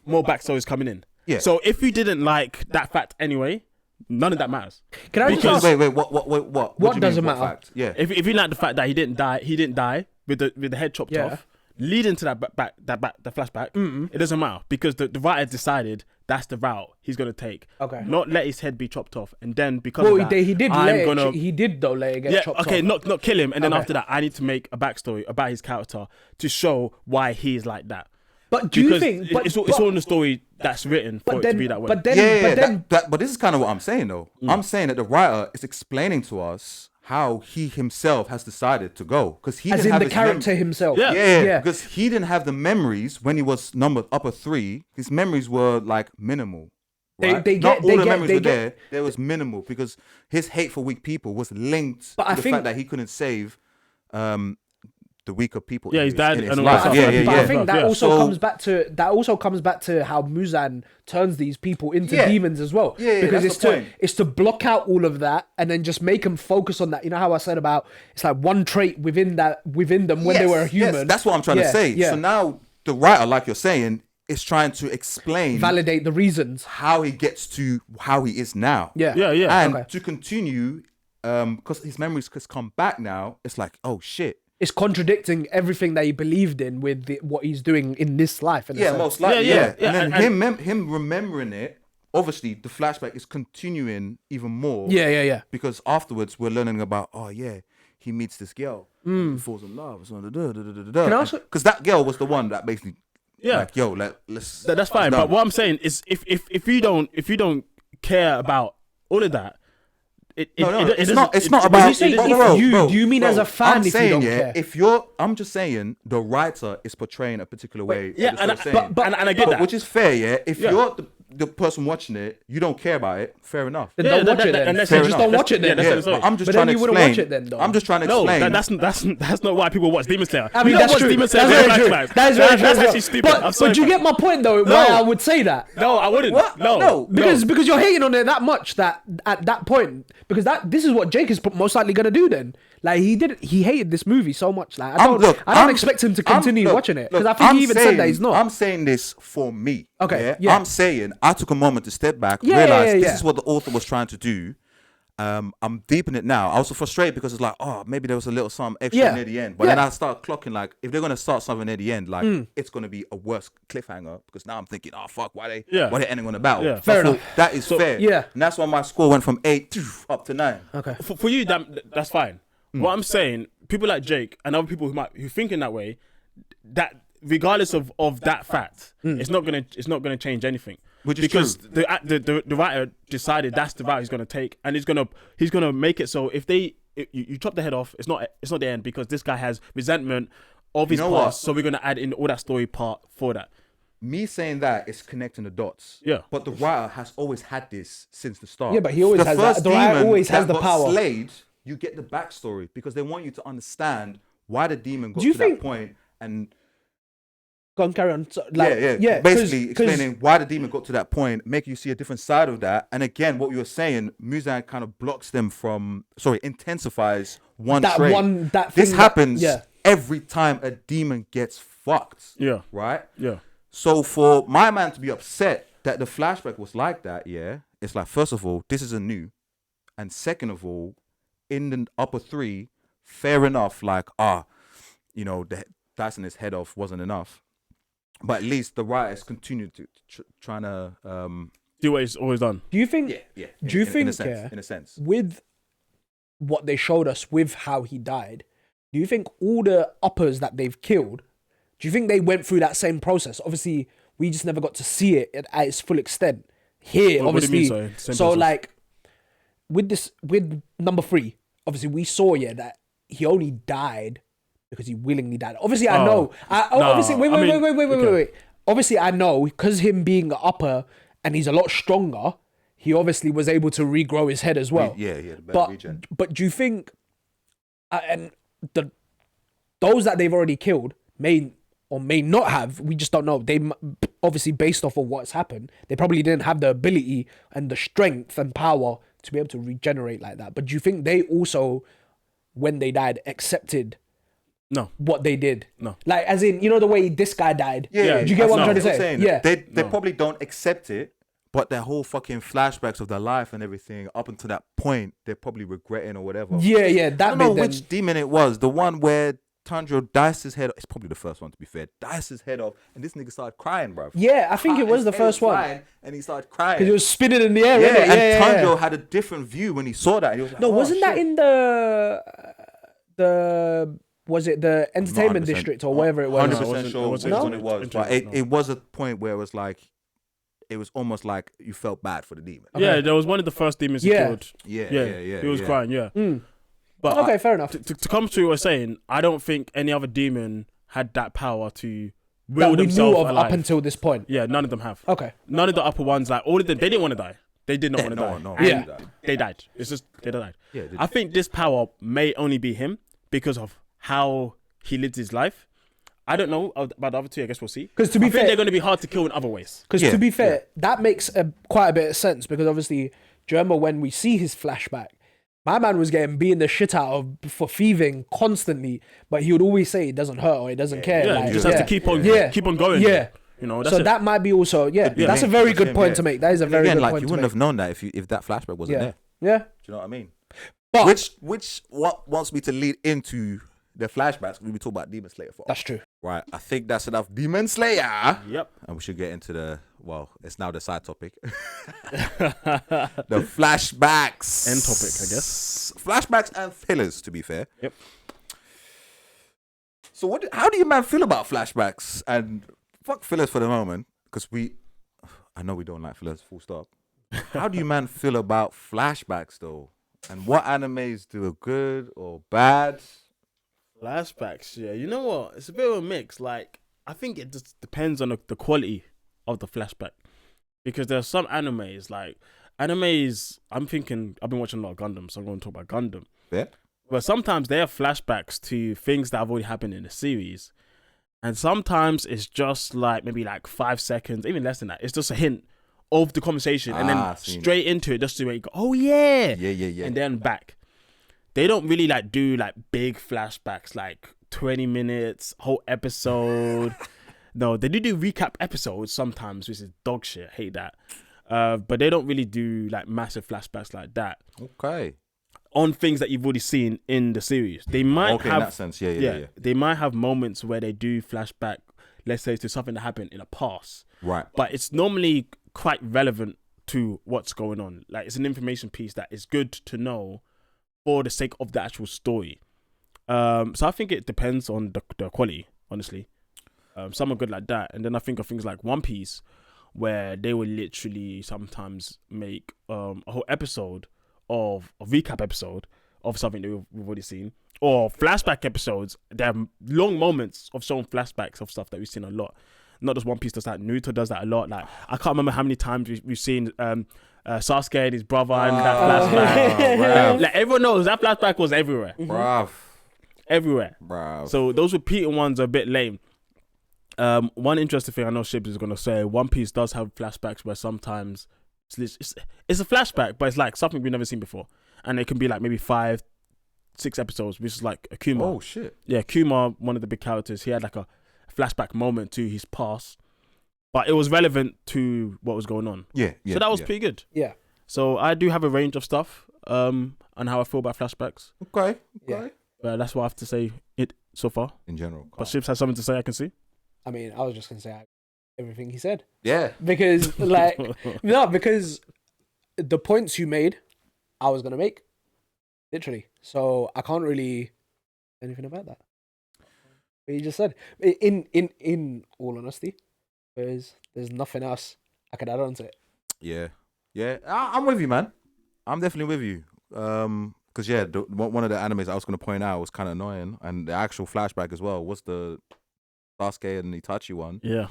more backstory is coming in. Yeah. So if you didn't like that fact anyway, none of that matters. Can I just ask? Wait. What? What doesn't matter? Fact? Yeah. If you like the fact that he didn't die with the head chopped off, leading to the flashback, it doesn't matter because the writer decided that's the route he's gonna take. Okay. Not let his head be chopped off, and then because of that, he did let it get chopped off. Okay, not kill him, and then after that, I need to make a backstory about his character to show why he's like that. But do you think it's all in the story that's written for it to be that way? But this is kind of what I'm saying though. I'm saying that the writer is explaining to us how he himself has decided to go because he as didn't in have the his character himself. Yeah, because he didn't have the memories when he was number upper 3. His memories were like minimal. Right? Not all the memories were there. There was minimal because his hate for weak people was linked to the fact that he couldn't save the weaker people. Yeah, his dad and all life. that. But I think that also comes back to how Muzan turns these people into demons as well. Because it's to block out all of that and then just make them focus on that. You know how I said about it's like one trait within them when they were a human. Yes, that's what I'm trying to say. So now the writer, like you're saying, is trying to explain, validate the reasons how he gets to how he is now. And to continue, because his memories has come back now. It's like, oh shit. It's contradicting everything that he believed in with what he's doing in this life. Most likely. And then him remembering it obviously the flashback is continuing even more. Yeah. Because afterwards we're learning about, he meets this girl, he falls in love. Can I ask? Because that girl was the one that basically, let's. That's fine. But what I'm saying is, if you don't care about all of that. It's not about. Do you mean as a fan? I'm if saying, you don't care? I'm just saying the writer is portraying a particular way. Yeah, and I get that, which is fair. Yeah, if you're the person watching it, you don't care about it. Fair enough. Then don't watch it. Then just don't watch it. Then but I'm just trying to explain. I'm just trying to explain. That's not why people watch Demon Slayer. I mean, that's true. That's very true. That is very true. That's actually stupid. But you get my point though. Why I would say that? No, I wouldn't. No, because you're hating on it that much that at that point, because this is what Jake is most likely gonna do then. Like he hated this movie so much. Like I don't expect him to continue watching it because I think he even said that he's not. I'm saying this for me. Okay. Yeah? I'm saying I took a moment to step back, realize this is what the author was trying to do. I'm deep in it now. I was so frustrated because it's like, maybe there was a little something extra near the end. But then I start clocking like, if they're gonna start something near the end, like it's gonna be a worse cliffhanger because now I'm thinking, fuck, why they ending on the battle? Yeah. Fair enough. That is fair. Yeah. And that's why my score went from 8 up to 9. Okay. For you, that's fine. What I'm saying, people like Jake and other people who think in that way, that regardless of that fact, it's not gonna change anything. Which is because true. the writer decided that's the route he's gonna take, and he's gonna make it so if you chop the head off, it's not the end because this guy has resentment of his past, so we're gonna add in all that story part for that. Me saying that is connecting the dots. Yeah. But the writer has always had this since the start. Yeah, but he always has that. The writer always has the power. Slayed, you get the backstory because they want you to understand why the demon got to that point and go on, carry on. So, basically explaining why the demon got to that point, make you see a different side of that. And again, what you were saying, Muzan kind of blocks them from, intensifies one trait. This happens every time a demon gets fucked. Yeah. Right? Yeah. So for my man to be upset that the flashback was like that, it's like, first of all, this isn't new. And second of all, in the upper 3, fair enough, like, the dicing his head off wasn't enough. But at least the writers continued to trying to do what he's always done. Do you think? Yeah. Do you think? In a sense, with what they showed us with how he died, do you think all the uppers that they've killed? Do you think they went through that same process? Obviously, we just never got to see it at its full extent. Here, obviously, so like with number 3, obviously we saw that he only died because he willingly died. Obviously, I know. Wait. Obviously, I know because him being an upper and he's a lot stronger, he obviously was able to regrow his head as well. Yeah. But do you think, those that they've already killed may or may not have, we just don't know. They obviously, based off of what's happened, they probably didn't have the ability and the strength and power to be able to regenerate like that. But do you think they also, when they died, accepted what they did? No. Like, as in, the way this guy died? Yeah. Do you get what I'm trying to say? Yeah. They probably don't accept it, but their whole fucking flashbacks of their life and everything up until that point, they're probably regretting or whatever. Yeah. That I don't know which demon it was. The one where Tanjiro diced his head off. It's probably the first one, to be fair. Diced his head off, and this nigga started crying, bruv. Yeah, I think it was the first one. And he stared crying. Because it was spinning in the air, and Tanjiro had a different view when he saw that. And he was like, wasn't that in the was it the entertainment district or whatever it was? 100% sure which one it was. But it was a point where it was almost like you felt bad for the demon. Okay. Yeah, there was one of the first demons he killed. Yeah. He was crying, But okay, fair enough. To come to what you're saying, I don't think any other demon had that power to will themselves alive. Up until this point. Yeah, none of them have. Okay. None of the upper ones, like all of them, they didn't want to die. They did not want to die. No. They died. It's just they died. Yeah, I think this power may only be him because of how he lived his life. I don't know about the other 2. I guess we'll see. Because to be fair, they're going to be hard to kill in other ways. Because to be fair, that makes quite a bit of sense. Because obviously, do you remember when we see his flashback? My man was getting beaten the shit out of for thieving constantly, but he would always say it doesn't hurt or he doesn't care. Yeah, you just have to keep on going. Yeah. That's so it. that might be also, that's a very good point to make. That is a very good point to make. You wouldn't have known that if that flashback wasn't there. Yeah. Do you know what I mean? But, what wants me to lead into the flashbacks? We talk about Demon Slayer for. That's true. Right. I think that's enough Demon Slayer. Yep. And we should get into well, it's now the side topic. The flashbacks. End topic, I guess. Flashbacks and fillers, to be fair. Yep. So how do you man feel about flashbacks and fuck fillers for the moment? Because I know we don't like fillers, full stop. How do you man feel about flashbacks though? And what animes do are good or bad? Flashbacks, yeah. You know what? It's a bit of a mix. Like, I think it just depends on the quality of the flashback. Because there are some animes, I'm thinking, I've been watching a lot of Gundam, so I'm going to talk about Gundam. Yeah. But sometimes they have flashbacks to things that have already happened in the series. And sometimes it's just like maybe like 5 seconds, even less than that. It's just a hint of the conversation and then straight into it just to make you go, oh yeah. Yeah. And then back. They don't really like do like big flashbacks, like 20 minutes, whole episode. No, they do recap episodes sometimes, which is dog shit. Hate that. But they don't really do like massive flashbacks like that. Okay. On things that you've already seen in the series. They might have, in that sense, yeah. They might have moments where they do flashback, let's say, to something that happened in the past. Right. But it's normally quite relevant to what's going on. Like, it's an information piece that is good to know for the sake of the actual story. So I think it depends on the quality, honestly. Some are good like that. And then I think of things like One Piece, where they will literally sometimes make a whole episode of a recap episode of something that we've already seen, or flashback episodes. There are long moments of showing flashbacks of stuff that we've seen a lot. Not just One Piece does that, Naruto does that a lot. Like, I can't remember how many times we've seen Sasuke and his brother and that flashback. Like, everyone knows that flashback was everywhere. Bruv. Everywhere. Bruv. So those repeating ones are a bit lame. One interesting thing I know Shibz is going to say, One Piece does have flashbacks where sometimes it's a flashback, but it's like something we've never seen before. And it can be like maybe 5-6 episodes, which is like Akuma. Oh, shit. Yeah, Akuma, one of the big characters, he had like a flashback moment to his past, but it was relevant to what was going on. Yeah. So that was pretty good. Yeah. So I do have a range of stuff on how I feel about flashbacks. Okay. Yeah. But that's what I have to say it so far. In general. But Shibz has something to say, I can see. I mean, I was just going to say everything he said. Yeah. Because, like, because the points you made, I was going to make. Literally. So I can't really say anything about that. But you just said, in all honesty, there's nothing else I could add on to it. Yeah. I'm with you, man. I'm definitely with you. Because one of the animes I was going to point out was kind of annoying, and the actual flashback as well was the Sasuke and Itachi one. Yeah.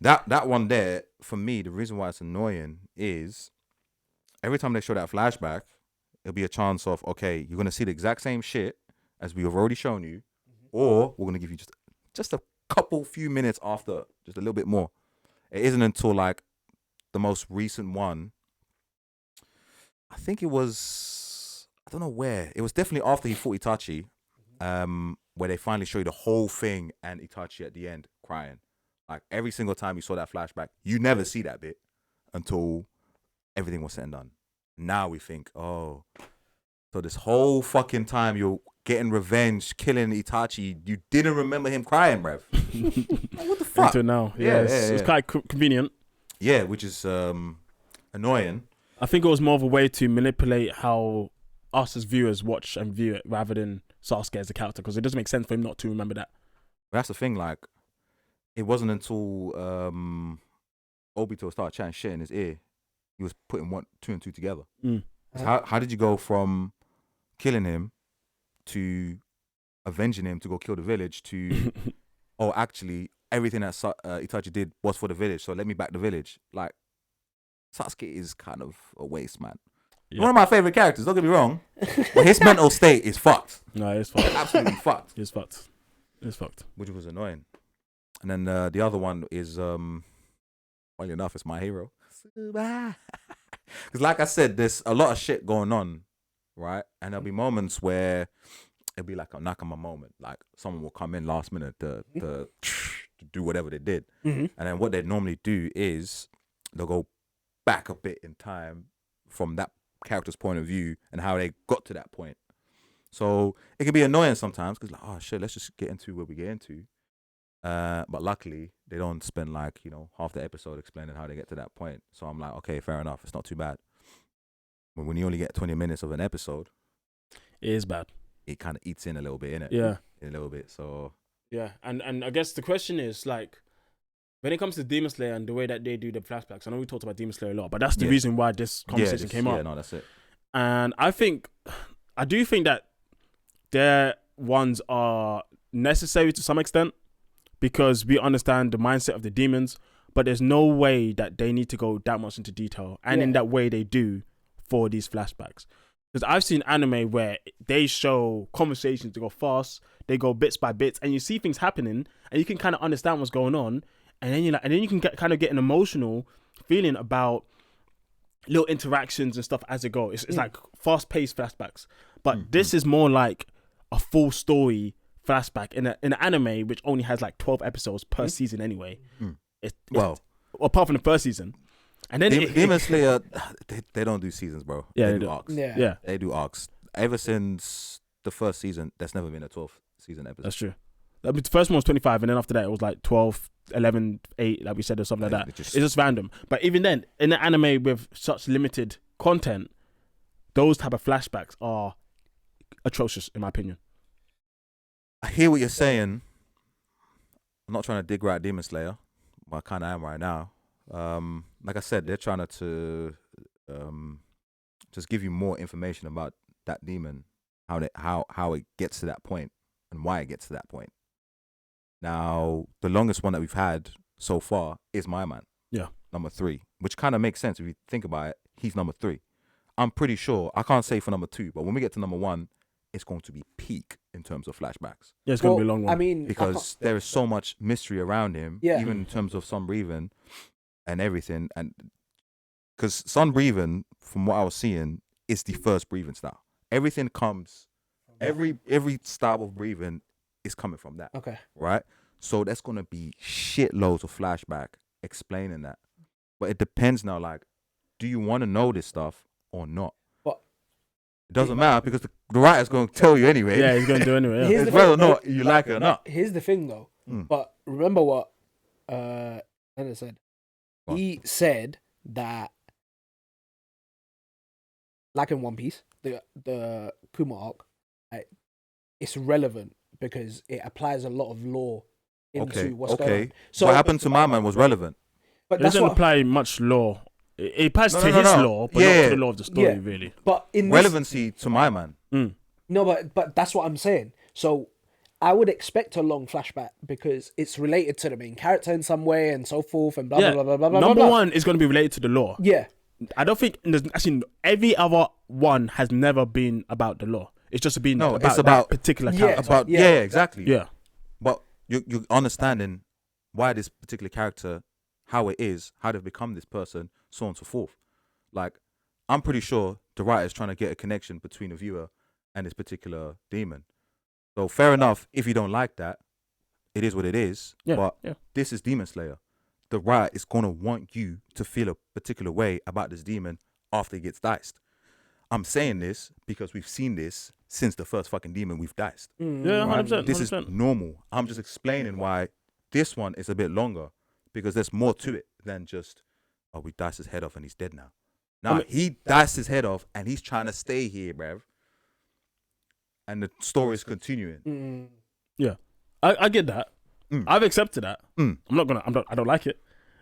That one there, for me, the reason why it's annoying is every time they show that flashback, it'll be a chance of, okay, you're going to see the exact same shit as we have already shown you, or we're going to give you just a few minutes after, just a little bit more. It isn't until like the most recent one, I think it was, I don't know where, it was definitely after he fought Itachi, where they finally show you the whole thing and Itachi at the end crying. Like, every single time you saw that flashback, you never see that bit until everything was said and done. Now we think, oh, so this whole fucking time you're getting revenge, killing Itachi, you didn't remember him crying, bruv. Like, what the fuck? Until now. Yeah, it's quite convenient. Yeah, which is annoying. I think it was more of a way to manipulate how us as viewers watch and view it, rather than Sasuke as a character, because it doesn't make sense for him not to remember that. That's the thing, like, it wasn't until Obito started chatting shit in his ear, he was putting 2 and 2 together. How did you go from killing him to avenging him to go kill the village to, oh, actually, everything that Itachi did was for the village, so let me back the village? Like, Sasuke is kind of a waste, man. Yeah. One of my favorite characters, don't get me wrong, but his mental state is fucked. No, it's fucked. Absolutely fucked. It's fucked. Which was annoying. And then the other one is, funny enough, it's My Hero. Because like I said, there's a lot of shit going on, right? And there'll be moments where it'll be like a Nakama moment. Like, someone will come in last minute to do whatever they did. And then what they normally do is they'll go back a bit in time from that character's point of view and how they got to that point. So it can be annoying sometimes because, like, oh shit, let's just get into where we get into. But luckily, they don't spend like, half the episode explaining how they get to that point. So I'm like, okay, fair enough. It's not too bad. But when you only get 20 minutes of an episode, it is bad. It kind of eats in a little bit, innit? Yeah. A little bit. So yeah, and I guess the question is like, when it comes to Demon Slayer and the way that they do the flashbacks, I know we talked about Demon Slayer a lot, but that's the reason why this conversation came up. Yeah, no, that's it. And I do think that their ones are necessary to some extent because we understand the mindset of the demons, but there's no way that they need to go that much into detail and in that way they do for these flashbacks. Because I've seen anime where they show conversations to go fast, they go bits by bits, and you see things happening, and you can kind of understand what's going on, and then you can get an emotional feeling about little interactions and stuff as it goes. It's like fast-paced flashbacks, but this is more like a full story flashback in an anime which only has like 12 episodes per season anyway. Apart from the first season. And then Demon Slayer, they don't do seasons, bro. Yeah, they do arcs. Yeah, they do arcs. Ever since the first season, there's never been a 12th season episode. That's true. I mean, the first one was 25, and then after that it was like 12, 11, 8, like we said, or something like that. It's just random. But even then, in an anime with such limited content, those type of flashbacks are atrocious, in my opinion. I hear what you're saying. I'm not trying to dig right Demon Slayer, but I kind of am right now. Like I said, they're trying to just give you more information about that demon, how it gets to that point and why it gets to that point. Now, the longest one that we've had so far is my man. Yeah. Number 3, which kind of makes sense if you think about it. He's number 3. I'm pretty sure, I can't say for number 2, but when we get to number 1, it's going to be peak in terms of flashbacks. Yeah, it's going to be a long one. I mean, because there is so much mystery around him, even in terms of Sun Breathing and everything. And because Sun Breathing, from what I was seeing, is the first breathing style. Everything comes, every style of breathing is coming from that. Okay. Right? So that's going to be shitloads of flashback explaining that. But it depends now, like, do you want to know this stuff or not? It doesn't matter because the writer's going to tell you anyway. Yeah, he's going to do anyway. Yeah. It's whether or not you like it or not. Here's the thing, though. But remember what Anna said. What? He said that, like in One Piece, the Kuma arc, it's relevant because it applies a lot of law into what's going on. So what happened to my man was relevant. But it doesn't apply much law. It applies to his law, but not to the law of the story, really. But in relevancy to my man. No, but that's what I'm saying. So I would expect a long flashback because it's related to the main character in some way and so forth and blah, blah, blah, blah, blah, Number blah. 1 is going to be related to the law. Yeah. I don't think, actually, every other one has never been about the law. It's just been about that particular character. Exactly. Yeah. But you're understanding why this particular character, how it is, how they've become this person, so on and so forth. Like, I'm pretty sure the writer is trying to get a connection between the viewer and this particular demon. So fair enough, if you don't like that, it is what it is. Yeah, but this is Demon Slayer. The writer is going to want you to feel a particular way about this demon after he gets diced. I'm saying this because we've seen this since the first fucking demon we've diced. Yeah, 100%. This is normal. I'm just explaining why this one is a bit longer because there's more to it than just, oh, we diced his head off and he's dead now. Now, he diced his head off and he's trying to stay here, bruv. And the story is continuing. Yeah, I get that. I've accepted that. I don't like it.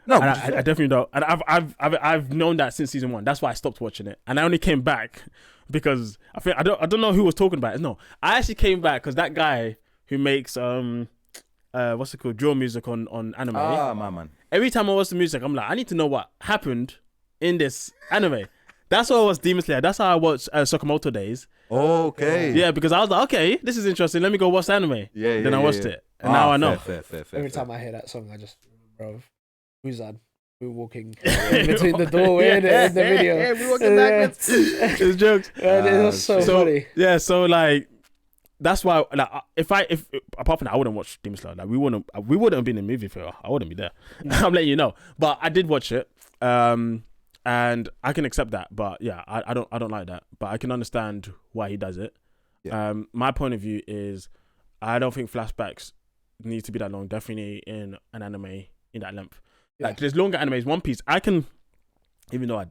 No, I definitely don't. And I've known that since season 1. That's why I stopped watching it. And I only came back because I don't know who was talking about it. No, I actually came back because that guy who makes what's it called, drill music on anime. Ah, my man. Every time I watch the music, I'm like, I need to know what happened in this anime. That's why I watched Demon Slayer. That's how I watched Sakamoto Days. Okay. Yeah, because I was like, okay, this is interesting. Let me go watch the anime. Then I watched it. And now I know. Fair. Every time I hear that song, I just, bro, who's that? We're walking in between the doorway and the video. Yeah, we're walking backwards. It's jokes. It's so funny. Yeah, so like, that's why, like, if apart from that, I wouldn't watch Demon Slayer. Like, we wouldn't have been in the movie theater. I wouldn't be there. I'm letting you know. But I did watch it. And I can accept that, but yeah, I don't like that. But I can understand why he does it. Yeah. My point of view is, I don't think flashbacks needs to be that long. Definitely in an anime in that length. Like there's longer animes. One Piece, I can, even though I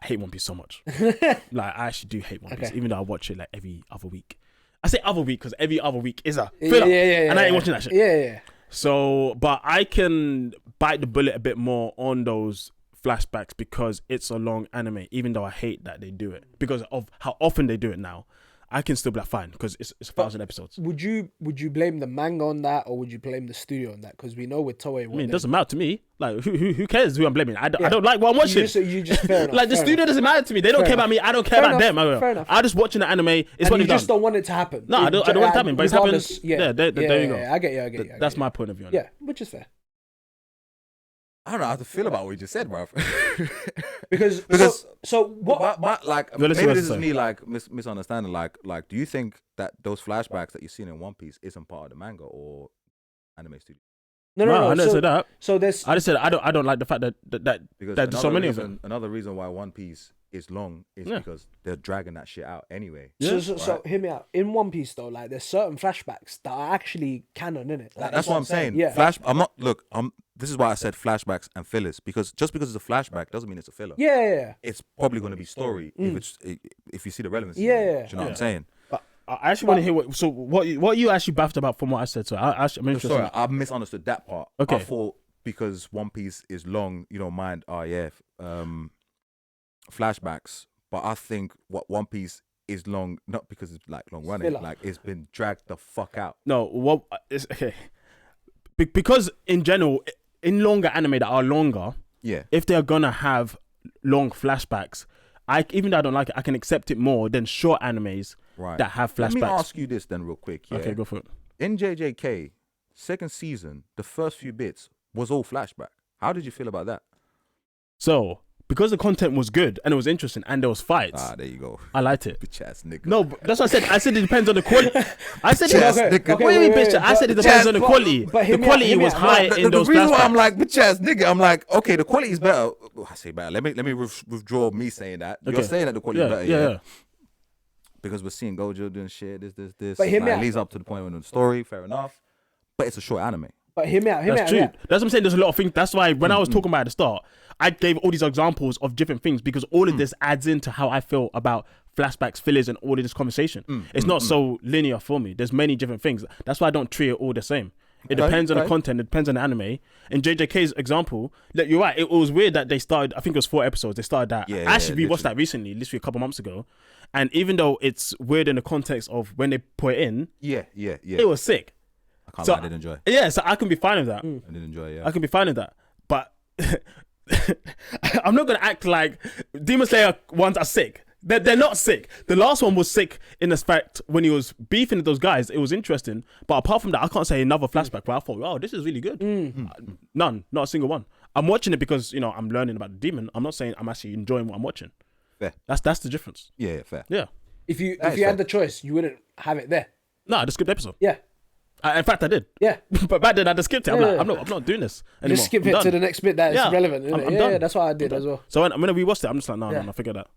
hate One Piece so much. Like I actually do hate One Piece, even though I watch it like every other week. I say other week because every other week is a filler, and I ain't watching that shit. Yeah. So, but I can bite the bullet a bit more on those flashbacks because it's a long anime, even though I hate that they do it because of how often they do it now. I can still be like fine because it's 1,000 episodes. Would you blame the manga on that, or would you blame the studio on that? Because we know with Toei, it doesn't matter to me. Like who cares who I'm blaming? I don't like what I'm watching. You just fair enough. Like the studio doesn't matter to me. They don't care about me. I don't care about them. Fair enough. I'm just watching the anime. It's what you just don't want it to happen. No, I don't want it to happen. But it's happened. Yeah, there you go. I get you. That's my point of view on it. Yeah, which is fair. I don't know how to feel about what you just said, bro. because so what? Like maybe this is me like misunderstanding. Like, do you think that those flashbacks that you've seen in One Piece isn't part of the manga or anime studio? No. I didn't say that. So there's. I just said I don't like the fact that there's so many of them. Another reason why One Piece is long is because they're dragging that shit out anyway. So hear me out. In One Piece though, like there's certain flashbacks that are actually canon in it. Like, that's what I'm saying. Yeah. This is why I said flashbacks and fillers, because just because it's a flashback doesn't mean it's a filler. Yeah. It's probably going to be story if you see the relevance. Yeah. Do you know what I'm saying? But I actually want to hear what you actually baffed about from what I said. So I'm interested. Sorry, I misunderstood that part. Okay. I thought because One Piece is long, you don't mind. Flashbacks. But I think what One Piece is long, not because it's like long running, like it's been dragged the fuck out. No, it's okay. Because in general, in longer anime that are longer, if they're gonna have long flashbacks, even though I don't like it, I can accept it more than short animes that have flashbacks. Let me ask you this then real quick. Yeah? Okay, go for it. In JJK, second season, the first few bits was all flashback. How did you feel about that? So, because the content was good and it was interesting and there was fights. There you go. I liked it. Bitch ass nigga. No, but that's what I said. I said it depends on the quality. I said bitch ass nigga. What do you mean, bitch? I said it depends on the quality. But the quality was high in those flashbacks. The reason why I'm like bitch ass nigga, I'm like, okay, the quality is better. I say better. Let me withdraw me saying that. Okay. You're saying that the quality is better. Yeah. Because we're seeing Gojo doing shit, this. But it leads up to the point when the story, fair enough. But it's a short anime. But hear me out. That's true. That's what I'm saying. There's a lot of things. That's why when I was talking about it at the start, I gave all these examples of different things because all of this adds into how I feel about flashbacks, fillers, and all of this conversation. It's not so linear for me. There's many different things. That's why I don't treat it all the same. It depends on the content. It depends on the anime. In JJK's example, look, you're right. It was weird that they started. I think it was 4 episodes. They started that. I actually rewatched that recently, literally a couple months ago. And even though it's weird in the context of when they put it in, it was sick. I did enjoy. Yeah, so I can be fine with that. I did enjoy. Yeah, I can be fine with that. But I'm not gonna act like Demon Slayer ones are sick. They're not sick. The last one was sick in the fact when he was beefing with those guys. It was interesting. But apart from that, I can't say another flashback where I thought, oh, this is really good. None, not a single one. I'm watching it because I'm learning about the demon. I'm not saying I'm actually enjoying what I'm watching. Fair. That's the difference. Yeah, fair. Yeah. If you had the choice, you wouldn't have it there. No, I just skipped the episode. Yeah. In fact, I did. Yeah. But back then, I just skipped it. I'm not doing this anymore. Just skip it to the next bit that is relevant. I'm done. Yeah, that's what I did as well. So when I rewatched it, I'm just like, no, forget that.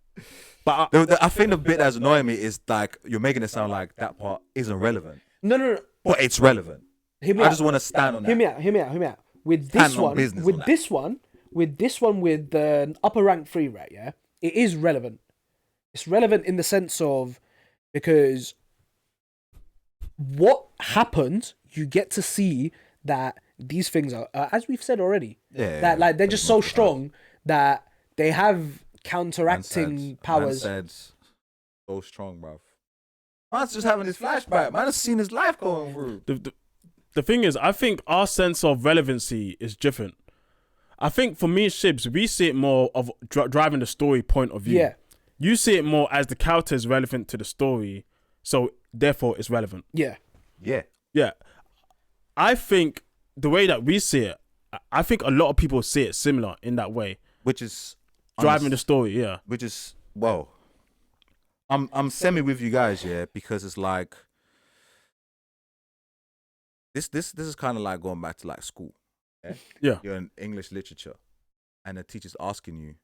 But I think the bit that's annoying me is like you're making it sound like that part isn't relevant. No. But it's relevant. I just want to stand on that. Hear me out. With this one, with the upper rank 3, right? Yeah, it is relevant. It's relevant in the sense of because what happened, you get to see that these things are, as we've said already, that like they're just so strong that they have counteracting powers. Man said, so strong, bruv. Man's just having this flashback. Man has seen his life going through. The thing is, I think our sense of relevancy is different. I think for me and Shibz, we see it more of driving the story point of view. Yeah. You see it more as the character is relevant to the story, so therefore it's relevant. Yeah. Yeah. I think the way that we see it, I think a lot of people see it similar in that way. Which is driving the story, yeah. Which is, well, I'm semi with you guys, yeah, because it's like this is kind of like going back to like school. Yeah. You're in English literature and the teacher's asking you,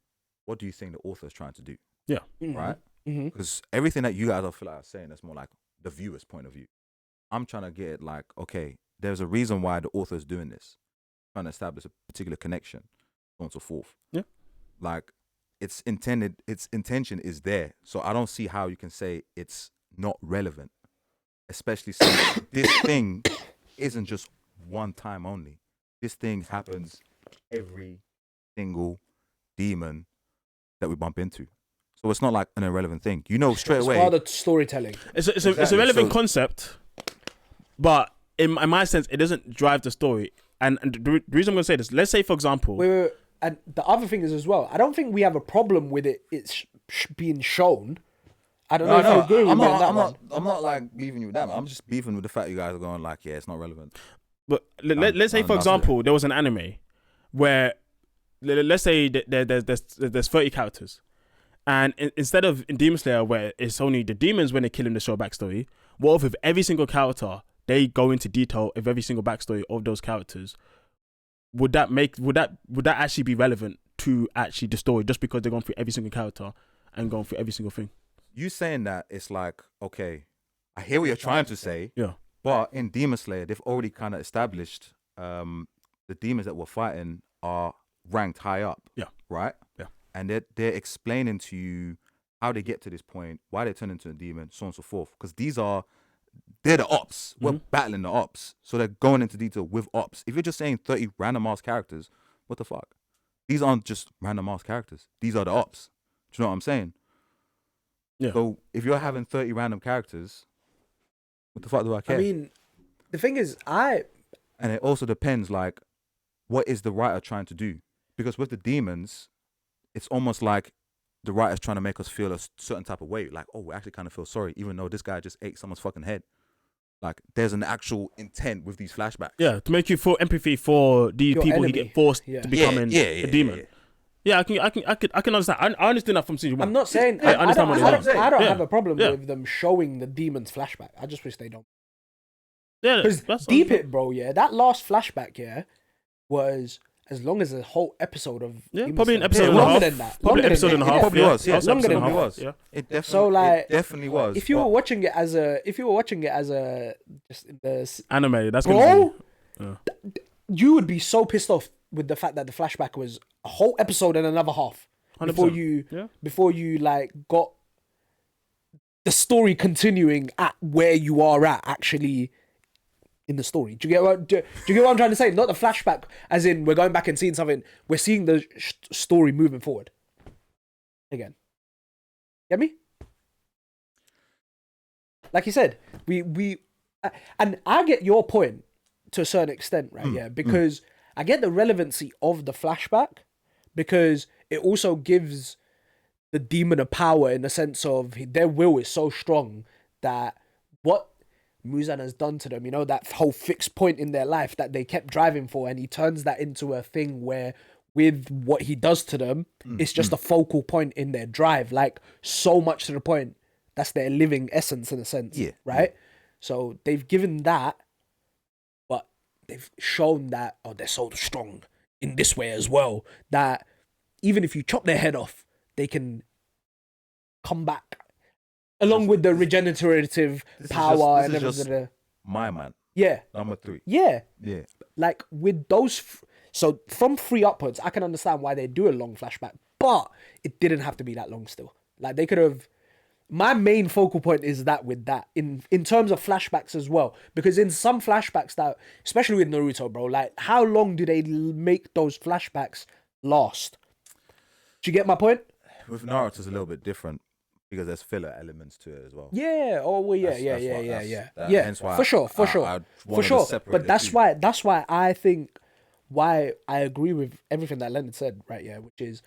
what do you think the author's trying to do? Yeah. Right? Because everything that you guys are saying, that's more like the viewer's point of view. I'm trying to get it like, okay, there's a reason why the author is doing this, trying to establish a particular connection, so on and so forth. Yeah. Like, its intention is there. So I don't see how you can say it's not relevant, especially since this thing isn't just one time only. This thing happens every single demon that we bump into. So it's not like an irrelevant thing. You know straight away. It's part of storytelling. It's a relevant concept, but in my sense, it doesn't drive the story. And the reason I'm going to say this, let's say, for example... Wait. And the other thing is as well, I don't think we have a problem with it's being shown. I don't know if you agree with me on that one. I'm not like beefing you with that, man. I'm just beefing with the fact you guys are going like, yeah, it's not relevant. But let's say, for example, there was an anime where, let's say there's 30 characters. And instead of in Demon Slayer, where it's only the demons when they kill him to show a backstory, what if with every single character, they go into detail of every single backstory of those characters? Would that actually be relevant to actually the story, just because they're going through every single character and going through every single thing? You saying that, it's like, okay, I hear what you're trying to say. Yeah. But in Demon Slayer, they've already kind of established the demons that we're fighting are ranked high up. Yeah. Right? Yeah. And they're explaining to you how they get to this point, why they turn into a demon, so on and so forth. Because they're the ops. We're battling the ops. So they're going into detail with ops. If you're just saying 30 random ass characters, what the fuck? These aren't just random ass characters. These are the ops. Do you know what I'm saying? Yeah. So if you're having 30 random characters, what the fuck do I care? I mean, the thing is, And it also depends, like, what is the writer trying to do? Because with the demons, it's almost like the writer's trying to make us feel a certain type of way. Like, oh, we actually kind of feel sorry, even though this guy just ate someone's fucking head. Like, there's an actual intent with these flashbacks. Yeah, to make you feel empathy for these Your people enemy. who get forced to becoming a demon. Yeah, I can understand. I understand that from season 1. I'm not saying I understand what you're saying. I don't have a problem with them showing the demons flashback. I just wish they don't. Yeah, because deep it, bro. Yeah, that last flashback was as long as the whole episode of probably an episode and a half. Longer than that. Probably an episode and a half. Probably was. Yeah, longer than it was. Yeah. It definitely. So like, it definitely was. If you were watching it as a just the anime, that's bro, you would be so pissed off with the fact that the flashback was a whole episode and another half 100%. before you like got the story continuing at where you are at actually in the story. Do you get what I'm trying to say? Not the flashback as in we're going back and seeing something. We're seeing the story moving forward again. Get me? Like you said, we and I get your point to a certain extent, right? Because I get the relevancy of the flashback because it also gives the demon a power in the sense of their will is so strong that what Muzan has done to them, that whole fixed point in their life that they kept driving for, and he turns that into a thing where with what he does to them, it's just a focal point in their drive, like so much to the point that's their living essence in a sense, right? So they've given that, but they've shown that, they're so strong in this way as well, that even if you chop their head off, they can come back along with the regenerative power and everything. My man. Yeah. Number 3. Yeah. Yeah. Like with those, so from 3 upwards, I can understand why they do a long flashback, but it didn't have to be that long still. Like they could have, my main focal point is that with that in terms of flashbacks as well, because in some flashbacks that, especially with Naruto, bro, like how long do they make those flashbacks last? Do you get my point? With Naruto, it's a little bit different because there's filler elements to it as well. Yeah. Oh, well, yeah. Hence why for sure. But that's why I think why I agree with everything that Leonard said, right? Yeah, which is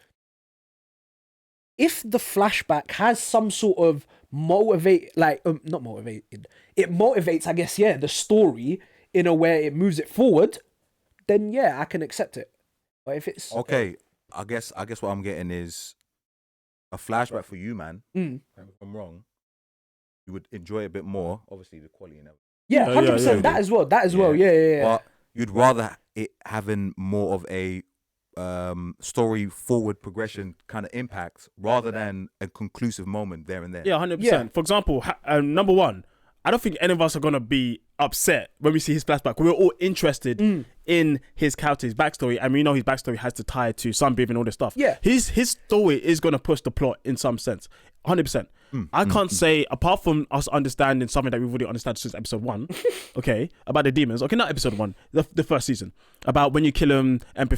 if the flashback has some sort of not motivated, it motivates, I guess, the story in a way it moves it forward, then I can accept it. But if it's okay, I guess what I'm getting is a flashback for you, man. If I'm wrong, you would enjoy it a bit more. Obviously, the quality and everything. Yeah, 100%. That as well. Yeah. But you'd rather it having more of a story forward progression kind of impact rather than a conclusive moment there and there. Yeah, 100%. For example, number 1, I don't think any of us are gonna be upset when we see his flashback. We're all interested in his character, his backstory, and we know his backstory has to tie to Sunbeam and all this stuff. Yeah, his story is gonna push the plot in some sense, 100%. I can't say, apart from us understanding something that we've already understood since episode 1, okay, about the demons. Okay, not episode 1, the first season, about when you kill them and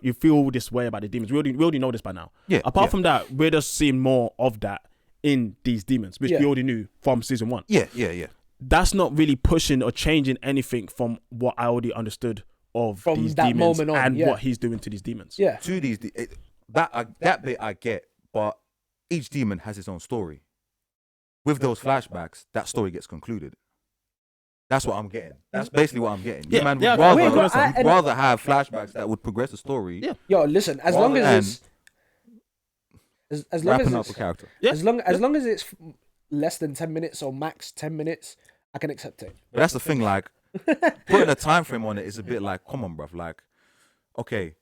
you feel this way about the demons. We already know this by now. Yeah. Apart from that, we're just seeing more of that in these demons, which we already knew from season 1. Yeah. That's not really pushing or changing anything from what I already understood of from these that demons moment on, and what he's doing to these demons. Yeah. To these, that bit I get, but each demon has its own story. With those flashbacks, that story gets concluded. That's what I'm getting. That's basically what I'm getting. Yeah, Man yeah, would rather have flashbacks that would progress the story. Yeah. Yo, listen, as long as it's as long Wrapping as up a it's, character. Yeah. as long as it's less than 10 minutes or max 10 minutes, I can accept it. But that's the thing, like, putting a time frame on it is a bit like, come on, bruv. Like, okay,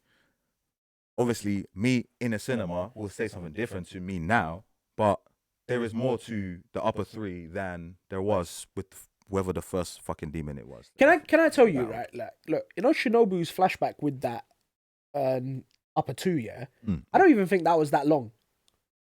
obviously, me in a cinema will say something different to me now, but there is more to the upper 3 than there was with whoever the first fucking demon it was. Can I tell you, right? Like, look, you know Shinobu's flashback with that upper 2, yeah? I don't even think that was that long.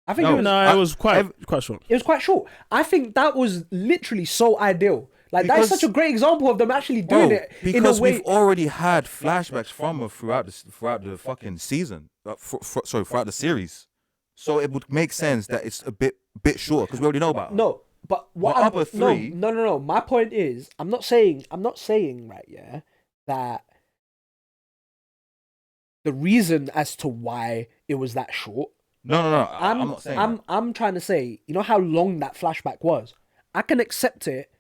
I think it was quite short. It was quite short. I think that was literally so ideal. Like, that is such a great example of them actually doing it in a way. We've already had flashbacks from her throughout the fucking season. Throughout the series. So it would make sense that it's a bit shorter because we already know about it. No, but what Well, upper 3. No. My point is, I'm not saying right, yeah, that the reason as to why it was that short. No. I'm not saying that. I'm trying to say, you know how long that flashback was? I can accept it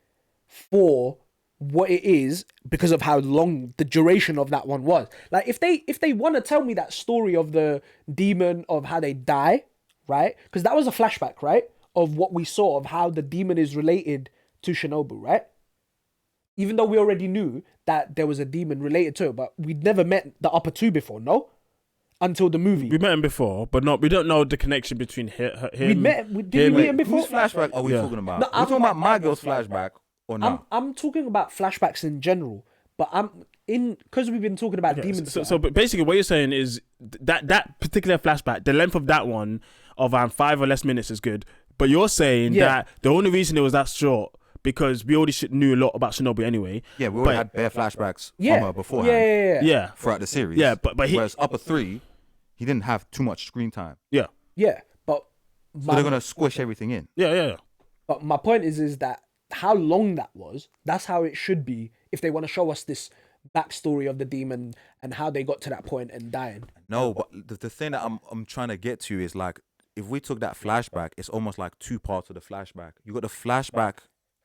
for what it is because of how long the duration of that one was. Like, if they want to tell me that story of the demon, of how they die, right? Because that was a flashback, right? Of what we saw of how the demon is related to Shinobu, right? Even though we already knew that there was a demon related to it, but we'd never met the upper 2 before, no? Until the movie. We met him before, but we don't know the connection between him. Did we meet him before? Whose flashback are we talking about? No, We're talking about my girl's flashback or not? I'm talking about flashbacks in general, but because we've been talking about demons. So basically, what you're saying is that particular flashback, the length of that one of 5 or less minutes is good, but you're saying that the only reason it was that short because we already knew a lot about Shinobu anyway. Yeah, we already had bare flashbacks from her beforehand. Yeah. Throughout the series. Yeah, but whereas upper 3, he didn't have too much screen time. Yeah, but so they're gonna squish everything in. Yeah. But my point is that how long that was, that's how it should be if they want to show us this backstory of the demon and how they got to that point and dying. No, but the thing that I'm trying to get to is, like, if we took that flashback, it's almost like 2 parts of the flashback. You got the flashback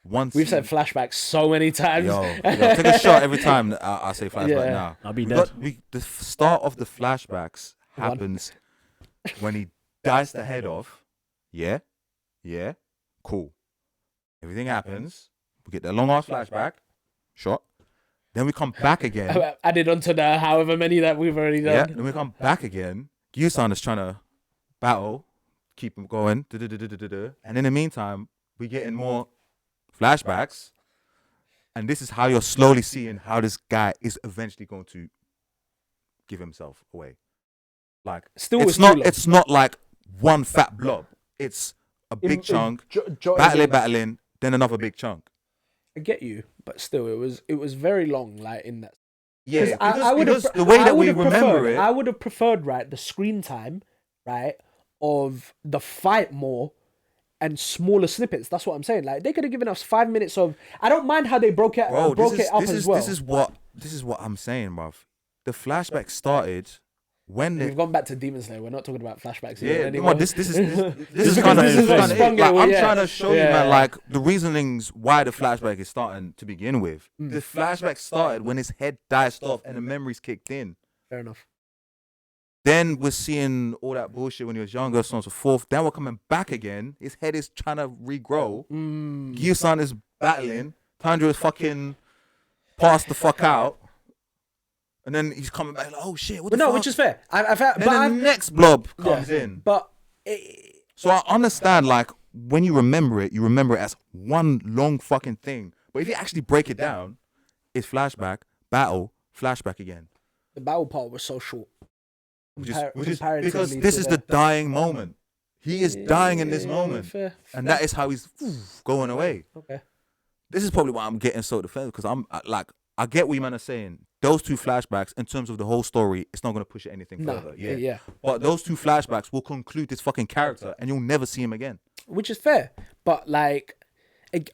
once. We've said flashback so many times. Yo, take a shot every time I say flashback now. I'll be dead. The start of the flashbacks happens when he dies the head off. Yeah, cool. Everything happens. We get the long ass flashback shot. Then we come back again. Added onto the however many that we've already done. Yeah, then we come back again. Gyu-san is trying to battle, keep him going. And in the meantime, we get in more flashbacks. And this is how you're slowly seeing how this guy is eventually going to give himself away. Like, it's not like one fat blob. It's a big chunk, battling, then another big chunk. I get you, but still, it was very long, like, in that. Yeah, because the way that we remember it, I would have preferred, right, the screen time, right, of the fight more and smaller snippets. That's what I'm saying. Like, they could have given us 5 minutes of. I don't mind how they broke it up as well. This is what I'm saying, bruv. The flashback started when we've gone back to Demon Slayer. We're not talking about flashbacks here anymore. This is kind of it. Like, I'm trying to show you, man, like, the reasonings why the flashback is starting to begin with. The flashback started when his head diced off and the memories kicked in. Fair enough. Then we're seeing all that bullshit when he was younger, so on and so forth. Then we're coming back again. His head is trying to regrow. Gyu-san is battling. Tanjiro is fucking passed the fuck out. And then he's coming back like, oh shit, what the fuck? Which is fair. The next blob comes in. But so I understand, like, when you remember it as one long fucking thing. But if you actually break it down, it's flashback, battle, flashback again. The battle part was so short. Which is because this is the dying moment. He is dying in this moment. Fair. And that is how he's going away. Okay. This is probably why I'm getting so defensive, because I'm like, I get what you man are saying. Those two flashbacks, in terms of the whole story, it's not going to push it anything further. Yeah. But those two flashbacks will conclude this fucking character, and you'll never see him again. Which is fair. But like,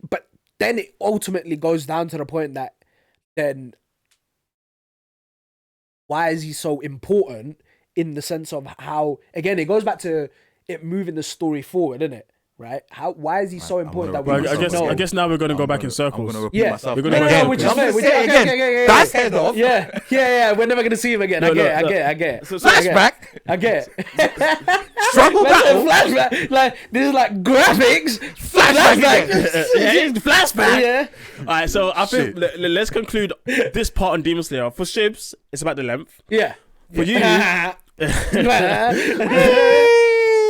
but then it ultimately goes down to the point that then why is he so important in the sense of how, again, it goes back to it moving the story forward, isn't it? Right? Why is he so important that we I guess now we're going to go back in circles. I'm going to repeat myself. We're going to which is fair. Okay. That's head off. Yeah. We're never going to see him again. I get. Flashback. I get. Struggle battle. Flashback. Like, this is like graphics. Flashback. It's flashback. Yeah. All right, so I think let's conclude this part on Demon Slayer. For Shibz, it's about the length. Yeah. For you...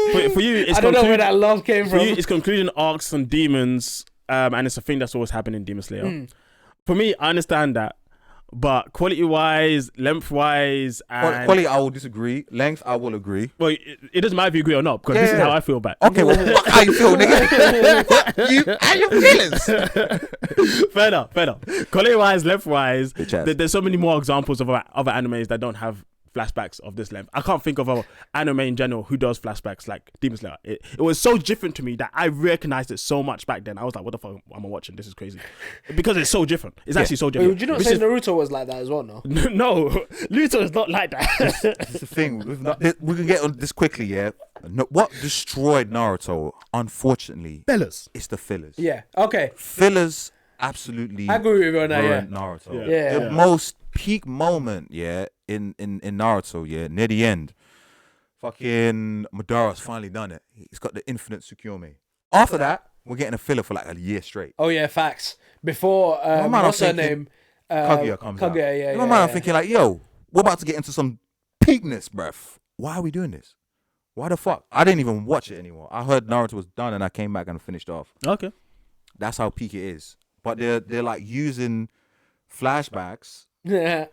For you, it's I don't know where that love came from. For you, it's concluding arcs and demons, and it's a thing that's always happening in Demon Slayer. For me, I understand that, but quality-wise, length-wise, and quality, I will disagree. Length, I will agree. Well, it doesn't matter if you agree or not, because this is how I feel about it. Okay, well, fuck how you feel, nigga. You and your feelings. Fair enough. Quality-wise, length-wise, there's so many more examples of other animes that don't have flashbacks of this length. I can't think of an anime in general who does flashbacks like Demon Slayer. It was so different to me that I recognized it so much back then. I was like, what the fuck am I watching? This is crazy. Because it's so different. It's actually so different. Would you not say Naruto was like that as well, no? No, Naruto is not like that. This is the thing. We can get on this quickly, yeah? What destroyed Naruto, unfortunately, it's the fillers. Yeah, okay. Fillers absolutely I agree with you on that, Naruto. Yeah. The most peak moment, in Naruto, near the end, fucking Madara's finally done it. He's got the infinite Tsukuyomi. After that, we're getting a filler for like a year straight. Oh yeah, facts. Before what's her name? Kaguya comes out. Yeah. In my mind, I'm thinking like, yo, we're about to get into some peakness, bruv. Why are we doing this? Why the fuck? I didn't even watch it anymore. I heard Naruto was done and I came back and finished off. Okay. That's how peak it is. But they're like using flashbacks. Yeah.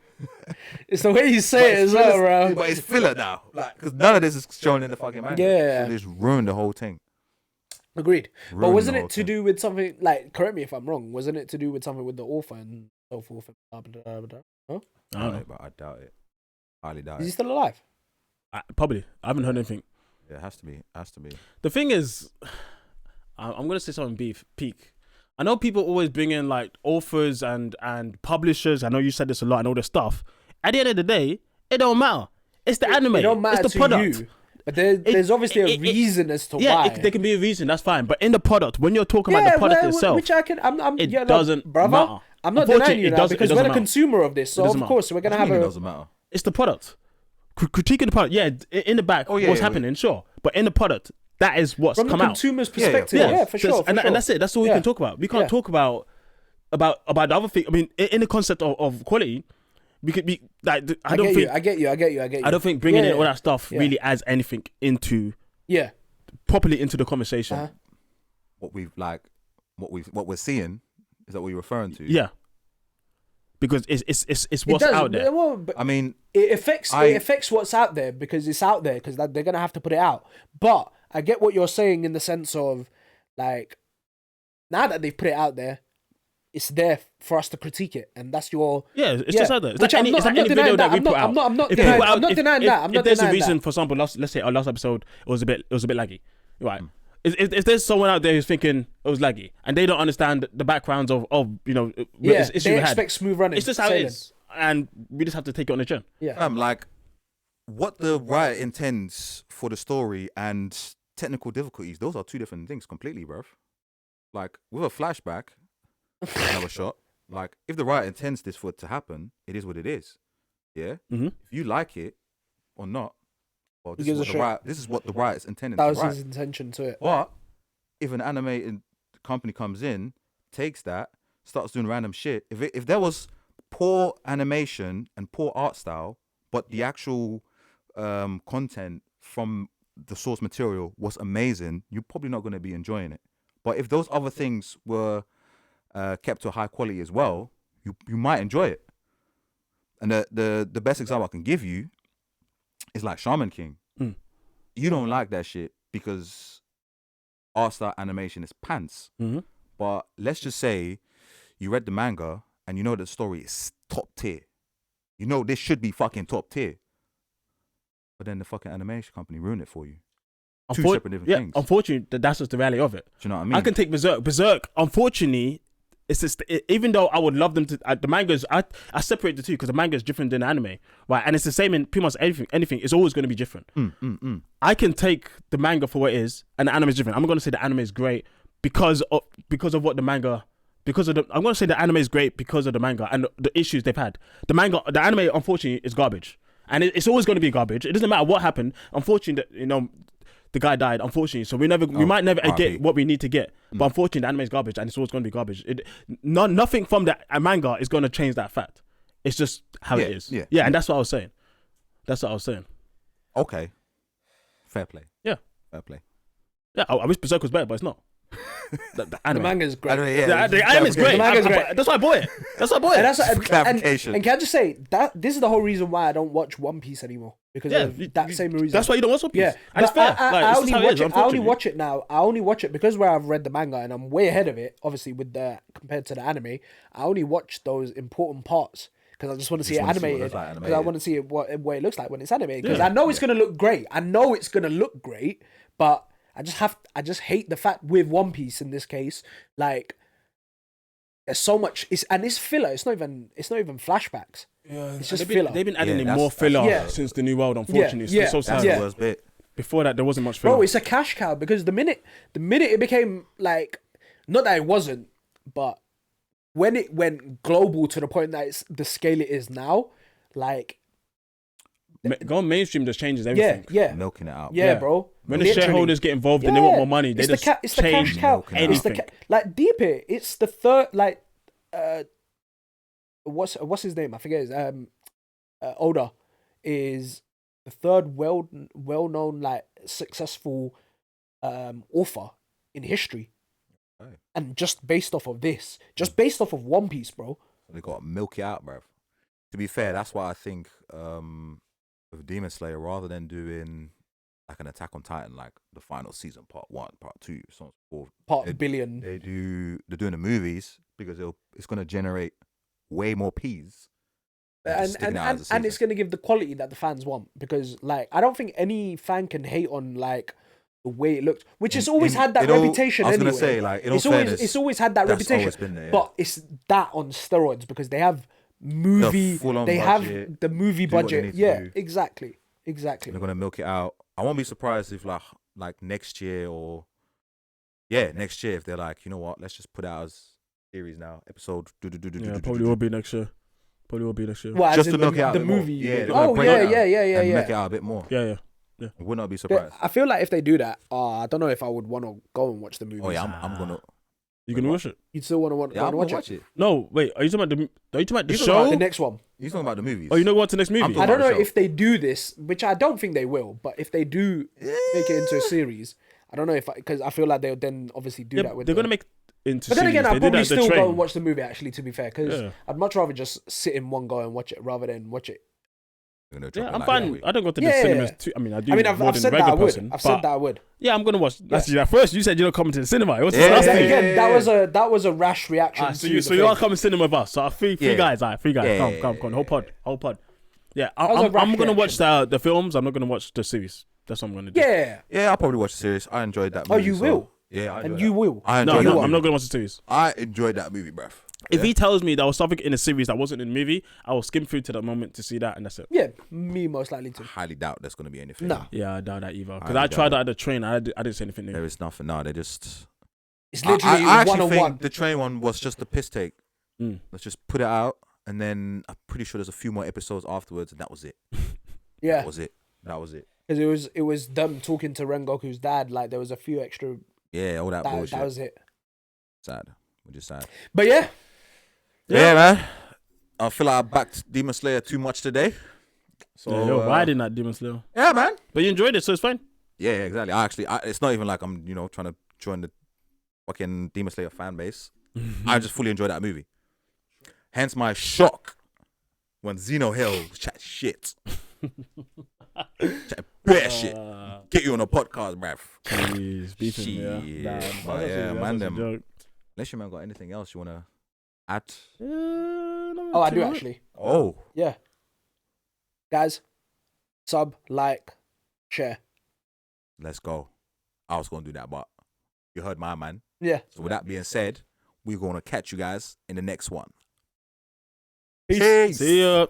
It's the way you say it as well, bro. But it's filler now. Like, because none of this is shown in the fucking manga. Yeah. So they just ruined the whole thing. Agreed. But wasn't it to do with something, like, correct me if I'm wrong, wasn't it to do with something with the author and so forth? Huh? I don't know. But I doubt it. Highly doubt it. Is he still alive? Probably. I haven't heard anything. Yeah, it has to be. The thing is, I'm going to say something peak. I know people always bring in like authors and publishers. I know you said this a lot and all this stuff. At the end of the day, it don't matter. It's the anime. It don't matter it's the product. You. But there's obviously a reason as to why. There can be a reason. That's fine. But in the product, when you're talking about the product itself, which it doesn't matter. I'm not denying you that because we're the consumer of this. So of course we're gonna have It doesn't matter. It's the product. Critiquing the product. Yeah, in the back, what's happening? Sure, but in the product. That is what's come out. From the consumer's perspective, yeah, for sure. And that's it. That's all we can talk about. We can't talk about the other thing. I mean, in the concept of quality, we could be like. I get you. I don't think bringing in all that stuff really adds anything into properly into the conversation. What we're seeing is that what you're referring to. Yeah. Because it's what's out there. Well, I mean, it affects what's out there because it's out there because they're gonna have to put it out. But I get what you're saying in the sense of like now that they've put it out there, it's there for us to critique it, and that's your it's just out there. It's like any video that we put out. I'm not denying that. If there's a reason, for example, let's say our last episode it was a bit laggy, right? If there's someone out there who's thinking it was laggy and they don't understand the backgrounds of they expect smooth running. It's just how it is, and we just have to take it on the chin. Yeah, like what the writer intends for the story and technical difficulties, those are two different things completely, bruv. Like with a flashback, another shot. Like if the writer intends this for it to happen, it is what it is. Yeah. Mm-hmm. If you like it or not. Well, this is what the writer's intended. That was his intention to it. But if an animated company comes in, takes that, starts doing random shit, if there was poor animation and poor art style, but the actual content from the source material was amazing, you're probably not going to be enjoying it. But if those other things were kept to a high quality as well, you might enjoy it. And the best example I can give you is like Shaman King. You don't like that shit because art style animation is pants. But let's just say you read the manga and you know the story is top tier. You know this should be fucking top tier. But then the fucking animation company ruined it for you. Two separate different things. Unfortunately, that's just the reality of it. Do you know what I mean? I can take Berserk. Berserk, unfortunately, it's just, even though I would love them to, the mangas, I separate the two because the manga is different than the anime, right? And it's the same in pretty much anything. It's always going to be different. I can take the manga for what it is, and the anime is different. I'm going to say the anime is great because of what the manga. I'm going to say the anime is great because of the manga and the issues they've had. The anime, unfortunately, is garbage. And it's always going to be garbage. It doesn't matter what happened. Unfortunately, the guy died, unfortunately. So we might never get what we need to get. But unfortunately, the anime is garbage and it's always going to be garbage. Nothing from the manga is going to change that fact. It's just how it is. Yeah, and that's what I was saying. Okay. Fair play. Yeah. Fair play. Yeah, I wish Berserk was better, but it's not. The manga's great. The anime is great. The manga's great. That's why I bought it. Clarification. And can I just say that this is the whole reason why I don't watch One Piece anymore because of that same reason. That's why you don't watch One Piece. Yeah, and it's fair. I only watch it now. I only watch it because where I've read the manga and I'm way ahead of it. Obviously, compared to the anime, I only watch those important parts because I just want to see it animated. Because I want to see what it looks like when it's animated. Because I know it's gonna look great. But I just hate the fact with One Piece in this case, like there's so much. It's filler. It's not even flashbacks. Yeah, it's just filler. They've been adding in more filler since the New World. Unfortunately, it's so sad. That's the worst bit. Before that, there wasn't much filler. Bro, it's a cash cow because the minute it became like, not that it wasn't, but when it went global to the point that it's the scale it is now, like. Going mainstream just changes everything. Yeah. Milking it out. Yeah, bro. When the shareholders get involved and they want more money, they just it's the change cash cow. anything. Like deep it. It's the third what's his name? I forget his Oda is the third well known like successful author in history. Right. And just based off of One Piece, bro. They got to milk it out, bro. To be fair, that's why I think with Demon Slayer, rather than doing like an Attack on Titan, like the final season, part 1, part 2, so on and so forth, part billion, they're doing the movies because it's going to generate way more P's, and it's going to give the quality that the fans want. Because like I don't think any fan can hate on like the way it looked, which has always had that reputation. I was going to say, like, it's always had that reputation, there, but it's that on steroids because they have. Have the movie budget. Yeah, exactly. They're gonna milk it out. I won't be surprised if like next year if they're like, you know what, let's just put it out as series now, episode. Probably will be next year. Well, just to milk it out the movie. Yeah. And milk it out a bit more. Yeah. I would not be surprised. I feel like if they do that, I don't know if I would want to go and watch the movie. Oh yeah, I'm gonna. You can watch it. You still want to watch it? No, wait. Are you talking about the show? The next one. He's talking about the movies. Oh, you know what's the next movie? I don't know if they do this, which I don't think they will. But if they do make it into a series, I don't know because I feel like they'll then obviously do that with. They're gonna make into. But then series. again, I'd probably still go and watch the movie. Actually, to be fair, because I'd much rather just sit in one go and watch it rather than watch it. Yeah, I'm fine. I don't go to the cinemas too. I mean, I've said that I would. I've said that I would. Yeah, I'm gonna watch. At first, you said you don't come to the cinema. It was again, that was a rash reaction. So you are coming cinema with us. So three guys. Come. Whole pod. Yeah, I'm gonna watch the films. I'm not gonna watch the series. That's what I'm gonna do. Yeah, I'll probably watch the series. I enjoyed that movie. Oh, you will. Yeah, you will. I'm not gonna watch the series. I enjoyed that movie, bruv. If he tells me there was something in a series that wasn't in the movie, I will skim through to that moment to see that, and that's it. Yeah, me most likely to. I highly doubt there's going to be anything. No. Yeah, I doubt that either. Because I tried that at the train. I didn't see anything new. There is nothing. No, they just... It's literally I actually one-on-one. think the train one was just a piss take. Let's just put it out, and then I'm pretty sure there's a few more episodes afterwards, and that was it. Yeah. That was it. Because it was them talking to Rengoku's dad. Like, there was a few extra... Yeah, all that bullshit. That was it. Sad. We're just sad. But yeah. Yeah, man. I feel like I backed Demon Slayer too much today. So why didn't that Demon Slayer? Yeah, man. But you enjoyed it, so it's fine. Yeah, exactly. It's not even like I'm, trying to join the fucking Demon Slayer fan base. I just fully enjoyed that movie. Hence my shock when Zeno Hill chat shit. Chat bare shit. Get you on a podcast, bruv. Jeez, beefing, shit. But yeah, man, them. Unless you man got anything else you wanna add? Oh, I do actually. Oh. Yeah. Guys, sub, like, share. Let's go. I was gonna do that, but you heard my man. Yeah. So with that being said, we're gonna catch you guys in the next one. Peace. See ya.